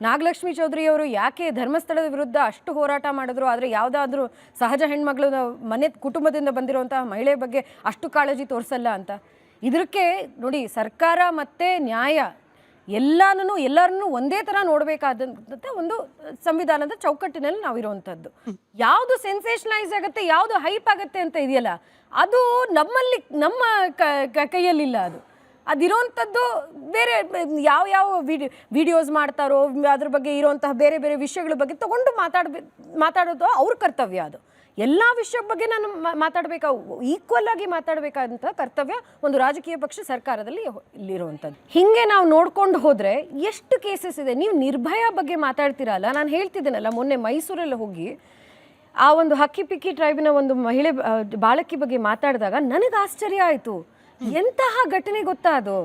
ನಾಗಲಕ್ಷ್ಮಿ ಚೌಧರಿ ಅವರು ಯಾಕೆ ಧರ್ಮಸ್ಥಳದ ವಿರುದ್ಧ ಅಷ್ಟು ಹೋರಾಟ ಮಾಡಿದ್ರು, ಆದರೆ ಯಾವುದಾದ್ರೂ ಸಹಜ ಹೆಣ್ಮಗಳು ಕುಟುಂಬದಿಂದ ಬಂದಿರುವಂತಹ ಮಹಿಳೆ ಬಗ್ಗೆ ಅಷ್ಟು ಕಾಳಜಿ ತೋರಿಸಲ್ಲ ಅಂತ? ಇದಕ್ಕೆ ನೋಡಿ, ಸರ್ಕಾರ ಮತ್ತು ನ್ಯಾಯ ಎಲ್ಲರನ್ನೂ ಒಂದೇ ಥರ ನೋಡಬೇಕಾದಂಥ ಒಂದು ಸಂವಿಧಾನದ ಚೌಕಟ್ಟಿನಲ್ಲಿ ನಾವಿರುವಂಥದ್ದು. ಯಾವುದು ಸೆನ್ಸೇಷನಲೈಸ್ ಆಗುತ್ತೆ, ಯಾವುದು ಹೈಪ್ ಆಗುತ್ತೆ ಅಂತ ಇದೆಯಲ್ಲ, ಅದು ನಮ್ಮ ಕೈಯಲ್ಲಿಲ್ಲ. ಅದಿರೋವಂಥದ್ದು ಬೇರೆ ಯಾವ ವಿಡಿಯೋಸ್ ಮಾಡ್ತಾರೋ ಅದ್ರ ಬಗ್ಗೆ ಇರೋವಂತಹ ಬೇರೆ ಬೇರೆ ವಿಷಯಗಳ ಬಗ್ಗೆ ತಗೊಂಡು ಮಾತಾಡೋದು ಅವ್ರ ಕರ್ತವ್ಯ. ಅದು ಎಲ್ಲ ವಿಷಯದ ಬಗ್ಗೆ ನಾನು ಈಕ್ವಲ್ ಆಗಿ ಮಾತಾಡಬೇಕಾದಂಥ ಕರ್ತವ್ಯ ಒಂದು ರಾಜಕೀಯ ಪಕ್ಷ ಸರ್ಕಾರದಲ್ಲಿ ಇಲ್ಲಿರುವಂಥದ್ದು. ಹೀಗೆ ನಾವು ನೋಡ್ಕೊಂಡು ಹೋದರೆ ಎಷ್ಟು ಕೇಸಸ್ ಇದೆ. ನೀವು ನಿರ್ಭಯ ಬಗ್ಗೆ ಮಾತಾಡ್ತೀರಲ್ಲ, ನಾನು ಹೇಳ್ತಿದ್ದೇನಲ್ಲ, ಮೊನ್ನೆ ಮೈಸೂರಲ್ಲಿ ಹೋಗಿ ಆ ಒಂದು ಹಕ್ಕಿ ಪಿಕ್ಕಿ ಟ್ರೈಬಿನ ಒಂದು ಮಹಿಳೆ ಬಾಲಕಿ ಬಗ್ಗೆ ಮಾತಾಡಿದಾಗ ನನಗೆ ಆಶ್ಚರ್ಯ ಆಯಿತು. ಎಂತಹ ಘಟನೆ ಗೊತ್ತಾ ಅದು?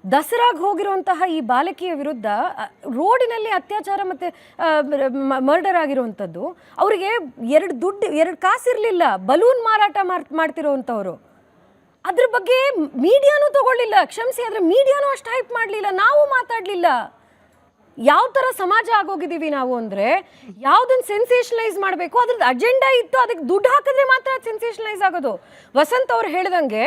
ದಸರಾಗೆ ಹೋಗಿರುವಂತಹ ಈ ಬಾಲಕಿಯ ವಿರುದ್ಧ ರೋಡಿನಲ್ಲಿ ಅತ್ಯಾಚಾರ ಮತ್ತು ಮರ್ಡರ್ ಆಗಿರುವಂಥದ್ದು. ಅವರಿಗೆ ಎರಡು ಕಾಸಿರಲಿಲ್ಲ, ಬಲೂನ್ ಮಾರಾಟ ಮಾಡ್ತಿರೋವಂಥವ್ರು. ಅದ್ರ ಬಗ್ಗೆ ಮೀಡಿಯಾನೂ ತಗೊಳ್ಳಿಲ್ಲ. ಕ್ಷಮಿಸಿ, ಆದರೆ ಮೀಡಿಯಾನೂ ಅಷ್ಟು ಹೈಪ್ ಮಾಡಲಿಲ್ಲ, ನಾವು ಮಾತಾಡಲಿಲ್ಲ. ಯಾವ ಥರ ಸಮಾಜ ಆಗೋಗಿದ್ದೀವಿ ನಾವು ಅಂದರೆ, ಯಾವುದನ್ನು ಸೆನ್ಸೇಷನಲೈಸ್ ಮಾಡಬೇಕು ಅದ್ರದ್ದು ಅಜೆಂಡಾ ಇತ್ತು, ಅದಕ್ಕೆ ದುಡ್ಡು ಹಾಕಿದ್ರೆ ಮಾತ್ರ ಸೆನ್ಸೇಷನಲೈಸ್ ಆಗೋದು. ವಸಂತ್ ಅವ್ರು ಹೇಳ್ದಂಗೆ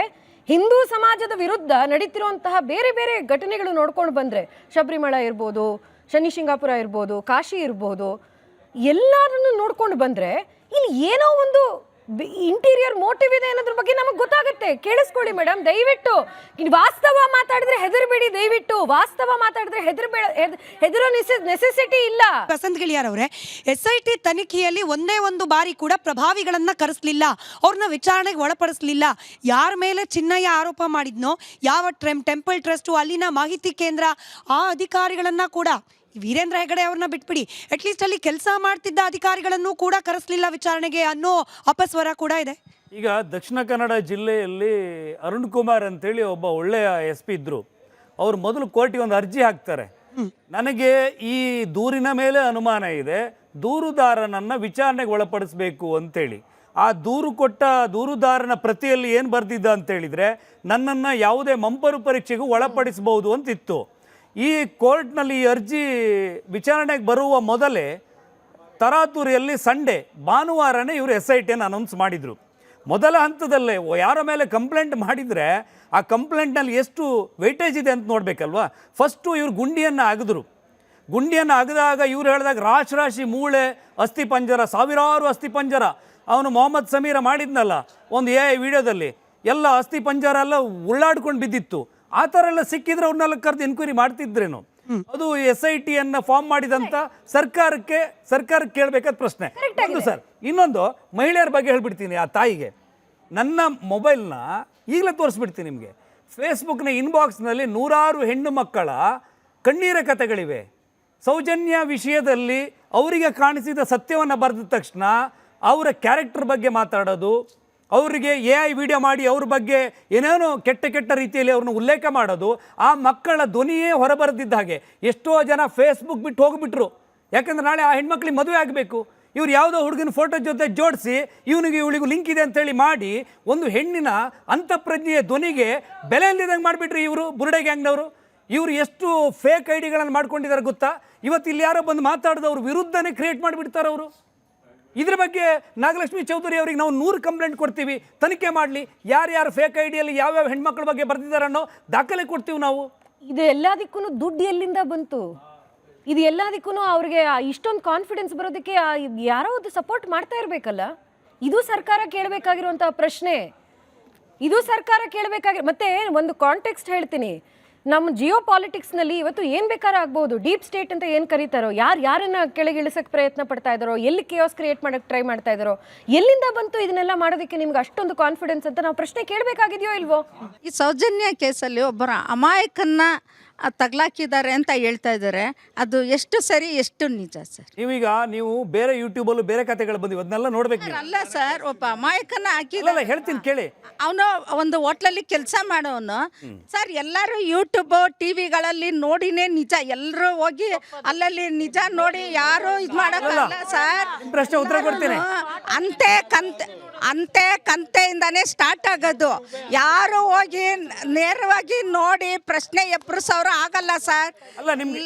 ಹಿಂದೂ ಸಮಾಜದ ವಿರುದ್ಧ ನಡೀತಿರುವಂತಹ ಬೇರೆ ಬೇರೆ ಘಟನೆಗಳು ನೋಡ್ಕೊಂಡು ಬಂದರೆ, ಶಬರಿಮಲ ಇರ್ಬೋದು, ಶನಿಶಿಂಗಾಪುರ ಇರ್ಬೋದು, ಕಾಶಿ ಇರ್ಬೋದು, ಎಲ್ಲರನ್ನು ನೋಡ್ಕೊಂಡು ಬಂದರೆ ಇಲ್ಲಿ ಏನೋ ಒಂದು ಇಂಟೀರಿಯರ್ ಮೋಟಿವ್ ಇದೆ ಅನ್ನೋದ್ರ ಬಗ್ಗೆ ನಮಗೆ ಗೊತ್ತಾಗುತ್ತೆ. ಕೇಳಿಸ್ಕೊಳ್ಳಿ ಮೇಡಮ್, ದಯವಿಟ್ಟು ವಾಸ್ತವ ಮಾತಾಡಿದ್ರೆ ಹೆದರಬೇಡಿ, ದಯವಿಟ್ಟು ವಾಸ್ತವ ಮಾತಾಡಿದ್ರೆ ಹೆದರೋ ನೆಸೆಸಿಟಿ ಇಲ್ಲ. ವಸಂತ್ ಗಿಳಿಯಾರ್ ಅವರೇ, SIT ತನಿಖೆಯಲ್ಲಿ ಒಂದೇ ಒಂದು ಬಾರಿ ಕೂಡ ಪ್ರಭಾವಿಗಳನ್ನ ಕರೆಸಲಿಲ್ಲ, ಅವ್ರನ್ನ ವಿಚಾರಣೆಗೆ ಒಳಪಡಿಸಲಿಲ್ಲ. ಯಾರ ಮೇಲೆ ಚಿನ್ನಯ್ಯ ಆರೋಪ ಮಾಡಿದ್ನೋ, ಯಾವ ಟೆಂಪಲ್ ಟ್ರಸ್ಟ್, ಅಲ್ಲಿನ ಮಾಹಿತಿ ಕೇಂದ್ರ, ಆ ಅಧಿಕಾರಿಗಳನ್ನ ಕೂಡ, ವೀರೇಂದ್ರ ಹೆಗಡೆ ಅವ್ರನ್ನ ಬಿಟ್ಬಿಡಿ, ಅಟ್ಲೀಸ್ಟ್ ಅಲ್ಲಿ ಕೆಲಸ ಮಾಡ್ತಿದ್ದ ಅಧಿಕಾರಿಗಳನ್ನು ಕೂಡ ಕರೆಸಲಿಲ್ಲ ವಿಚಾರಣೆಗೆ ಅನ್ನೋ ಅಪಸ್ವರ ಕೂಡ ಇದೆ. ಈಗ ದಕ್ಷಿಣ ಕನ್ನಡ ಜಿಲ್ಲೆಯಲ್ಲಿ ಅರುಣ್ ಕುಮಾರ್ ಅಂತೇಳಿ ಒಬ್ಬ ಒಳ್ಳೆಯ SP ಇದ್ರು. ಅವ್ರು ಮೊದಲು ಕೋರ್ಟಿಗೆ ಒಂದು ಅರ್ಜಿ ಹಾಕ್ತಾರೆ, ನನಗೆ ಈ ದೂರಿನ ಮೇಲೆ ಅನುಮಾನ ಇದೆ, ದೂರುದಾರನನ್ನು ವಿಚಾರಣೆಗೆ ಒಳಪಡಿಸಬೇಕು ಅಂತೇಳಿ. ಆ ದೂರು ಕೊಟ್ಟ ದೂರುದಾರನ ಪ್ರತಿಯಲ್ಲಿ ಏನು ಬರೆದಿದ್ದ ಅಂತೇಳಿದರೆ, ನನ್ನನ್ನು ಯಾವುದೇ ಮಂಪರು ಪರೀಕ್ಷೆಗೂ ಒಳಪಡಿಸಬಹುದು ಅಂತಿತ್ತು. ಈ ಕೋರ್ಟ್ನಲ್ಲಿ ಈ ಅರ್ಜಿ ವಿಚಾರಣೆಗೆ ಬರುವ ಮೊದಲೇ ತರಾತುರಿಯಲ್ಲಿ ಸಂಡೇ ಭಾನುವಾರನೇ ಇವರು SITಯನ್ನು ಅನೌನ್ಸ್ ಮಾಡಿದರು. ಮೊದಲ ಹಂತದಲ್ಲೇ ಯಾರ ಮೇಲೆ ಕಂಪ್ಲೇಂಟ್ ಮಾಡಿದರೆ ಆ ಕಂಪ್ಲೇಂಟ್ನಲ್ಲಿ ಎಷ್ಟು ವೆಯ್ಟೇಜ್ ಇದೆ ಅಂತ ನೋಡಬೇಕಲ್ವಾ. ಫಸ್ಟು ಇವರು ಗುಂಡಿಯನ್ನು ಅಗೆದ್ರು. ಗುಂಡಿಯನ್ನು ಅಗೆದಾಗ ಇವ್ರು ಹೇಳಿದಾಗ ರಾಶಿ ಮೂಳೆ, ಅಸ್ಥಿಪಂಜರ, ಸಾವಿರಾರು ಅಸ್ಥಿಪಂಜರ. ಅವನು ಮೊಹಮ್ಮದ್ ಸಮೀರ ಮಾಡಿದ್ನಲ್ಲ ಒಂದು ವಿಡಿಯೋದಲ್ಲಿ, ಎಲ್ಲ ಅಸ್ಥಿಪಂಜರ ಎಲ್ಲ ಉಳ್ಳಾಡ್ಕೊಂಡು ಬಿದ್ದಿತ್ತು. ಆ ಥರ ಎಲ್ಲ ಸಿಕ್ಕಿದ್ರೆ ಅವ್ರನ್ನೆಲ್ಲ ಕರೆದು ಎನ್ಕ್ವೈರಿ ಮಾಡ್ತಿದ್ರೇನು? ಅದು SITಯನ್ನು ಫಾರ್ಮ್ ಮಾಡಿದಂಥ ಸರ್ಕಾರಕ್ಕೆ ಕೇಳಬೇಕಾದ ಪ್ರಶ್ನೆ ಒಂದು ಸರ್. ಇನ್ನೊಂದು ಮಹಿಳೆಯರ ಬಗ್ಗೆ ಹೇಳ್ಬಿಡ್ತೀನಿ. ಆ ತಾಯಿಗೆ ನನ್ನ ಮೊಬೈಲ್ನ ಈಗಲೇ ತೋರಿಸ್ಬಿಡ್ತೀನಿ ನಿಮಗೆ. ಫೇಸ್ಬುಕ್ನ ಇನ್ಬಾಕ್ಸ್ನಲ್ಲಿ ನೂರಾರು ಹೆಣ್ಣು ಮಕ್ಕಳ ಕಣ್ಣೀರ ಕಥೆಗಳಿವೆ. ಸೌಜನ್ಯ ವಿಷಯದಲ್ಲಿ ಅವರಿಗೆ ಕಾಣಿಸಿದ ಸತ್ಯವನ್ನು ಬರೆದ ತಕ್ಷಣ ಅವರ ಕ್ಯಾರೆಕ್ಟರ್ ಬಗ್ಗೆ ಮಾತಾಡೋದು, ಅವರಿಗೆ AI ವಿಡಿಯೋ ಮಾಡಿ ಅವ್ರ ಬಗ್ಗೆ ಏನೇನೋ ಕೆಟ್ಟ ರೀತಿಯಲ್ಲಿ ಅವ್ರನ್ನ ಉಲ್ಲೇಖ ಮಾಡೋದು, ಆ ಮಕ್ಕಳ ಧ್ವನಿಯೇ ಹೊರಬರೆದಿದ್ದ ಹಾಗೆ. ಎಷ್ಟೋ ಜನ ಫೇಸ್ಬುಕ್ ಬಿಟ್ಟು ಹೋಗಿಬಿಟ್ರು. ಯಾಕಂದ್ರೆ ನಾಳೆ ಆ ಹೆಣ್ಮಕ್ಳಿಗೆ ಮದುವೆ ಆಗಬೇಕು, ಇವ್ರು ಯಾವುದೋ ಹುಡುಗನ ಫೋಟೋ ಜೊತೆ ಜೋಡಿಸಿ ಇವಳಿಗೂ ಲಿಂಕ್ ಇದೆ ಅಂತೇಳಿ ಮಾಡಿ ಒಂದು ಹೆಣ್ಣಿನ ಅಂತಃಪ್ರಜ್ಞೆಯ ಧ್ವನಿಗೆ ಬೆಲೆ ಇಲ್ಲದಂಗೆ ಮಾಡಿಬಿಟ್ರಿ ಇವರು ಬುರುಡೆ ಗ್ಯಾಂಗ್ನವರು. ಇವರು ಎಷ್ಟು ಫೇಕ್ ಐಡಿಗಳನ್ನು ಮಾಡ್ಕೊಂಡಿದ್ದಾರೆ ಗೊತ್ತಾ? ಇವತ್ತು ಇಲ್ಲಿ ಯಾರೋ ಬಂದು ಮಾತಾಡಿದವ್ರ ವಿರುದ್ಧನೇ ಕ್ರಿಯೇಟ್ ಮಾಡಿಬಿಡ್ತಾರೆ ಅವರು. ಇದ್ರ ಬಗ್ಗೆ ನಾಗಲಕ್ಷ್ಮಿ ಚೌಧರಿ ಅವರಿಗೆ ನಾವು 100 ಕಂಪ್ಲೇಂಟ್ ಕೊಡ್ತೀವಿ, ತನಿಖೆ ಮಾಡಲಿ, ಯಾರ್ಯಾರು ಫೇಕ್ ಐಡಿಯಲ್ಲಿ ಯಾವ್ಯಾವ ಹೆಣ್ಮಕ್ಳ ಬಗ್ಗೆ ಬರ್ತಿದ್ದಾರೆ ಅನ್ನೋ ದಾಖಲೆ ಕೊಡ್ತೀವಿ ನಾವು. ಇದು ಎಲ್ಲದಕ್ಕೂ ದುಡ್ಡು ಎಲ್ಲಿಂದ ಬಂತು? ಇದು ಎಲ್ಲದಕ್ಕೂ ಅವ್ರಿಗೆ ಇಷ್ಟೊಂದು ಕಾನ್ಫಿಡೆನ್ಸ್ ಬರೋದಕ್ಕೆ ಯಾರೋ ಒಂದು ಸಪೋರ್ಟ್ ಮಾಡ್ತಾ ಇರಬೇಕಲ್ಲ. ಇದು ಸರ್ಕಾರ ಕೇಳಬೇಕಾಗಿರುವಂತಹ ಪ್ರಶ್ನೆ. ಇದು ಸರ್ಕಾರ ಮತ್ತೆ ಒಂದು ಕಾಂಟೆಕ್ಸ್ಟ್ ಹೇಳ್ತೀನಿ. ನಮ್ಮ ಜಿಯೋ ಪಾಲಿಟಿಕ್ಸ್ನಲ್ಲಿ ಇವತ್ತು ಏನು ಬೇಕಾದ್ರೂ ಆಗ್ಬೋದು. ಡೀಪ್ ಸ್ಟೇಟ್ ಅಂತ ಏನು ಕರೀತಾರೋ, ಯಾರನ್ನ ಕೆಳಗಿಳಿಸೋಕ್ಕೆ ಪ್ರಯತ್ನ ಪಡ್ತಾ ಇದ್ದಾರೋ, ಎಲ್ಲಿ ಕೇಯಾಸ್ ಕ್ರಿಯೇಟ್ ಮಾಡೋಕ್ಕೆ ಟ್ರೈ ಮಾಡ್ತಾ ಇದ್ದಾರೋ, ಎಲ್ಲಿಂದ ಬಂತು ಇದನ್ನೆಲ್ಲ ಮಾಡೋದಕ್ಕೆ ನಿಮ್ಗೆ ಅಷ್ಟೊಂದು ಕಾನ್ಫಿಡೆನ್ಸ್ ಅಂತ ನಾವು ಪ್ರಶ್ನೆ ಕೇಳಬೇಕಾಗಿದೆಯೋ ಇಲ್ವೋ? ಈ ಸೌಜನ್ಯ ಕೇಸಲ್ಲಿ ಒಬ್ಬರ ಅಮಾಯಕನ್ನ ತಗ್ಲಾಕಿದ್ದಾರೆ ಅಂತ ಹೇಳ್ತಾ ಇದ್ದಾರೆ. ಅದು ಎಷ್ಟು ಸರಿ, ಎಷ್ಟು ನಿಜ ಸರ್? ನೀವು ಬೇರೆ ಯೂಟ್ಯೂಬಲ್ಲೂ ಬೇರೆ ಕಥೆಗಳು ಬಂದಿವೆ, ಅದನ್ನೆಲ್ಲ ನೋಡ್ಬೇಕು. ಅಲ್ಲ ಸರ್, ಒಬ್ಬ ಅಮಾಯಕನ ಹಾಕಿಲ್ಲ, ಹೇಳ್ತೀನಿ ಕೇಳಿ. ಅವನು ಒಂದು ಹೋಟ್ಲಲ್ಲಿ ಕೆಲಸ ಮಾಡೋನು ಸರ್. ಎಲ್ಲರೂ ಯೂಟ್ಯೂಬ್ ಟಿವಿಗಳಲ್ಲಿ ನೋಡಿನೇ ನಿಜ, ಎಲ್ಲರೂ ಹೋಗಿ ಅಲ್ಲಲ್ಲಿ ನಿಜ ನೋಡಿ ಯಾರು ಇದು ಮಾಡೋಕ್ಕಲ್ಲ ಸರ್. ಪ್ರಶ್ನೆ ಉತ್ತರ ಕೊಡ್ತೀನಿ. ಅಂತೆ ಕಂತೆಯಿಂದಾನೇ ಸ್ಟಾರ್ಟ್ ಆಗೋದು. ಯಾರು ಹೋಗಿ ನೇರವಾಗಿ ನೋಡಿ ಪ್ರಶ್ನೆ ಎಪ್ಪರಿಸೋರು ಆಗಲ್ಲ ಸರ್. ಅಲ್ಲ,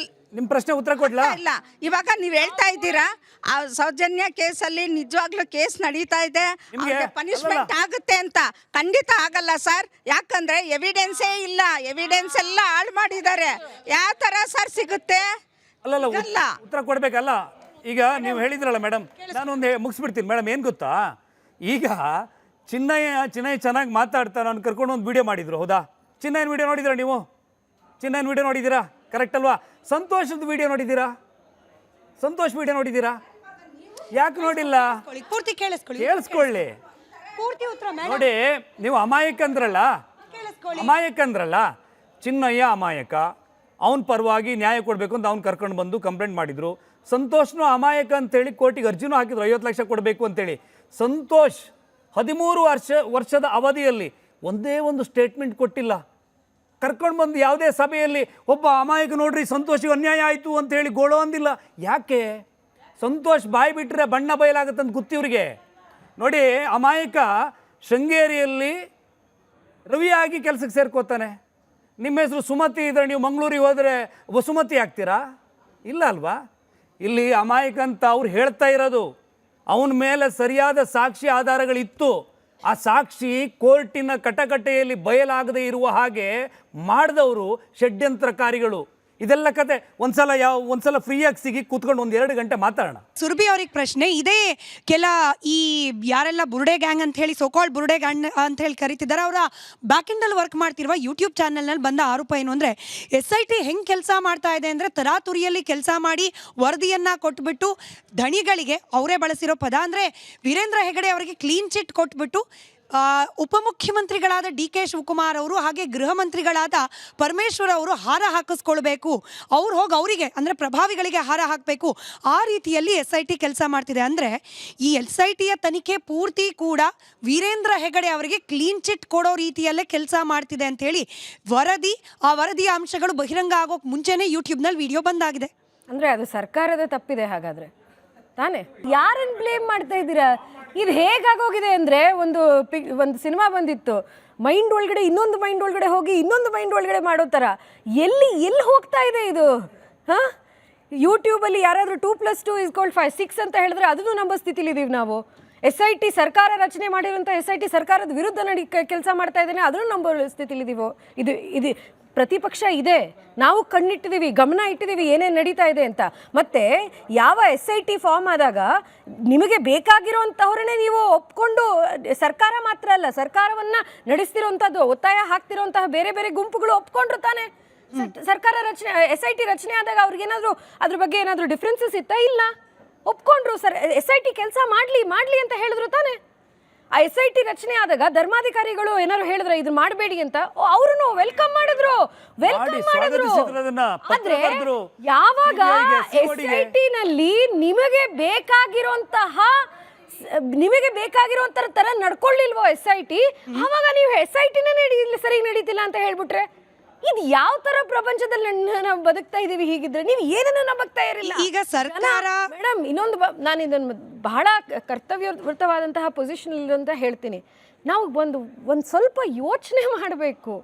ನಿಮ್ಮ ಪ್ರಶ್ನೆ ಉತ್ತರ ಕೊಡ್ಲಾ? ಇಲ್ಲ, ಇವಾಗ ನೀವು ಹೇಳ್ತಾ ಇದ್ದೀರಾ ಆ ಸೌಜನ್ಯ ಕೇಸಲ್ಲಿ ನಿಜವಾಗ್ಲೂ ಕೇಸ್ ನಡೀತಾ ಇದೆ, ಪನಿಷ್ಮೆಂಟ್ ಆಗುತ್ತೆ ಅಂತ. ಖಂಡಿತ ಆಗಲ್ಲ ಸರ್. ಯಾಕಂದ್ರೆ ಎವಿಡೆನ್ಸೇ ಇಲ್ಲ, ಎವಿಡೆನ್ಸ್ ಎಲ್ಲ ಹಾಳು ಮಾಡಿದ್ದಾರೆ. ಯಾವ ತರ ಸರ್ ಸಿಗುತ್ತೆ? ಅಲ್ಲ, ಉತ್ತರ ಕೊಡ್ಬೇಕಲ್ಲ. ಈಗ ನೀವು ಹೇಳಿದ್ರಲ್ಲ ಮೇಡಮ್, ನಾನೊಂದು ಮುಗಿಸ್ಬಿಡ್ತೀನಿ ಮೇಡಮ್. ಏನು ಗೊತ್ತಾ, ಈಗ ಚಿನ್ನಯ್ಯ ಚೆನ್ನಾಗಿ ಮಾತಾಡ್ತಾ ನಾನು ಕರ್ಕೊಂಡು ಒಂದು ವಿಡಿಯೋ ಮಾಡಿದ್ರು, ಹೌದಾ? ಚಿನ್ನಯ್ಯನ ವಿಡಿಯೋ ನೋಡಿದ್ದೀರಾ ನೀವು? ಚಿನ್ನಯ್ಯನ ವಿಡಿಯೋ ನೋಡಿದ್ದೀರಾ? ಕರೆಕ್ಟ್ ಅಲ್ವಾ? ಸಂತೋಷದ ವಿಡಿಯೋ ನೋಡಿದ್ದೀರಾ? ಸಂತೋಷ್ ವಿಡಿಯೋ ನೋಡಿದ್ದೀರಾ? ಯಾಕೆ ನೋಡಿಲ್ಲ? ಪೂರ್ತಿ ಕೇಳಿಸ್ಕೊಳ್ಳಿ. ನೋಡಿ, ನೀವು ಅಮಾಯಕಂದ್ರಲ್ಲ, ಚಿನ್ನಯ್ಯ ಅಮಾಯಕ, ಅವನ ಪರವಾಗಿ ನ್ಯಾಯ ಕೊಡಬೇಕು ಅಂತ ಅವ್ನು ಕರ್ಕೊಂಡು ಬಂದು ಕಂಪ್ಲೇಂಟ್ ಮಾಡಿದ್ರು. ಸಂತೋಷ್ನು ಅಮಾಯಕ ಅಂತೇಳಿ ಕೋರ್ಟಿಗೆ ಅರ್ಜಿನೂ ಹಾಕಿದ್ರು, 50 ಲಕ್ಷ ಕೊಡಬೇಕು ಅಂತೇಳಿ. ಸಂತೋಷ್ 13 ವರ್ಷದ ಅವಧಿಯಲ್ಲಿ ಒಂದೇ ಒಂದು ಸ್ಟೇಟ್ಮೆಂಟ್ ಕೊಟ್ಟಿಲ್ಲ. ಕರ್ಕೊಂಡು ಬಂದು ಯಾವುದೇ ಸಭೆಯಲ್ಲಿ ಒಬ್ಬ ಅಮಾಯಕ ನೋಡ್ರಿ ಸಂತೋಷಿಗೆ ಅನ್ಯಾಯ ಆಯಿತು ಅಂತ ಹೇಳಿ ಗೋಳೋ ಅಂದಿಲ್ಲ. ಯಾಕೆ? ಸಂತೋಷ್ ಬಾಯಿ ಬಿಟ್ಟರೆ ಬಣ್ಣ ಬಯಲಾಗತ್ತಂತ ಗೊತ್ತಿವ್ರಿಗೆ. ನೋಡಿ, ಅಮಾಯಕ ಶೃಂಗೇರಿಯಲ್ಲಿ ರವಿಯಾಗಿ ಕೆಲಸಕ್ಕೆ ಸೇರ್ಕೋತಾನೆ. ನಿಮ್ಮ ಹೆಸರು ಸುಮತಿ ಇದ್ರೆ ನೀವು ಮಂಗಳೂರಿಗೆ ಹೋದರೆ ವಸುಮತಿ ಆಗ್ತೀರಾ? ಇಲ್ಲ ಅಲ್ವಾ? ಇಲ್ಲಿ ಅಮಾಯಕ ಅಂತ ಅವ್ರು ಹೇಳ್ತಾ ಇರೋದು. ಅವನ ಮೇಲೆ ಸರಿಯಾದ ಸಾಕ್ಷಿ ಆಧಾರಗಳಿತ್ತು. ಆ ಸಾಕ್ಷಿ ಕೋರ್ಟಿನ ಕಟಕಟೆಯಲ್ಲಿ ಬಯಲಾಗದೇ ಇರುವ ಹಾಗೆ ಮಾಡಿದವರು ಷಡ್ಯಂತ್ರಕಾರಿಗಳು. ಇದೆಲ್ಲ ಕತೆ ಒಂದ್ಸಲ ಫ್ರೀಯಾಗಿ ಸಿಗಿ ಕೂತ್ಕೊಂಡು 1-2 ಗಂಟೆ ಮಾತಾಡೋಣ. ಸುರಭಿ ಅವ್ರಿಗೆ ಪ್ರಶ್ನೆ ಇದೆ. ಈ ಯಾರೆಲ್ಲ ಬುರುಡೆ ಗ್ಯಾಂಗ್ ಅಂತ ಹೇಳಿ ಸೋಕಾಲ್ಡ್ ಬುರುಡೆ ಗ್ಯಾಂಗ್ ಅಂತ ಹೇಳಿ ಕರೀತಿದ್ದಾರೆ, ಅವರ ಬ್ಯಾಕ್ ಎಂಡಲ್ಲಿ ವರ್ಕ್ ಮಾಡ್ತಿರುವ ಯೂಟ್ಯೂಬ್ ಚಾನಲ್ನಲ್ಲಿ ಬಂದ ಆರೋಪ ಏನು ಅಂದರೆ, SIT ಹೆಂಗೆ ಕೆಲಸ ಮಾಡ್ತಾ ಇದೆ ಅಂದರೆ ತರಾತುರಿಯಲ್ಲಿ ಕೆಲಸ ಮಾಡಿ ವರದಿಯನ್ನು ಕೊಟ್ಬಿಟ್ಟು ಧಣಿಗಳಿಗೆ, ಅವರೇ ಬಳಸಿರೋ ಪದ ಅಂದರೆ ವೀರೇಂದ್ರ ಹೆಗಡೆ ಅವರಿಗೆ ಕ್ಲೀನ್ ಚಿಟ್ ಕೊಟ್ಬಿಟ್ಟು ಉಪಮುಖ್ಯಮಂತ್ರಿಗಳಾದ DK ಶಿವಕುಮಾರ್ ಅವರು ಹಾಗೆ ಗೃಹ ಮಂತ್ರಿಗಳಾದ ಪರಮೇಶ್ವರ್ ಅವರು ಹಾರ ಹಾಕಿಸ್ಕೊಳ್ಬೇಕು, ಅವ್ರು ಹೋಗಿ ಅವರಿಗೆ ಅಂದರೆ ಪ್ರಭಾವಿಗಳಿಗೆ ಹಾರ ಹಾಕಬೇಕು, ಆ ರೀತಿಯಲ್ಲಿ SIT ಕೆಲಸ ಮಾಡ್ತಿದೆ. ಅಂದರೆ ಈ SITಯ ತನಿಖೆ ಪೂರ್ತಿ ಕೂಡ ವೀರೇಂದ್ರ ಹೆಗಡೆ ಅವರಿಗೆ ಕ್ಲೀನ್ ಚಿಟ್ ಕೊಡೋ ರೀತಿಯಲ್ಲೇ ಕೆಲಸ ಮಾಡ್ತಿದೆ ಅಂಥೇಳಿ ಆ ವರದಿಯ ಅಂಶಗಳು ಬಹಿರಂಗ ಆಗೋಕೆ ಮುಂಚೆನೇ ಯೂಟ್ಯೂಬ್ನಲ್ಲಿ ವಿಡಿಯೋ ಬಂದಾಗಿದೆ. ಅಂದರೆ ಅದು ಸರ್ಕಾರದ ತಪ್ಪಿದೆ ಹಾಗಾದರೆ ತಾನೇ? ಯಾರನ್ನು ಬ್ಲೇಮ್ ಮಾಡ್ತಾ ಇದ್ದೀರಾ? ಇದು ಹೇಗಾಗೋಗಿದೆ ಅಂದರೆ, ಒಂದು ಸಿನಿಮಾ ಬಂದಿತ್ತು, ಮೈಂಡ್ ಒಳಗಡೆ ಇನ್ನೊಂದು ಮೈಂಡ್ ಒಳಗಡೆ ಹೋಗಿ ಇನ್ನೊಂದು ಮೈಂಡ್ ಒಳಗಡೆ ಮಾಡೋ ಥರ. ಎಲ್ಲಿ ಹೋಗ್ತಾ ಇದೆ ಇದು? ಹಾಂ, ಯೂಟ್ಯೂಬಲ್ಲಿ ಯಾರಾದರೂ 2+2 = 6 ಅಂತ ಹೇಳಿದ್ರೆ ಅದನ್ನು ನಂಬೋ ಸ್ಥಿತಿಲಿದ್ದೀವಿ ನಾವು. SIT ಸರ್ಕಾರ ರಚನೆ ಮಾಡಿರೋಂಥ SIT ಸರ್ಕಾರದ ವಿರುದ್ಧ ಕೆಲಸ ಮಾಡ್ತಾ ಇದ್ದೇನೆ, ಅದನ್ನು ನಂಬೋ ಸ್ಥಿತಿಲಿದ್ದೀವೋ? ಇದು ಪ್ರತಿಪಕ್ಷ ಇದೆ, ನಾವು ಕಣ್ಣಿಟ್ಟಿದ್ದೀವಿ, ಗಮನ ಇಟ್ಟಿದ್ದೀವಿ ಏನೇನು ನಡೀತಾ ಇದೆ ಅಂತ. ಮತ್ತು ಯಾವ SIT ಫಾರ್ಮ್ ಆದಾಗ ನಿಮಗೆ ಬೇಕಾಗಿರೋಂಥವ್ರನ್ನೇ ನೀವು ಒಪ್ಕೊಂಡು, ಸರ್ಕಾರ ಮಾತ್ರ ಅಲ್ಲ, ಸರ್ಕಾರವನ್ನು ನಡೆಸ್ತಿರೋಂಥದ್ದು, ಒತ್ತಾಯ ಹಾಕ್ತಿರೋಂತಹ ಬೇರೆ ಬೇರೆ ಗುಂಪುಗಳು ಒಪ್ಕೊಂಡ್ರು ತಾನೆ. ಸರ್ಕಾರ ರಚನೆ SIT ರಚನೆ ಆದಾಗ ಅವ್ರಿಗೇನಾದರೂ ಅದ್ರ ಬಗ್ಗೆ ಏನಾದರೂ ಡಿಫ್ರೆನ್ಸಸ್ ಇತ್ತಾ? ಇಲ್ಲ, ಒಪ್ಕೊಂಡ್ರು. SIT ಕೆಲಸ ಮಾಡಲಿ ಅಂತ ಹೇಳಿದ್ರು ತಾನೆ. ಆ SIT ರಚನೆ ಆದಾಗ ಧರ್ಮಾಧಿಕಾರಿಗಳು ಏನಾದ್ರು ಹೇಳಿದ್ರೆ ಇದು ಮಾಡಬೇಡಿ ಅಂತ, ಅವ್ರನ್ನು ವೆಲ್ಕಮ್ ಮಾಡಿದ್ರು. ಆದ್ರೆ ಯಾವಾಗ SIT ನಲ್ಲಿ ನಿಮಗೆ ಬೇಕಾಗಿರೋಂತಹ ತರ ನಡ್ಕೊಳ್ಳಿಲ್ವೋ SIT, ಆವಾಗ ನೀವು SIT ಸರಿ ನಡೀತಿಲ್ಲ ಅಂತ ಹೇಳ್ಬಿಟ್ರೆ ಇದು ಯಾವ ತರ ಪ್ರಪಂಚದಲ್ಲಿ ನಾವು ಬದುಕ್ತಾ ಇದೀವಿ? ಹೀಗಿದ್ರೆ ನೀವು ಏನನ್ನು ನಂಬಕ್ತಾ ಇರಲಿಲ್ಲ. ಈಗ ಸರ್ಕಾರ ಮೇಡಮ್, ಇನ್ನೊಂದು ನಾನು ಇದನ್ನು ಬಹಳ ಕರ್ತವ್ಯವೃತವಾದಂತಹ ಪೊಸಿಷನ್ ಅಂತ ಹೇಳ್ತೀನಿ. ನಾವು ಒಂದು ಸ್ವಲ್ಪ ಯೋಚನೆ ಮಾಡಬೇಕು.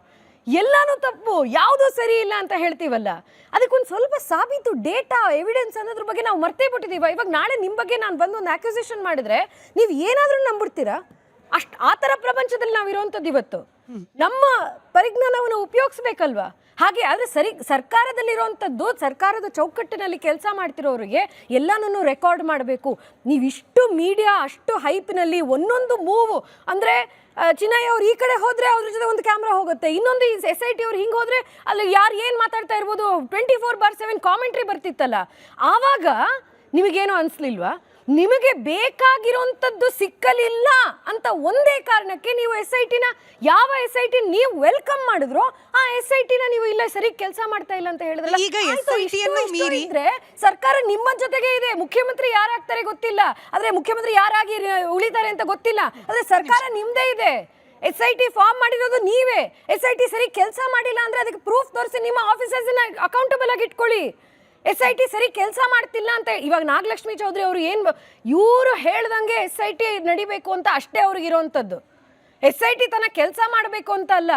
ಎಲ್ಲಾನು ತಪ್ಪು, ಯಾವುದೂ ಸರಿ ಇಲ್ಲ ಅಂತ ಹೇಳ್ತೀವಲ್ಲ, ಅದಕ್ಕೊಂದು ಸ್ವಲ್ಪ ಸಾಬೀತು, ಡೇಟಾ, ಎವಿಡೆನ್ಸ್ ಅನ್ನೋದ್ರ ಬಗ್ಗೆ ನಾವು ಮರ್ತೇ ಬಿಟ್ಟಿದ್ದೀವ. ಇವಾಗ ನಾಳೆ ನಿಮ್ಮ ಬಗ್ಗೆ ನಾನು ಬಂದು ಒಂದು ಅಕ್ಯುಸೇಷನ್ ಮಾಡಿದ್ರೆ ನೀವು ಏನಾದರೂ ನಂಬಿಡ್ತೀರಾ? ಆ ಥರ ಪ್ರಪಂಚದಲ್ಲಿ ನಾವು ಇರೋವಂಥದ್ದು ಇವತ್ತು. ನಮ್ಮ ಪರಿಜ್ಞಾನವನ್ನು ಉಪಯೋಗಿಸ್ಬೇಕಲ್ವಾ? ಹಾಗೆ ಆದರೆ ಸರ್ಕಾರದಲ್ಲಿರುವಂಥದ್ದು, ಸರ್ಕಾರದ ಚೌಕಟ್ಟಿನಲ್ಲಿ ಕೆಲಸ ಮಾಡ್ತಿರೋರಿಗೆ ಎಲ್ಲನೂ ರೆಕಾರ್ಡ್ ಮಾಡಬೇಕು. ನೀವಿಷ್ಟು ಮೀಡಿಯಾ, ಅಷ್ಟು ಹೈಪ್ನಲ್ಲಿ ಒಂದೊಂದು ಮೂವು ಅಂದರೆ, ಚಿನ್ನಯ್ಯ ಅವ್ರು ಈ ಕಡೆ ಹೋದರೆ ಅವ್ರ ಜೊತೆ ಒಂದು ಕ್ಯಾಮ್ರಾ ಹೋಗುತ್ತೆ, ಇನ್ನೊಂದು SIT ಅವ್ರು ಹಿಂಗೆ ಹೋದರೆ ಅಲ್ಲಿ ಯಾರು ಏನು ಮಾತಾಡ್ತಾ ಇರ್ಬೋದು, 24/7 ಕಾಮೆಂಟ್ರಿ ಬರ್ತಿತ್ತಲ್ಲ. ಆವಾಗ ನಿಮಗೇನೋ ಅನಿಸ್ಲಿಲ್ವಾ? ನಿಮಗೆ ಬೇಕಾಗಿರೋಂಥದ್ದು ಸಿಕ್ಕಲಿಲ್ಲ ಅಂತ ಒಂದೇ ಕಾರಣಕ್ಕೆ ನೀವು ಯಾವ SIT ನೀವು ವೆಲ್ಕಮ್ ಮಾಡಿದ್ರು ಆ SIT ನೀವು ಇಲ್ಲ ಸರಿ ಕೆಲಸ ಮಾಡ್ತಾ ಇಲ್ಲ ಅಂತ ಹೇಳಿದ್ರೆ, ಈಗ SIT ಅನ್ನು ಮೀರಿ ಸರ್ಕಾರ ನಿಮ್ಮ ಜೊತೆಗೆ ಇದೆ. ಮುಖ್ಯಮಂತ್ರಿ ಯಾರಾಗ್ತಾರೆ ಗೊತ್ತಿಲ್ಲ, ಆದ್ರೆ ಮುಖ್ಯಮಂತ್ರಿ ಯಾರಾಗಿ ಉಳಿತಾರೆ ಅಂತ ಗೊತ್ತಿಲ್ಲ, ಆದ್ರೆ ಸರ್ಕಾರ ನಿಮ್ದೇ ಇದೆ. SIT ಫಾರ್ಮ್ ಮಾಡಿರೋದು ನೀವೇ. SIT ಸರಿ ಕೆಲಸ ಮಾಡಿಲ್ಲ ಅಂದ್ರೆ ಅದಕ್ಕೆ ಪ್ರೂಫ್ ತೋರಿಸಿ ನಿಮ್ಮ ಆಫೀಸರ್ಸ್ ಅಕೌಂಟಬಲ್ ಆಗಿ ಇಟ್ಕೊಳ್ಳಿ. SIT ಸರಿ ಕೆಲಸ ಮಾಡ್ತಿಲ್ಲ ಅಂತ ಇವಾಗ ನಾಗಲಕ್ಷ್ಮಿ ಚೌಧರಿ ಅವರು ಇವರು ಹೇಳ್ದಂಗೆ SIT ನಡಿಬೇಕು ಅಂತ ಅಷ್ಟೇ ಅವ್ರಿಗಿರೋಂಥದ್ದು. SIT ತನ್ನ ಕೆಲಸ ಮಾಡಬೇಕು ಅಂತ ಅಲ್ಲ,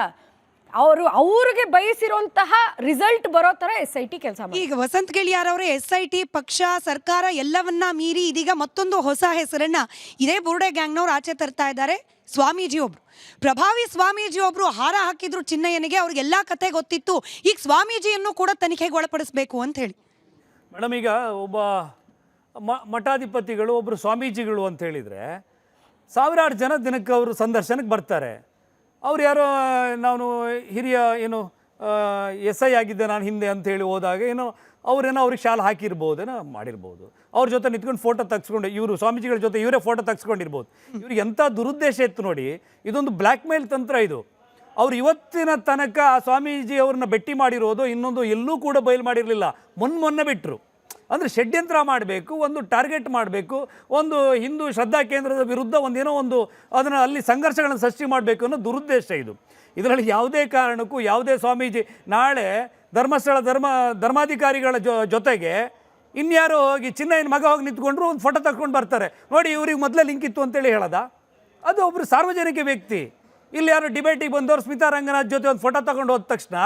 ಅವ್ರಿಗೆ ಬಯಸಿರುವಂತಹ ರಿಸಲ್ಟ್ ಬರೋ ತರ SIT ಕೆಲಸ ಮಾಡಿ. ಈಗ ವಸಂತ್ ಗೆಳಿಯಾರವರೇ, SIT ಪಕ್ಷ, ಸರ್ಕಾರ ಎಲ್ಲವನ್ನ ಮೀರಿ ಇದೀಗ ಮತ್ತೊಂದು ಹೊಸ ಹೆಸರನ್ನ ಇದೇ ಬುರುಡೆ ಗ್ಯಾಂಗ್ನವ್ರು ಆಚೆ ತರ್ತಾ ಇದ್ದಾರೆ. ಸ್ವಾಮೀಜಿ ಒಬ್ರು, ಪ್ರಭಾವಿ ಸ್ವಾಮೀಜಿ ಒಬ್ರು ಹಾರ ಹಾಕಿದ್ರು ಚಿನ್ನಯ್ಯನಿಗೆ, ಅವ್ರಿಗೆಲ್ಲ ಕತೆ ಗೊತ್ತಿತ್ತು. ಈಗ ಸ್ವಾಮೀಜಿಯನ್ನು ಕೂಡ ತನಿಖೆಗೆ ಒಳಪಡಿಸ್ಬೇಕು ಅಂತ ಹೇಳಿ. ಮೇಡಮ್, ಈಗ ಒಬ್ಬ ಮಠಾಧಿಪತಿಗಳು, ಒಬ್ಬರು ಸ್ವಾಮೀಜಿಗಳು ಅಂತ ಹೇಳಿದರೆ ಸಾವಿರಾರು ಜನ ದಿನಕ್ಕೆ ಅವರು ಸಂದರ್ಶನಕ್ಕೆ ಬರ್ತಾರೆ. ಅವ್ರು ಯಾರೋ ನಾನು ಹಿರಿಯ SI ಆಗಿದ್ದೆ ನಾನು ಹಿಂದೆ ಅಂತೇಳಿ ಹೋದಾಗ ಅವ್ರಿಗೆ ಶಾಲೆ ಹಾಕಿರ್ಬೋದೇನೋ ಮಾಡಿರ್ಬೋದು. ಅವ್ರ ಜೊತೆ ನಿಂತ್ಕೊಂಡು ಫೋಟೋ ತೆಗೆಸ್ಕೊಂಡು, ಇವರು ಸ್ವಾಮೀಜಿಗಳ ಜೊತೆ ಇವರೇ ಫೋಟೋ ತೆಗೆಸ್ಕೊಂಡಿರ್ಬೋದು. ಇವ್ರಿಗೆ ಎಂಥ ದುರುದ್ದೇಶ ಇತ್ತು ನೋಡಿ. ಇದೊಂದು ಬ್ಲ್ಯಾಕ್ ಮೇಲ್ ತಂತ್ರ ಇದು. ಅವ್ರು ಇವತ್ತಿನ ತನಕ ಆ ಸ್ವಾಮೀಜಿ ಅವ್ರನ್ನ ಭೇಟಿ ಮಾಡಿರೋದು ಇನ್ನೊಂದು ಎಲ್ಲೂ ಕೂಡ ಬಯಲು ಮಾಡಿರಲಿಲ್ಲ. ಮೊನ್ನೆ ಬಿಟ್ಟರು. ಅಂದರೆ ಷಡ್ಯಂತ್ರ ಮಾಡಬೇಕು, ಒಂದು ಟಾರ್ಗೆಟ್ ಮಾಡಬೇಕು, ಒಂದು ಹಿಂದೂ ಶ್ರದ್ಧಾ ಕೇಂದ್ರದ ವಿರುದ್ಧ ಅದನ್ನು ಅಲ್ಲಿ ಸಂಘರ್ಷಗಳನ್ನು ಸೃಷ್ಟಿ ಮಾಡಬೇಕು ಅನ್ನೋ ದುರುದ್ದೇಶ ಇದು. ಇದರಲ್ಲಿ ಯಾವುದೇ ಕಾರಣಕ್ಕೂ ಯಾವುದೇ ಸ್ವಾಮೀಜಿ ನಾಳೆ ಧರ್ಮಸ್ಥಳ ಧರ್ಮಾಧಿಕಾರಿಗಳ ಜೊತೆಗೆ ಇನ್ಯಾರೋ ಹೋಗಿ ಚಿನ್ನಯ್ಯನ ಮಗ ಹೋಗಿ ನಿಂತ್ಕೊಂಡ್ರು ಒಂದು ಫೋಟೋ ತಗೊಂಡು ಬರ್ತಾರೆ, ನೋಡಿ ಇವ್ರಿಗೆ ಮೊದಲೇ ಲಿಂಕ್ ಇತ್ತು ಅಂತೇಳಿ ಹೇಳೋದ? ಅದು ಒಬ್ಬರು ಸಾರ್ವಜನಿಕ ವ್ಯಕ್ತಿ. ಇಲ್ಲಿ ಯಾರು ಡಿಬೇಟಿಗೆ ಬಂದವರು ಸ್ಮಿತಾ ರಂಗನಾಥ್ ಜೊತೆ ಒಂದು ಫೋಟೋ ತಗೊಂಡು ಹೋದ ತಕ್ಷಣ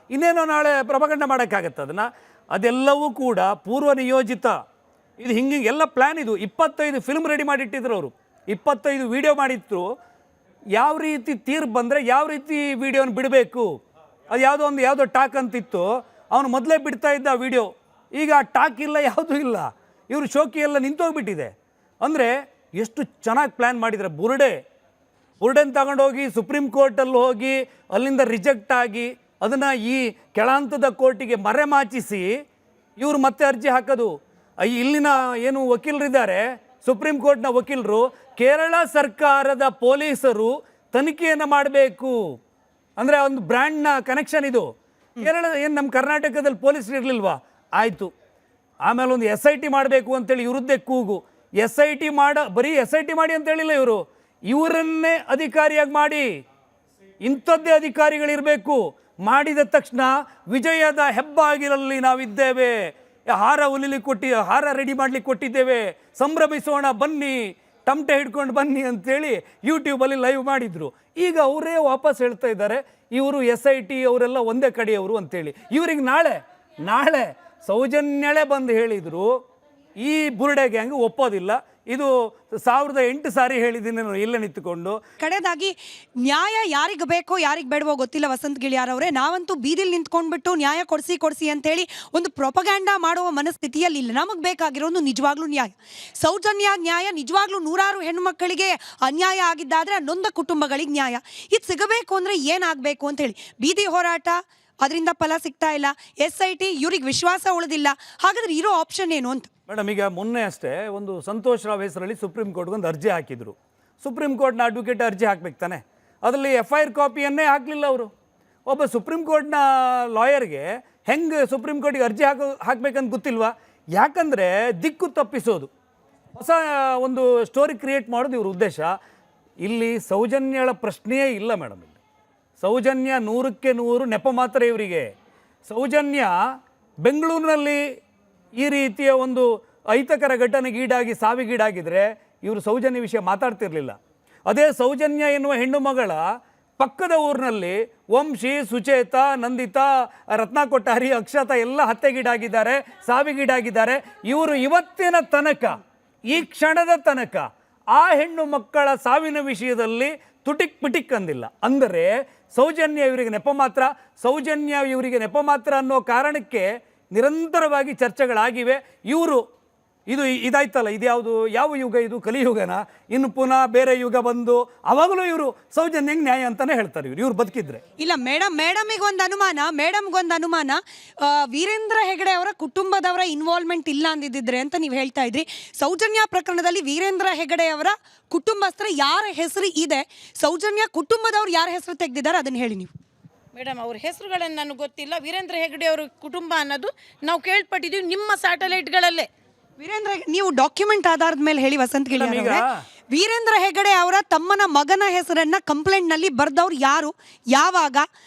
ಇನ್ನೇನೋ ನಾಳೆ ಪ್ರಭಾಕಂಡ ಮಾಡೋಕ್ಕಾಗತ್ತೆ ಅದನ್ನು? ಅದೆಲ್ಲವೂ ಕೂಡ ಪೂರ್ವ ನಿಯೋಜಿತ. ಇದು ಹಿಂಗೆ ಎಲ್ಲ ಪ್ಲ್ಯಾನ್. ಇದು 25 ಫಿಲ್ಮ್ ರೆಡಿ ಮಾಡಿಟ್ಟಿದ್ರು ಅವರು, 25 ವಿಡಿಯೋ ಮಾಡಿದ್ರು. ಯಾವ ರೀತಿ ತೀರ್ಪು ಬಂದರೆ ಯಾವ ರೀತಿ ವಿಡಿಯೋನ ಬಿಡಬೇಕು, ಅದು ಯಾವುದೋ ಟಾಕ್ ಅಂತಿತ್ತು. ಅವನು ಮೊದಲೇ ಬಿಡ್ತಾ ಇದ್ದ ವಿಡಿಯೋ. ಈಗ ಟಾಕ್ ಇಲ್ಲ, ಯಾವುದೂ ಇಲ್ಲ. ಇವರು ಶೋಕಿ ಎಲ್ಲ ನಿಂತೋಗ್ಬಿಟ್ಟಿದೆ. ಅಂದರೆ ಎಷ್ಟು ಚೆನ್ನಾಗಿ ಪ್ಲ್ಯಾನ್ ಮಾಡಿದರೆ. ಬುರ್ಡೆನ್ ತಗೊಂಡೋಗಿ ಸುಪ್ರೀಂ ಕೋರ್ಟಲ್ಲಿ ಹೋಗಿ ಅಲ್ಲಿಂದ ರಿಜೆಕ್ಟ್ ಆಗಿ ಅದನ್ನು ಈ ಕೆಳಹಂತದ ಕೋರ್ಟಿಗೆ ಮರೆಮಾಚಿಸಿ ಇವರು ಮತ್ತೆ ಅರ್ಜಿ ಹಾಕೋದು. ಇಲ್ಲಿನ ಏನು ವಕೀಲರಿದ್ದಾರೆ, ಸುಪ್ರೀಂ ಕೋರ್ಟ್ನ ವಕೀಲರು, ಕೇರಳ ಸರ್ಕಾರದ ಪೊಲೀಸರು ತನಿಖೆಯನ್ನು ಮಾಡಬೇಕು ಅಂದರೆ ಒಂದು ಬ್ರ್ಯಾಂಡ್ನ ಕನೆಕ್ಷನ್ ಇದು. ಕೇರಳ ಏನು ನಮ್ಮ ಕರ್ನಾಟಕದಲ್ಲಿ ಪೊಲೀಸರು ಇರಲಿಲ್ವಾ? ಆಯಿತು. ಆಮೇಲೆ ಒಂದು SIT ಮಾಡಬೇಕು ಅಂತೇಳಿ ಇವ್ರದ್ದೇ ಕೂಗು. SIT ಬರೀ SIT ಮಾಡಿ ಅಂತ ಹೇಳಿಲ್ಲ ಇವರು, ಇವರನ್ನೇ ಅಧಿಕಾರಿಯಾಗಿ ಮಾಡಿ, ಇಂಥದ್ದೇ ಅಧಿಕಾರಿಗಳಿರಬೇಕು. ಮಾಡಿದ ತಕ್ಷಣ ವಿಜಯದ ಹೆಬ್ಬಾಗಿಲಲ್ಲಿ ನಾವಿದ್ದೇವೆ, ಹಾರ ರೆಡಿ ಮಾಡ್ಲಿಕ್ಕೆ ಕೊಟ್ಟಿದ್ದೇವೆ, ಸಂಭ್ರಮಿಸೋಣ ಬನ್ನಿ, ತಮಟೆ ಹಿಡ್ಕೊಂಡು ಬನ್ನಿ ಅಂತೇಳಿ ಯೂಟ್ಯೂಬಲ್ಲಿ ಲೈವ್ ಮಾಡಿದ್ರು. ಈಗ ಅವರೇ ವಾಪಸ್ ಹೇಳ್ತಾ ಇದ್ದಾರೆ ಇವರು SIT ಅವರೆಲ್ಲ ಒಂದೇ ಕಡೆಯವರು ಅಂತೇಳಿ. ಇವ್ರಿಗೆ ನಾಳೆ ಸೌಜನ್ಯಳೆ ಬಂದು ಹೇಳಿದರು ಈ ಬುರ್ಡೆ ಗ್ಯಾಂಗ್ ಒಪ್ಪೋದಿಲ್ಲ, ಇದು 1008 ಸಾರಿ ಹೇಳಿದ್ದೀನಿ ನಾನು ಇಲ್ಲೇ ನಿಂತುಕೊಂಡು. ಕಡೆದಾಗಿ ನ್ಯಾಯ ಯಾರಿಗೆ ಬೇಕೋ ಯಾರಿಗೆ ಬೇಡವೋ ಗೊತ್ತಿಲ್ಲ ವಸಂತ್ ಗಿಳಿಯಾರವರೇ, ನಾವಂತೂ ಬೀದಿಲಿ ನಿಂತ್ಕೊಂಡ್ಬಿಟ್ಟು ನ್ಯಾಯ ಕೊಡಿಸಿ ಅಂತೇಳಿ ಒಂದು ಪ್ರೊಪಗ್ಯಾಂಡಾ ಮಾಡುವ ಮನಸ್ಥಿತಿಯಲ್ಲಿ ಇಲ್ಲ. ನಮಗೆ ಬೇಕಾಗಿರೋದು ನಿಜವಾಗ್ಲೂ ನ್ಯಾಯ. ಸೌಜನ್ಯ ನ್ಯಾಯ ನಿಜವಾಗ್ಲೂ 100 ಹೆಣ್ಣುಮಕ್ಕಳಿಗೆ ಅನ್ಯಾಯ ಆಗಿದ್ದಾದರೆ ನೊಂದ ಕುಟುಂಬಗಳಿಗೆ ನ್ಯಾಯ ಇದು ಸಿಗಬೇಕು ಅಂದರೆ ಏನಾಗಬೇಕು ಅಂತೇಳಿ ಬೀದಿ ಹೋರಾಟ, ಅದರಿಂದ ಫಲ ಸಿಗ್ತಾ ಇಲ್ಲ. SIT ಇವ್ರಿಗೆ ವಿಶ್ವಾಸ ಉಳಿದಿಲ್ಲ. ಹಾಗಾದ್ರೆ ಇರೋ ಆಪ್ಷನ್ ಏನು ಅಂತ? ಮೇಡಮ್, ಈಗ ಮೊನ್ನೆ ಅಷ್ಟೇ ಒಂದು ಸಂತೋಷ್ ರಾವ್ ಹೆಸರಲ್ಲಿ ಸುಪ್ರೀಂ ಕೋರ್ಟ್ಗೆ ಒಂದು ಅರ್ಜಿ ಹಾಕಿದರು. ಸುಪ್ರೀಂ ಕೋರ್ಟ್ನ ಅಡ್ವೊಕೇಟ್ ಅರ್ಜಿ ಹಾಕ್ಬೇಕು ತಾನೆ, ಅದರಲ್ಲಿ FIR ಕಾಪಿಯನ್ನೇ ಹಾಕಲಿಲ್ಲ ಅವರು. ಒಬ್ಬ ಸುಪ್ರೀಂ ಕೋರ್ಟ್ನ ಲಾಯರ್ಗೆ ಹೆಂಗೆ ಸುಪ್ರೀಂ ಕೋರ್ಟಿಗೆ ಅರ್ಜಿ ಹಾಕ್ಬೇಕಂತ ಗೊತ್ತಿಲ್ವಾ? ಯಾಕಂದರೆ ದಿಕ್ಕು ತಪ್ಪಿಸೋದು, ಹೊಸ ಒಂದು ಸ್ಟೋರಿ ಕ್ರಿಯೇಟ್ ಮಾಡೋದು ಇವ್ರ ಉದ್ದೇಶ. ಇಲ್ಲಿ ಸೌಜನ್ಯಳ ಪ್ರಶ್ನೆಯೇ ಇಲ್ಲ ಮೇಡಮ್. ಇಲ್ಲಿ ಸೌಜನ್ಯ 100ಕ್ಕೆ 100 ನೆಪ ಮಾತ್ರ ಇವರಿಗೆ. ಸೌಜನ್ಯ ಬೆಂಗಳೂರಿನಲ್ಲಿ ಈ ರೀತಿಯ ಒಂದು ಅಹಿತಕರ ಘಟನೆಗೀಡಾಗಿ ಸಾವಿಗೀಡಾಗಿದ್ದರೆ ಇವರು ಸೌಜನ್ಯ ವಿಷಯ ಮಾತಾಡ್ತಿರ್ಲಿಲ್ಲ. ಅದೇ ಸೌಜನ್ಯ ಎನ್ನುವ ಹೆಣ್ಣು ಮಗಳ ಪಕ್ಕದ ಊರಿನಲ್ಲಿ ವಂಶಿ, ಸುಚೇತಾ, ನಂದಿತಾ, ರತ್ನಾ ಕೊಟ್ಟಾರಿ, ಅಕ್ಷತಾ ಎಲ್ಲ ಹತ್ಯೆಗೀಡಾಗಿದ್ದಾರೆ, ಸಾವಿಗೀಡಾಗಿದ್ದಾರೆ. ಇವರು ಇವತ್ತಿನ ತನಕ, ಈ ಕ್ಷಣದ ತನಕ ಆ ಹೆಣ್ಣು ಮಕ್ಕಳ ಸಾವಿನ ವಿಷಯದಲ್ಲಿ ತುಟಿಕ್ ಅಂದಿಲ್ಲ. ಅಂದರೆ ಸೌಜನ್ಯ ಇವರಿಗೆ ನೆಪ ಮಾತ್ರ ಅನ್ನೋ ಕಾರಣಕ್ಕೆ ನಿರಂತರವಾಗಿ ಚರ್ಚೆಗಳಾಗಿವೆ. ಇದಾಯ್ತಲ್ಲ, ಯಾವ ಯುಗ ಇದು? ಕಲಿಯುಗನ? ಇನ್ನು ಪುನಃ ಬೇರೆ ಯುಗ ಬಂದು ಅವಾಗಲೂ ಇವರು ಸೌಜನ್ಯಂಗೆ ನ್ಯಾಯ ಅಂತಾನೆ ಹೇಳ್ತಾರೆ ಇವ್ರು ಬದುಕಿದ್ರೆ. ಇಲ್ಲ ಮೇಡಮ್ಗೆ ಒಂದು ಅನುಮಾನ, ವೀರೇಂದ್ರ ಹೆಗಡೆ ಅವರ ಕುಟುಂಬದವರ ಇನ್ವಾಲ್ವ್ಮೆಂಟ್ ಇಲ್ಲ ಅಂದಿದ್ದರೆ ಅಂತ ನೀವು ಹೇಳ್ತಾ ಇದ್ರಿ. ಸೌಜನ್ಯ ಪ್ರಕರಣದಲ್ಲಿ ವೀರೇಂದ್ರ ಹೆಗಡೆ ಅವರ ಕುಟುಂಬಸ್ಥರ ಯಾರ ಹೆಸರು ಇದೆ, ಸೌಜನ್ಯ ಕುಟುಂಬದವ್ರು ಯಾರ ಹೆಸರು ತೆಗೆದಿದ್ದಾರೆ ಅದನ್ನು ಹೇಳಿ ನೀವು. ಮೇಡಮ್, ಅವ್ರ ಹೆಸರುಗಳನ್ನು ನನಗೆ ಗೊತ್ತಿಲ್ಲ. ವೀರೇಂದ್ರ ಹೆಗಡೆ ಅವ್ರ ಕುಟುಂಬ ಅನ್ನೋದು ನಾವು ಕೇಳ್ಪಟ್ಟಿದ್ದೀವಿ ನಿಮ್ಮ ಸ್ಯಾಟಲೈಟ್ಗಳಲ್ಲೇ. ನೀವು ಡಾಕ್ಯುಮೆಂಟ್ ಆಧಾರದ ಮೇಲೆ ಹೇಳಿ ವಸಂತ್ ಗಿಳಿಯಾರವರೇ. ವೀರೇಂದ್ರ ಹೆಗಡೆ ಅವರ ತಮ್ಮನ ಮಗನ ಹೆಸರನ್ನ ಕಂಪ್ಲೇಂಟ್ ನಲ್ಲಿ ಬರ್ದವ್ರು ಯಾರು, ಯಾವಾಗ?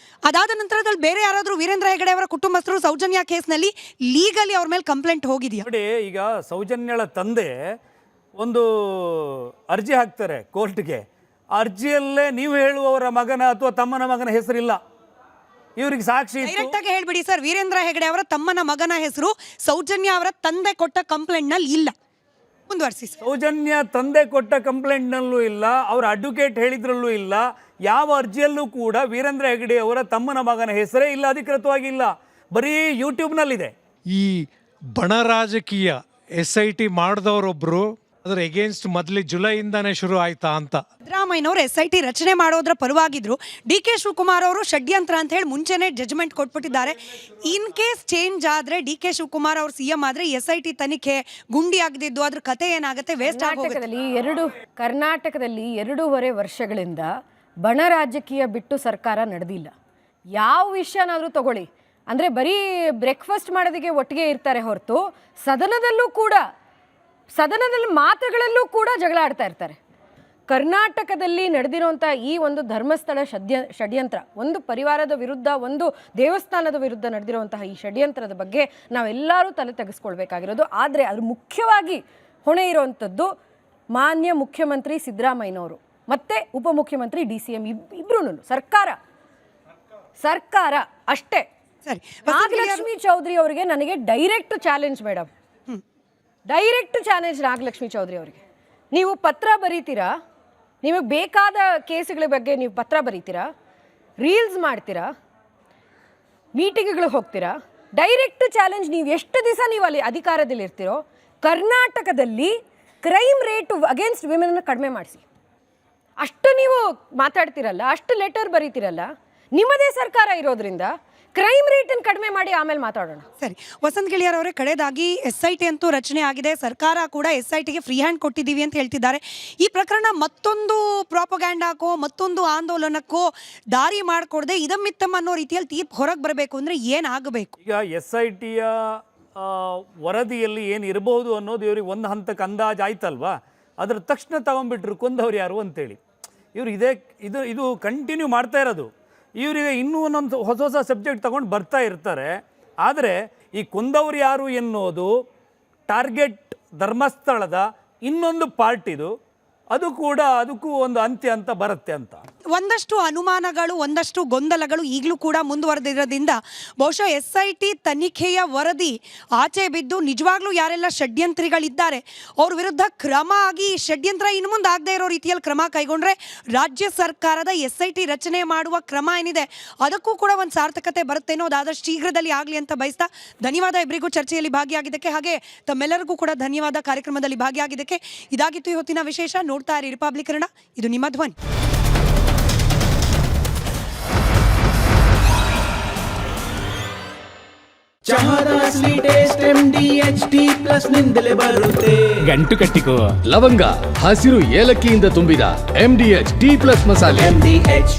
ಅದಾದ ನಂತರದಲ್ಲಿ ಬೇರೆ ಯಾರಾದರೂ ವೀರೇಂದ್ರ ಹೆಗಡೆ ಅವರ ಕುಟುಂಬಸ್ಥರು ಸೌಜನ್ಯ ಕೇಸ್ನಲ್ಲಿ ಲೀಗಲಿ ಅವ್ರ ಮೇಲೆ ಕಂಪ್ಲೇಂಟ್ ಹೋಗಿದೆಯಾ? ನೋಡಿ, ಈಗ ಸೌಜನ್ಯಳ ತಂದೆ ಒಂದು ಅರ್ಜಿ ಹಾಕ್ತಾರೆ ಕೋರ್ಟ್ಗೆ. ಅರ್ಜಿಯಲ್ಲೇ ನೀವು ಹೇಳುವವರ ಮಗನ ಅಥವಾ ತಮ್ಮನ ಮಗನ ಹೆಸರಿಲ್ಲ. ಇವ್ರಿಗೆ ಸಾಕ್ಷಿ ಡೈರೆಕ್ಟ್ ಆಗಿ ಹೇಳ್ಬಿಡಿ ಸರ್, ವೀರೇಂದ್ರ ಹೆಗಡೆ ಅವರ ತಮ್ಮನ ಮಗನ ಹೆಸರು ಸೌಜನ್ಯ ಅವರ ತಂದೆ ಕೊಟ್ಟ ಕಂಪ್ಲೇಂಟ್ ನಲ್ಲಿ ಇಲ್ಲ. ಮುಂದುವರಿಸಿ. ಸೌಜನ್ಯ ತಂದೆ ಕೊಟ್ಟ ಕಂಪ್ಲೇಂಟ್ ನಲ್ಲೂ ಇಲ್ಲ, ಅವರ ಅಡ್ವೊಕೇಟ್ ಹೇಳಿದ್ರಲ್ಲೂ ಇಲ್ಲ, ಯಾವ ಅರ್ಜಿಯಲ್ಲೂ ಕೂಡ ವೀರೇಂದ್ರ ಹೆಗಡೆ ಅವರ ತಮ್ಮನ ಮಗನ ಹೆಸರೇ ಇಲ್ಲ, ಅಧಿಕೃತವಾಗಿ ಇಲ್ಲ, ಬರೀ ಯೂಟ್ಯೂಬ್ನಲ್ಲಿದೆ. ಈ ಬಣ ರಾಜಕೀಯ SIT ಮಾಡಿದವರೊಬ್ರು ಅದ್ರ ಎಗೇನ್ಸ್ಟ್ ಮೊದಲೇ ಜುಲೈಯಿಂದಾನೇ ಶುರು ಆಯ್ತಾ ಅಂತ ಸಿದ್ದರಾಮಯ್ಯನವರು SIT ರಚನೆ ಮಾಡೋದ್ರ ಪರವಾಗಿದ್ರು. DK ಶಿವಕುಮಾರ್ ಅವರು ಷಡ್ಯಂತ್ರ ಅಂತ ಹೇಳಿ ಮುಂಚೆನೆ ಜಜ್ಮೆಂಟ್ ಕೊಟ್ಬಿಟ್ಟಿದ್ದಾರೆ. ಇನ್ ಕೇಸ್ ಚೇಂಜ್ ಆದ್ರೆ DK ಶಿವಕುಮಾರ್ ಅವರು CM ಆದ್ರೆ SIT ತನಿಖೆ ಗುಂಡಿ ಆಗದಿದ್ದು ಅದ್ರ ಕತೆ ಏನಾಗುತ್ತೆ? ವೇಸ್ಟ್ ಆಗೋಗುತ್ತೆ. ಕರ್ನಾಟಕದಲ್ಲಿ 2.5 ವರ್ಷಗಳಿಂದ ಬಣ ರಾಜಕೀಯ ಬಿಟ್ಟು ಸರ್ಕಾರ ನಡೆದಿಲ್ಲ. ಯಾವ ವಿಷಯನಾದ್ರೂ ತಗೊಳ್ಳಿ, ಅಂದ್ರೆ ಬರೀ ಬ್ರೇಕ್ಫಾಸ್ಟ್ ಮಾಡೋದಕ್ಕೆ ಒಟ್ಟಿಗೆ ಇರ್ತಾರೆ ಹೊರತು ಸದನದಲ್ಲಿ ಮಾತುಗಳಲ್ಲೂ ಕೂಡ ಜಗಳ ಆಡ್ತಾ ಇರ್ತಾರೆ. ಕರ್ನಾಟಕದಲ್ಲಿ ನಡೆದಿರುವಂಥ ಈ ಒಂದು ಧರ್ಮಸ್ಥಳ ಷಡ್ಯಂತ್ರ, ಒಂದು ಪರಿವಾರದ ವಿರುದ್ಧ, ಒಂದು ದೇವಸ್ಥಾನದ ವಿರುದ್ಧ ನಡೆದಿರುವಂತಹ ಈ ಷಡ್ಯಂತ್ರದ ಬಗ್ಗೆ ನಾವೆಲ್ಲರೂ ತಲೆ ತೆಗೆಸ್ಕೊಳ್ಬೇಕಾಗಿರೋದು. ಆದರೆ ಅದು ಮುಖ್ಯವಾಗಿ ಹೊಣೆ ಇರುವಂಥದ್ದು ಮಾನ್ಯ ಮುಖ್ಯಮಂತ್ರಿ ಸಿದ್ದರಾಮಯ್ಯನವರು ಮತ್ತು ಉಪಮುಖ್ಯಮಂತ್ರಿ DCM ಇಬ್ರು, ಸರ್ಕಾರ ಅಷ್ಟೇ. ಸರಿ, ನಾಗಲಕ್ಷ್ಮಿ ಚೌಧರಿ ಅವರಿಗೆ ನನಗೆ direct challenge madam, direct challenge Nagalakshmi Chowdhary ಅವರಿಗೆ. ನೀವು ಪತ್ರ ಬರೀತೀರಾ, ನಿಮಗೆ ಬೇಕಾದ ಕೇಸುಗಳ ಬಗ್ಗೆ ನೀವು ಪತ್ರ ಬರೀತೀರಾ, ರೀಲ್ಸ್ ಮಾಡ್ತೀರಾ, ಮೀಟಿಂಗ್ಗಳಿಗೆ ಹೋಗ್ತೀರಾ, ಡೈರೆಕ್ಟ್ ಚಾಲೆಂಜ್, ನೀವು ಎಷ್ಟು ದಿವಸ ನೀವು ಅಲ್ಲಿ ಅಧಿಕಾರದಲ್ಲಿ ಇರ್ತೀರೋ ಕರ್ನಾಟಕದಲ್ಲಿ ಕ್ರೈಮ್ ರೇಟ್ ಅಗೇನ್ಸ್ಟ್ ವಿಮೆನ್ ಕಡಿಮೆ ಮಾಡಿಸಿ. ಅಷ್ಟು ನೀವು ಮಾತಾಡ್ತಿರಲ್ಲ, ಅಷ್ಟು ಲೆಟರ್ ಬರೀತಿರಲ್ಲ, ನಿಮ್ಮದೇ ಸರ್ಕಾರ ಇರೋದ್ರಿಂದ ಕ್ರೈಮ್ ರೇಟನ್ನು ಕಡಿಮೆ ಮಾಡಿ ಆಮೇಲೆ ಮಾತಾಡೋಣ. ಸರಿ, ವಸಂತ್ ಗೆಳೆಯರ್ ಅವರೇ, ಕಡೆದಾಗಿ SIT ಅಂತೂ ರಚನೆ ಆಗಿದೆ, ಸರ್ಕಾರ ಕೂಡ SITಗೆ ಫ್ರೀ ಹ್ಯಾಂಡ್ ಕೊಟ್ಟಿದ್ದೀವಿ ಅಂತ ಹೇಳ್ತಿದ್ದಾರೆ. ಈ ಪ್ರಕರಣ ಮತ್ತೊಂದು ಪ್ರಾಪಗ್ಯಾಂಡಾಕೋ ಮತ್ತೊಂದು ಆಂದೋಲನಕ್ಕೋ ದಾರಿ ಮಾಡಿಕೊಡದೆ ಇದಮ್ಮಿತ್ತಮ್ಮ ಅನ್ನೋ ರೀತಿಯಲ್ಲಿ ತೀರ್ಪು ಹೊರಗೆ ಬರಬೇಕು ಅಂದರೆ ಏನಾಗಬೇಕು? ಈಗ SITಯ ವರದಿಯಲ್ಲಿ ಏನು ಇರ್ಬೋದು ಅನ್ನೋದು ಇವ್ರಿಗೆ ಒಂದು ಹಂತಕ್ಕೆ ಅಂದಾಜು ಆಯ್ತಲ್ವಾ, ಅದ್ರ ತಕ್ಷಣ ತಗೊಂಡ್ಬಿಟ್ರು ಕೊಂದವ್ರು ಯಾರು ಅಂತೇಳಿ. ಇವರು ಇದು ಕಂಟಿನ್ಯೂ ಮಾಡ್ತಾ ಇರೋದು. ಇವರಿಗೆ ಇನ್ನೂ ಒಂದೊಂದು ಹೊಸ ಸಬ್ಜೆಕ್ಟ್ ತಗೊಂಡು ಬರ್ತಾ ಇರ್ತಾರೆ. ಆದರೆ ಈ ಕೊಂದವ್ರು ಯಾರು ಎನ್ನುವುದು ಟಾರ್ಗೆಟ್ ಧರ್ಮಸ್ಥಳದ ಇನ್ನೊಂದು ಪಾರ್ಟ್ ಇದು. ಅದಕ್ಕೂ ಒಂದು ಅಂತ್ಯ ಅಂತ ಬರುತ್ತೆ ಅಂತ ಒಂದಷ್ಟು ಅನುಮಾನಗಳು, ಒಂದಷ್ಟು ಗೊಂದಲಗಳು ಈಗಲೂ ಕೂಡ ಮುಂದುವರೆದಿರೋದ್ರಿಂದ ಬಹುಶಃ SIT ತನಿಖೆಯ ವರದಿ ಆಚೆ ಬಿದ್ದು ನಿಜವಾಗ್ಲೂ ಯಾರೆಲ್ಲ ಷಡ್ಯಂತ್ರಿಗಳಿದ್ದಾರೆ ಅವ್ರ ವಿರುದ್ಧ ಕ್ರಮ ಆಗಿ ಷಡ್ಯಂತ್ರ ಇನ್ನು ಮುಂದೆ ಆಗದೆ ಇರೋ ರೀತಿಯಲ್ಲಿ ಕ್ರಮ ಕೈಗೊಂಡ್ರೆ ರಾಜ್ಯ ಸರ್ಕಾರದ SIT ರಚನೆ ಮಾಡುವ ಕ್ರಮ ಏನಿದೆ ಅದಕ್ಕೂ ಕೂಡ ಒಂದು ಸಾರ್ಥಕತೆ ಬರುತ್ತೇನೋ. ಅದಾದಷ್ಟು ಶೀಘ್ರದಲ್ಲಿ ಆಗಲಿ ಅಂತ ಬಯಸ್ತಾ ಧನ್ಯವಾದ ಇಬ್ಬರಿಗೂ ಚರ್ಚೆಯಲ್ಲಿ ಭಾಗಿಯಾಗಿದ್ದಕ್ಕೆ, ಹಾಗೆ ತಮ್ಮೆಲ್ಲರಿಗೂ ಕೂಡ ಧನ್ಯವಾದ ಕಾರ್ಯಕ್ರಮದಲ್ಲಿ ಭಾಗಿಯಾಗಿದ್ದಕ್ಕೆ. ಇದಾಗಿತ್ತು ಇವತ್ತಿನ ವಿಶೇಷ. ನೋಡ್ತಾ ಇರಿ ರಿಪಬ್ಲಿಕ್ ಕನ್ನಡ, ಇದು ನಿಮ್ಮ ಧ್ವನಿ. ಚಹಾದ ಸ್ವೀಟ್ ಟೇಸ್ಟ್ MDHT+ ನಿಂದಲೇ ಬರುತ್ತೆ. ಗಂಟು ಕಟ್ಟಿಕೋ. ಲವಂಗ, ಹಸಿರು ಏಲಕ್ಕಿಯಿಂದ ತುಂಬಿದ MDHT+ ಮಸಾಲೆ. MDH